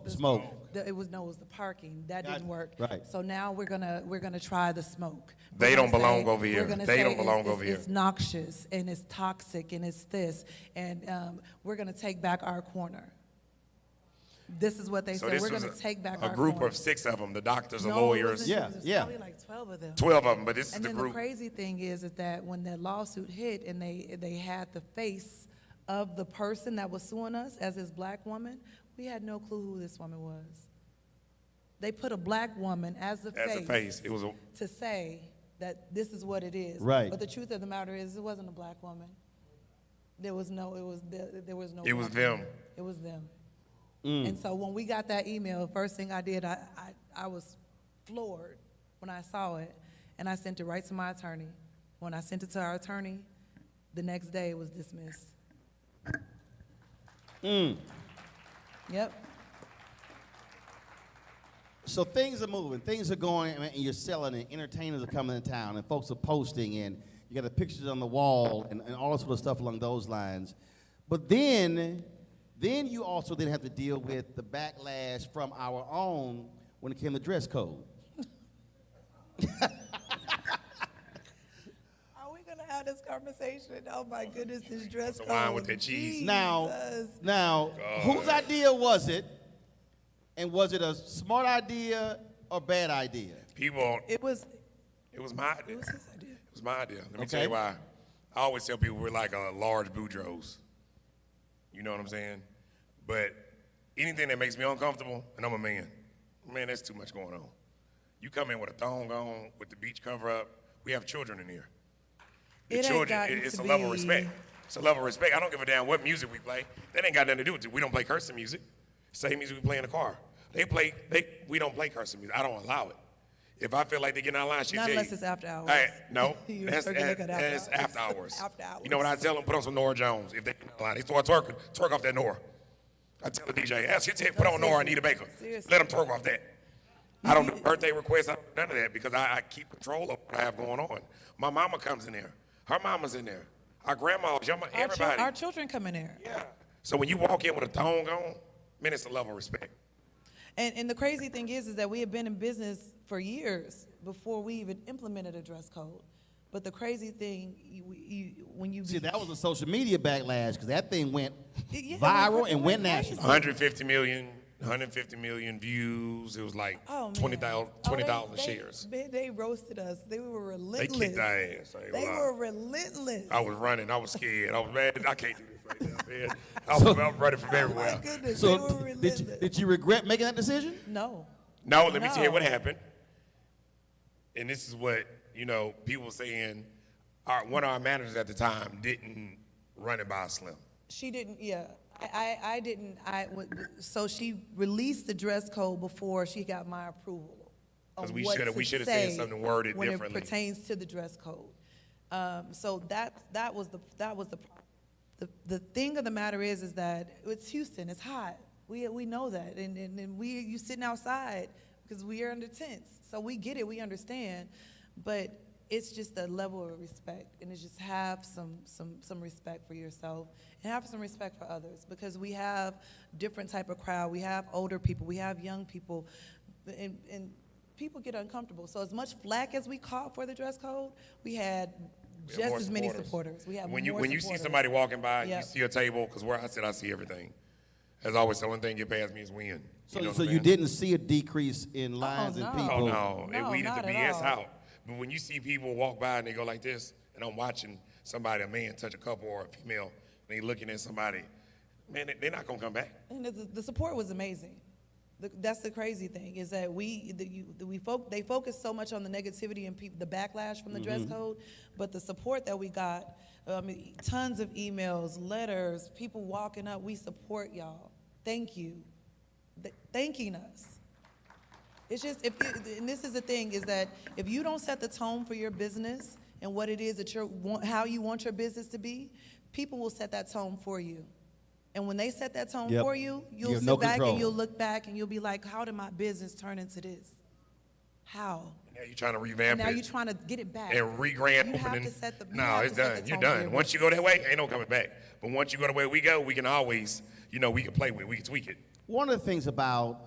Smoke. It was the parking, that Gotcha. didn't work. Right. So now we're gonna try the smoke. They We're don't gonna belong say- over here. we're gonna They say don't belong it's- over here. It's noxious and it's toxic and it's this, and we're gonna take back our corner. This is what they So said. this We're was gonna take back a our group corner. of 6 of them, the doctors, the No, it lawyers, wasn't. Yeah, It was yeah. probably like 12 of them. 12 of them, but this is And the then group. the crazy thing is that when that lawsuit hit and they had the face of the person that was suing us as this black woman, we had no clue who this woman was. They put a black woman as the As a face. It was a, to say that this is what it is. Right. But the truth of the matter is, it wasn't a black woman. There was no. it was black woman. them. It was them. And so when we got that email, the first thing I did, I was floored when I saw it, and I sent it right to my attorney. When I sent it to our attorney, the next day it was dismissed. Yep. So things are moving, things are going, and you're selling, and entertainers are coming to town, and folks are posting, and you got the pictures on the wall, and all that sort of stuff along those lines. But then you also then have to deal with the backlash from our own when it came to dress code. Are we gonna have this conversation? Oh my goodness, this dress The code. wine with that cheese. Now, whose idea was it? And was it a smart idea or bad idea? People, It was my idea. It was his idea. It was my idea. Let me Okay. tell you why. I always tell people we're like a large Boudreaux. You know what I'm saying? But anything that makes me uncomfortable, and I'm a man, that's too much going on. You come in with a thong on, with the beach cover up. We have children in here. The It ain't children, gotten it's to a level of be- respect. It's a level of respect. I don't give a damn what music we play. That ain't got nothing to do with it. We don't play cursing music. Same music we play in the car. We don't play cursing music. I don't allow it. If I feel like they're getting out of line, she'll Not tell unless you. it's after hours. Hey, no, You're that's talking like that's after hours. After hours. You know what I tell them? Put on some Nora Jones. If they get out of line, they start twerking, twerk off that Nora. I tell the DJ, ask your put on Nora, Anita Baker. Seriously. Let them twerk off that. I don't do birthday requests, I don't do none of that because I keep control of what I have going on. My mama comes in there. Her mama's in there. Our grandmas, everybody. Our children come in there. Yeah. So when you walk in with a thong on, man, it's a level of respect. And the crazy thing is that we have been in business for years before we even implemented a dress code. But the crazy thing, when you See, that was a social media backlash because that thing went Yeah, viral it and went went national. crazy. 150 million views. It was like Oh, man. 20,000 shares. They roasted us. They were They relentless. kicked our ass. I ain't They gonna were lie. relentless. I was running. I was scared. I was mad. I can't do this right now, man. I was running from Oh everywhere. my goodness, So they were relentless. did you regret making that decision? No. No, let me tell you No. what happened. And this is what, people saying, one of our managers at the time didn't run it by Slim. She didn't, yeah. I didn't, so she released the dress code before she got my approval. 'Cause on we what shoulda- to we shoulda said say something worded when differently. it pertains to the dress code. So that was the thing of the matter is that it's Houston, it's hot. We know that, and you sitting outside because we are under tents, so we get it, we understand, but it's just a level of respect, and it's just have some respect for yourself and have some respect for others, because we have different type of crowd. We have older people, we have young people, and people get uncomfortable. So as much flack as we caught for the dress code, we had just more as many supporters. supporters. We have When more you see supporters. somebody walking by, Yep. you see a table, because where I sit, I see everything. As always, the only thing get past me is win. So, know what so I'm you saying? didn't see a decrease in lines no. and Oh, people? no. No, It weeded not the at BS all. out. But when you see people walk by and they go like this, and I'm watching somebody, a man, touch a couple or a female, and they looking at somebody, man, they're not going to come back. And the support was amazing. That's the crazy thing, is that they focus so much on the negativity and the backlash from the dress code, but the support that we got, tons of emails, letters, people walking up, we support y'all. Thank you. Thanking us. It's just, and this is the thing, is that if you don't set the tone for your business and what it is that how you want your business to be, people will set that tone for you. And when they set that tone Yep. for you, you'll have sit no back control. and you'll look back and you'll be like, how did my business turn into this? How? Now you're trying to revamp And now it you're trying to get it back. and re-grand You have opening. to set the- you No, have it's to set done. the You're tone for done. your Once you go that way, ain't no coming back. But once you go the way we go, we can always, we can play with it. We can tweak it. One of the things about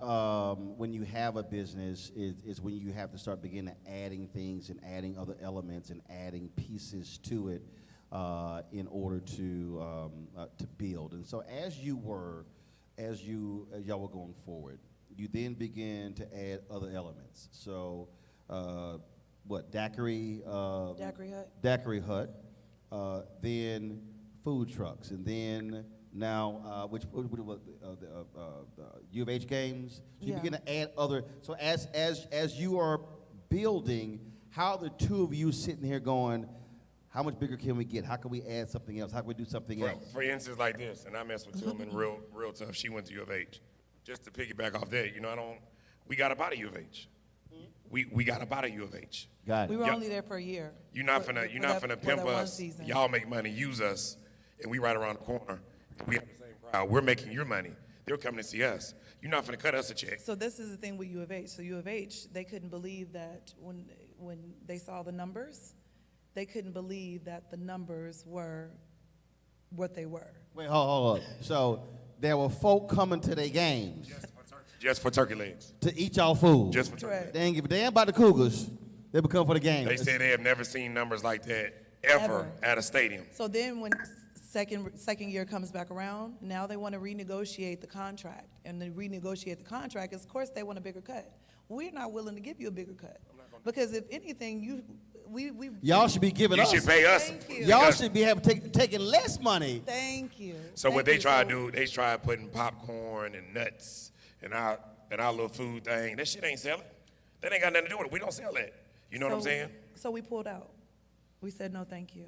when you have a business is when you have to start beginning adding things and adding other elements and adding pieces to it in order to build. And so as y'all were going forward, you then begin to add other elements. So Daiquiri Hut. Daiquiri Hut, then food trucks, and then now which the U of H games. So you Yeah. begin to add other. So as you are building, how are the two of you sitting here going, how much bigger can we get? How can we add something else? How can we do something else? For instance, like this, and I mess with Tillman real tough. She went to U of H. Just to piggyback off that, we got up out of U of H. We got up out of U of H. Got We it. were Yeah. only there for a year. You're not For- finna for that pimp one us. season. Y'all make money, use us, and we right around the corner. We have the same crowd. We're making your money. They're coming to see us. You're not finna cut us a check. So this is the thing with U of H. So U of H, they couldn't believe that when they saw the numbers, they couldn't believe that the numbers were what they were. Wait, hold up. So there were folk coming to their games Just for turkey legs. to eat y'all food. Just for turkey Correct. legs. They ain't give a damn about the Cougars. They would come for the game. They say they have never seen numbers like that ever Ever. at a stadium. So then when second year comes back around, now they want to renegotiate the contract. And they renegotiate the contract, of course they want a bigger cut. We're not willing to give you a bigger cut. Because if anything, we Y'all should be giving You us. should pay us. Thank you. Y'all Because- should be taking less money. Thank you. So what Thank they you. try So- to do, they try putting popcorn and nuts and our little food thing. That shit ain't selling. That ain't got nothing to do with it. We don't sell that. You know what I'm So- saying? So we pulled out. We said no, thank you.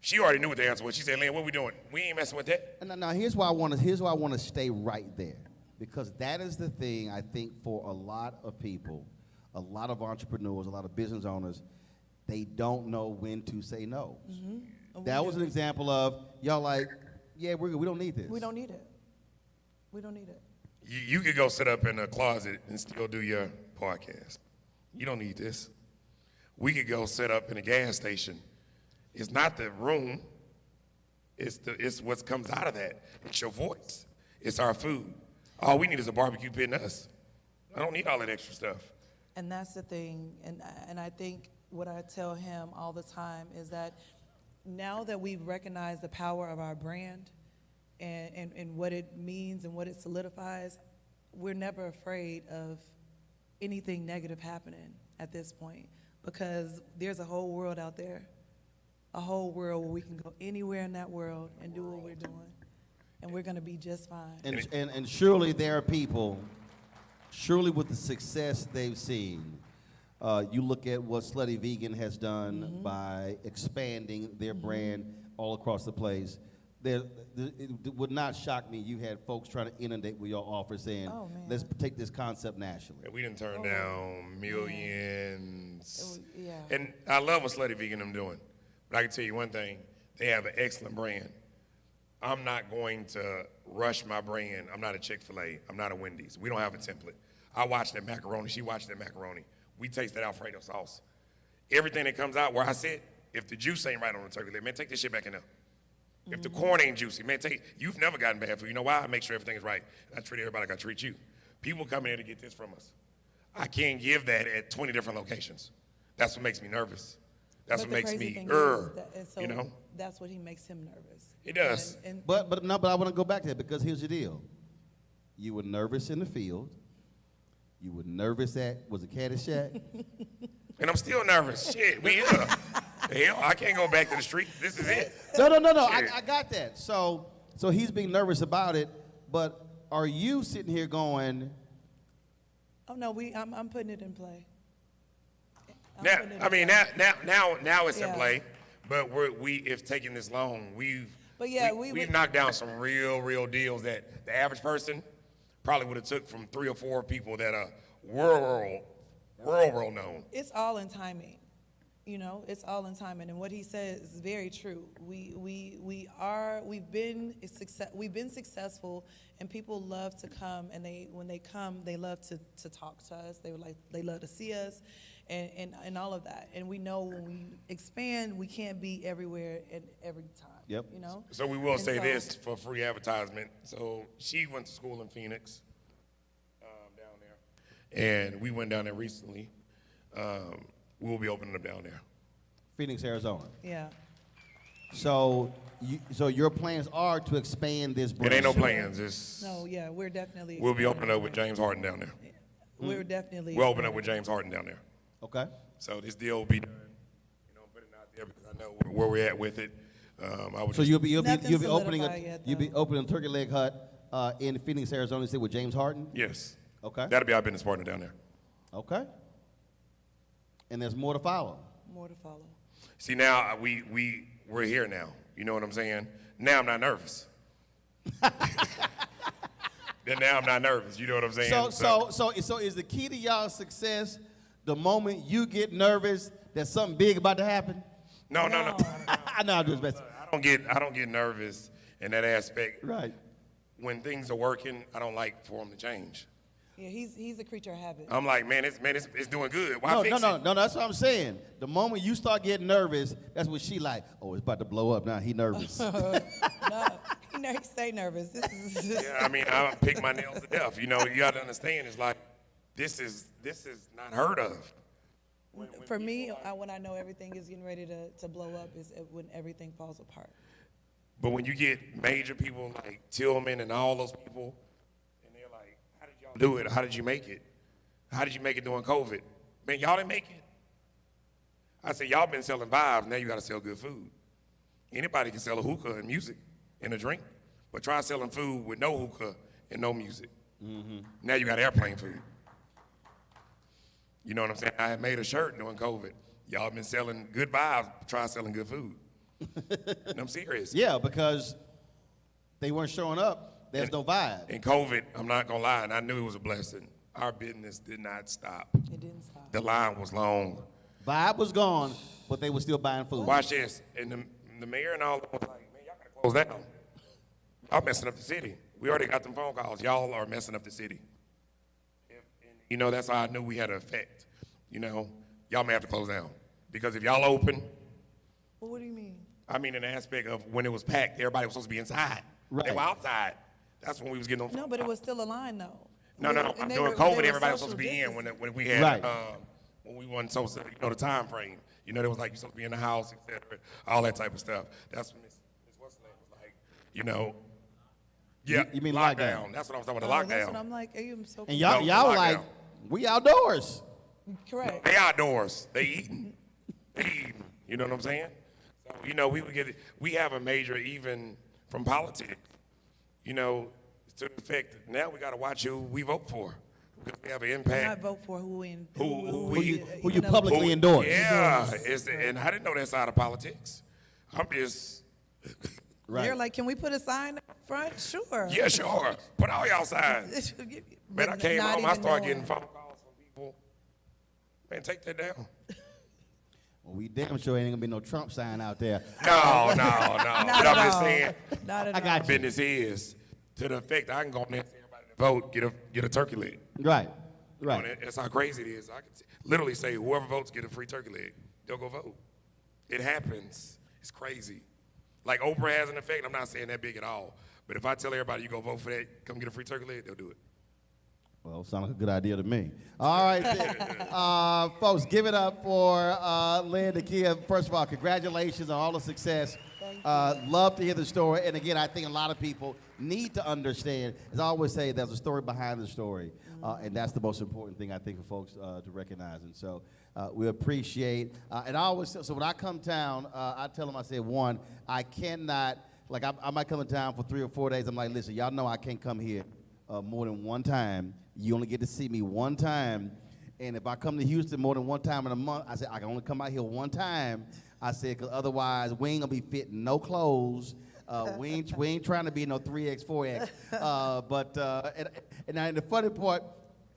She already knew what the answer was. She said, "Lynn, what we doing? We ain't messing with that." And now here's why I want to stay right there, because that is the thing I think for a lot of people, a lot of entrepreneurs, a lot of business owners, they don't know when to say no. That was an example of y'all like, yeah, we're good. We don't need this. We don't need it. We don't need it. You could go sit up in a closet and still do your podcast. You don't need this. We could go sit up in a gas station. It's not the room. It's what comes out of that. It's your voice. It's our food. All we need is a barbecue pit and us. I don't need all that extra stuff. And that's the thing, and I think what I tell him all the time is that now that we've recognized the power of our brand and what it means and what it solidifies, we're never afraid of anything negative happening at this point, because there's a whole world out there, a whole world where we can go anywhere in that world and do what we're doing, and we're gonna be just fine. And surely there are people, surely with the success they've seen, you look at what Slutty Vegan has done by expanding their brand all across the place. It would not shock me you had folks trying to inundate with your offer saying, Oh, man. let's take this concept nationally. And we didn't turn down millions. Yeah. And I love what Slutty Vegan them doing. But I can tell you one thing, they have an excellent brand. I'm not going to rush my brand. I'm not a Chick-fil-A. I'm not a Wendy's. We don't have a template. I watch that macaroni. She watched that macaroni. We taste that Alfredo sauce. Everything that comes out where I sit, if the juice ain't right on the turkey leg, man, take this shit back in there. If the corn ain't juicy, man, you've never gotten bad food. You know why? I make sure everything is right. I treat everybody like I treat you. People come in here to get this from us. I can't give that at 20 different locations. That's what makes me nervous. That's But what the makes crazy me, thing is that- and so you know? That's what he makes him nervous. It does. But I want to go back to that because here's the deal. You were nervous in the field. You were nervous was it Caddyshack? And I'm still nervous. Shit, we here. Hell, I can't go back to the streets. This is it. No. Shit. I got that. So he's being nervous about it, but are you sitting here going, Oh no, I'm putting it in play. Now it's in Yeah. play, but it's taken this long. We've knocked down some real deals that the average person probably would have took from 3 or 4 people that are world known. It's all in timing. You know, it's all in timing, and what he says is very true. We've been successful, and people love to come, and when they come, they love to talk to us. They love to see us, and all of that. And we know when we expand, we can't be everywhere and every time. Yep. You know. So we will say this for free advertisement. So she went to school in Phoenix, down there, and we went down there recently. We'll be opening up down there. Phoenix, Arizona? Yeah. So your plans are to expand this brand? It ain't no plans. No. Yeah. We're definitely. We'll be opening up with James Harden down there. We're definitely. We'll open up with James Harden down there. Okay. So this deal will be done. Put it out there because I know where we're at with it. So you'll be opening solidified yet, you'll be though. opening a Turkey Leg Hut in Phoenix, Arizona. You said with James Harden? Yes. Okay. That'll be our business partner down there. Okay. And there's more to follow. More to follow. See, now we're here now. You know what I'm saying? Now I'm not nervous. Then now I'm not nervous. You know what I'm saying? So is the key to y'all success the moment you get nervous that something big about to happen? No. I know I'm just messing. I don't get nervous in that aspect. Right. When things are working, I don't like for them to change. Yeah, he's a creature of habit. I'm like, it's doing good. Why fix it? No, that's what I'm saying. The moment you start getting nervous, that's when she like, oh, it's about to blow up now. He nervous. No, he stay nervous. Yeah, I pick my nails to death. You got to understand, it's like, this is not heard of. For me, when I know everything is getting ready to blow up is when everything falls apart. But when you get major people like Tillman and all those people, and they're like, how did y'all do it? How did you make it? How did you make it during COVID? Man, y'all didn't make it. I said, y'all been selling vibes, now you got to sell good food. Anybody can sell a hookah and music and a drink, but try selling food with no hookah and no music. Mm-hmm. Now you got airplane food. You know what I'm saying? I had made a shirt during COVID. Y'all been selling good vibes, try selling good food. And I'm serious. Yeah, because they weren't showing up. There's no vibe. In COVID, I'm not gonna lie, and I knew it was a blessing. Our business did not stop. It didn't stop. The line was long. Vibe was gone, but they were still buying food. Watch this. And the mayor and all of them was like, man, y'all gotta close down. Y'all messing up the city. We already got them phone calls. Y'all are messing up the city. And that's how I knew we had an effect. Y'all may have to close down. Because if y'all open, Well, what do you mean? I mean in the aspect of when it was packed, everybody was supposed to be inside. Right. They were outside. That's when we was getting on phone No, but it calls. was still a line though. No. And they During were- COVID, they were everybody was supposed to social be in distancing. when we had, Right. when we wasn't so, the time frame. There was like, you're supposed to be in the house, et cetera, all that type of stuff. That's when Miss What's name was like, yeah, You mean lockdown. lockdown. That's what I was talking Oh, about, that's what lockdown. I'm like. Hey, I'm so And No, y'all were like, lockdown. we outdoors. correct. They outdoors. They eating. You know what I'm saying? So, we have a major, even from politics, to the effect, now we got to watch who we vote for. Because we have an Not impact. vote for who Who you know, publicly endorse. Yeah, and I didn't know that side of politics. I'm just, Right. They're like, can we put a sign up front? Sure. yeah, sure. Put all y'all signs. Man, I came home, I started getting phone calls from people. Man, take that down. Well, we damn sure ain't gonna be no Trump sign out there. No. But Not I'm at just all. saying, Not at I all. got you. business is to the effect I can go in there and say everybody to vote, get a turkey leg. Right, You know, right. and that's how crazy it is. I can literally say whoever votes get a free turkey leg. They'll go vote. It happens. It's crazy. Like Oprah has an effect. I'm not saying that big at all. But if I tell everybody you go vote for that, come get a free turkey leg, they'll do it. Well, sounds like a good idea to me. All right, then. Folks, give it up for Lynn, Nakia. First of all, congratulations on all the success. Love to hear the story. And again, I think a lot of people need to understand, as I always say, there's a story behind the story. And that's the most important thing, I think, for folks to recognize. And so we appreciate, and I always, so when I come down, I tell them, I say, one, I cannot, like I might come to town for 3 or 4 days. I'm like, listen, y'all know I can't come here more than one time. You only get to see me one time. And if I come to Houston more than one time in a month, I said, I can only come out here one time. I said, because otherwise, we ain't going to be fitting no clothes. We ain't trying to be no 3X, 4X. And the funny part,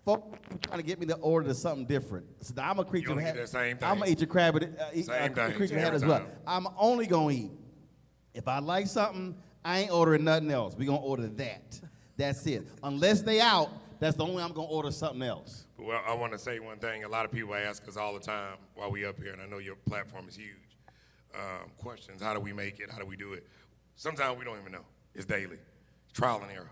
folks trying to get me to order something different. So I'm a creature only of get habit. that same thing. I'm going to eat your crab, Same thing, creature of every habit as well. time. I'm only going to eat. If I like something, I ain't ordering nothing else. We're going to order that. That's it. Unless they out, that's the only I'm going to order something else. Well, I want to say one thing. A lot of people ask us all the time while we up here, and I know your platform is huge. Questions, how do we make it? How do we do it? Sometimes we don't even know. It's daily. It's trial and error.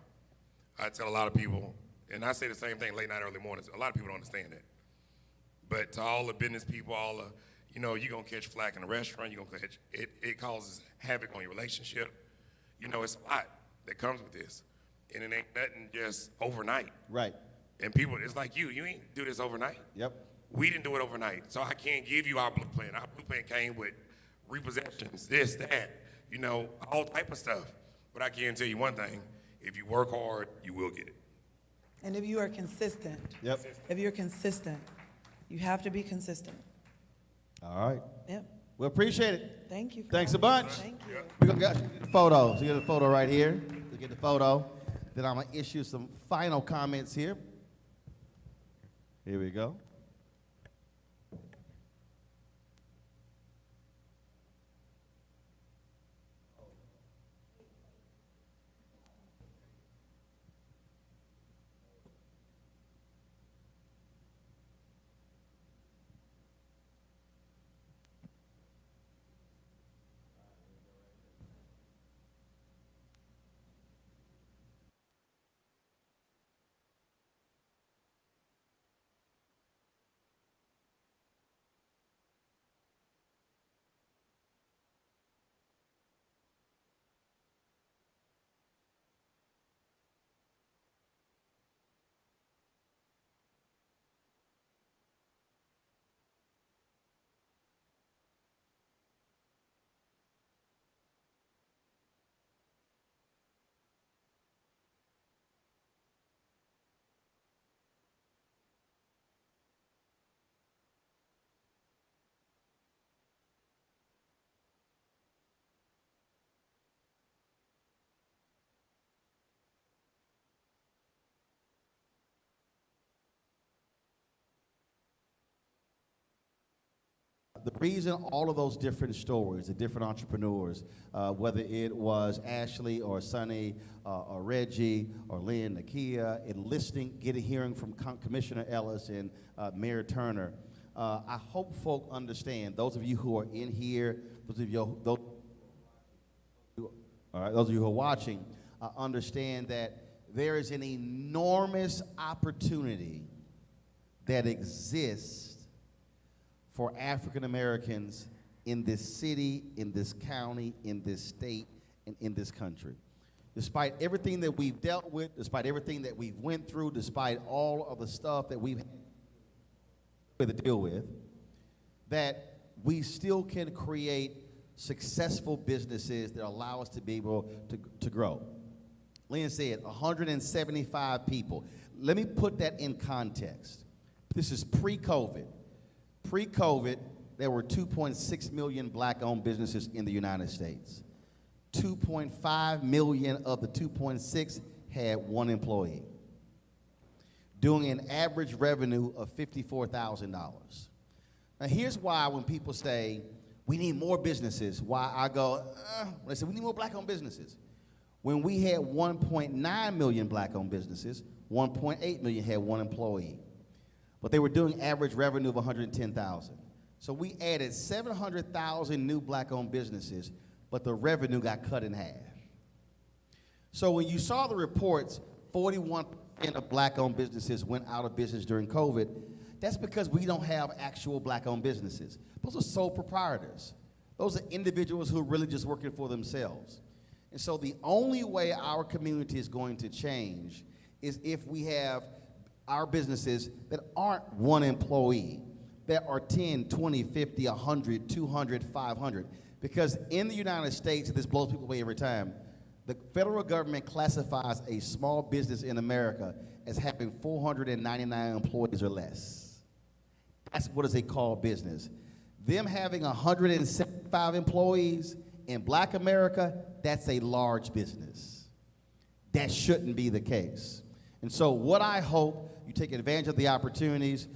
I tell a lot of people, and I say the same thing late night, early mornings. A lot of people don't understand that. But to all the business people, all the, you're going to catch flack in a restaurant. You're going to catch, it causes havoc on your relationship. It's a lot that comes with this. And it ain't nothing just overnight. Right. And people, it's like you ain't do this overnight. Yep. We didn't do it overnight. So I can't give you our blueprint. Our blueprint came with repossessions, this, that, all type of stuff. But I can tell you one thing, if you work hard, you will get it. And if you are consistent, Yep. if you're consistent, you have to be consistent. All right. Yep. We appreciate it. Thank you. for Thanks a having me. bunch. Thank you. We're going to get the photo. So you get the photo right here. You get the photo. Then I'm going to issue some final comments here. Here we go. The reason all of those different stories, the different entrepreneurs, whether it was Ashley or Sonny or Reggie or Lynn, Nakia, hearing from Commissioner Ellis and Mayor Turner, I hope folk understand, those of you who are in here, those of you who are watching, understand that there is an enormous opportunity that exists for African Americans in this city, in this county, in this state, and in this country. Despite everything that we've dealt with, despite everything that we've went through, despite all of the stuff that we've had to deal with, that we still can create successful businesses that allow us to be able to grow. Lynn said 175 people. Let me put that in context. This is pre-COVID. Pre-COVID, there were 2.6 million black-owned businesses in the United States. 2.5 million of the 2.6 had one employee, doing an average revenue of $54,000. Now, here's why when people say, we need more businesses, why I go, when they say we need more black-owned businesses. When we had 1.9 million black-owned businesses, 1.8 million had one employee. But they were doing average revenue of 110,000. So we added 700,000 new black-owned businesses, but the revenue got cut in half. So when you saw the reports, 41% of black-owned businesses went out of business during COVID. That's because we don't have actual black-owned businesses. Those are sole proprietors. Those are individuals who are really just working for themselves. And so the only way our community is going to change is if we have our businesses that aren't one employee, that are 10, 20, 50, 100, 200, 500. Because in the United States, this blows people away every time, the federal government classifies a small business in America as having 499 employees or less. That's what is they call business. Them having 175 employees in Black America, that's a large business. That shouldn't be the case. And so what I hope, you take advantage of the opportunities.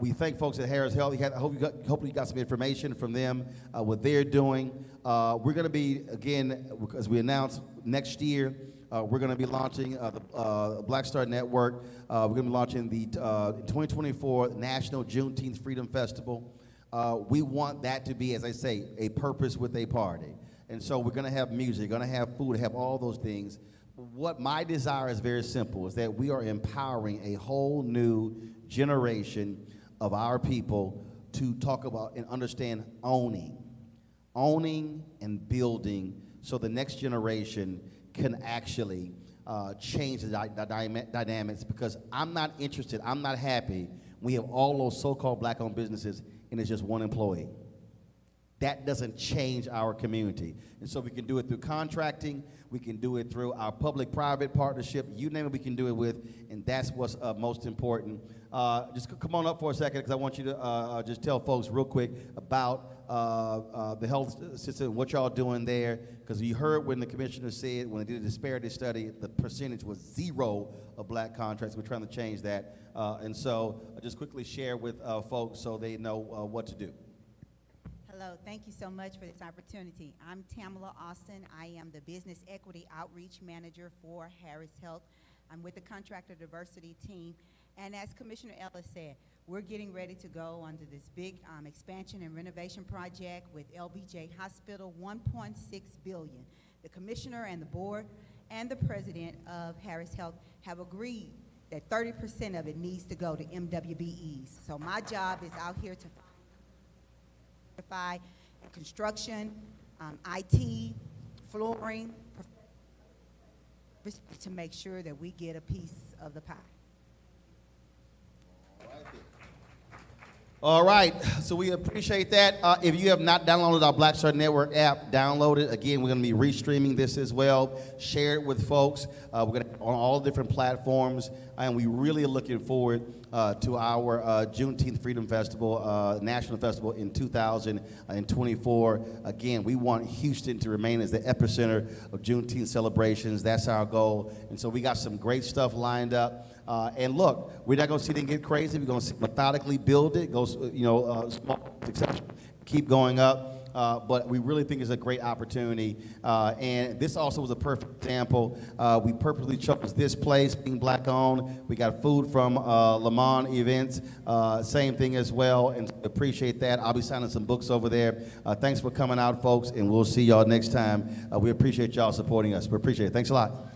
We thank folks at Harris Health. Hopefully you got some information from them, what they're doing. We're going to be, again, as we announced, next year, we're going to be launching the Black Star Network. We're going to be launching the 2024 National Juneteenth Freedom Festival. We want that to be, as I say, a purpose with a party. And so we're going to have music, going to have food, have all those things. What my desire is very simple, is that we are empowering a whole new generation of our people to talk about and understand owning and building, so the next generation can actually change the dynamics, because I'm not interested, I'm not happy we have all those so-called black-owned businesses and it's just one employee. That doesn't change our community. And so we can do it through contracting, we can do it through our public-private partnership, you name it, we can do it with, and that's what's come important. Just come on up for a second, because I want you to just tell folks real quick about the health system, what y'all doing there, because you heard when the commissioner said, when they did a disparity study, the percentage was 0 of black contracts. We're trying to change that. And so just quickly share with folks so they know what to do. Hello, thank you so much for this opportunity. I'm Tamala Austin. I am the Business Equity Outreach Manager for Harris Health. I'm with the Contractor Diversity team. And as Commissioner Ellis said, we're getting ready to go under this big expansion and renovation project with LBJ Hospital, $1.6 billion. The Commissioner and the Board and the President of Harris Health have agreed that 30% of it needs to go to MWBEs. So my job is out here to construction, IT, flooring, to make sure that we get a piece of the pie. All right, so we appreciate that. If you have not downloaded our Black Star Network app, download it. Again, we're going to be restreaming this as well. Share it with folks. We're going to on all different platforms, and we really are looking forward to our Juneteenth Freedom Festival, National Festival in 2024. Again, we want Houston to remain as the epicenter of Juneteenth celebrations. That's our goal, and so we got some great stuff lined up. And look, we're not going to see them get crazy. We're going to methodically build it, go, small exception, keep going up. But we really think it's a great opportunity. And this also was a perfect example. We purposely chose this place, being black-owned. We got food from Lamont Events, same thing as well, and appreciate that. I'll be signing some books over there. Thanks for coming out, folks, and we'll see y'all next time. We appreciate y'all supporting us. We appreciate it. Thanks a lot.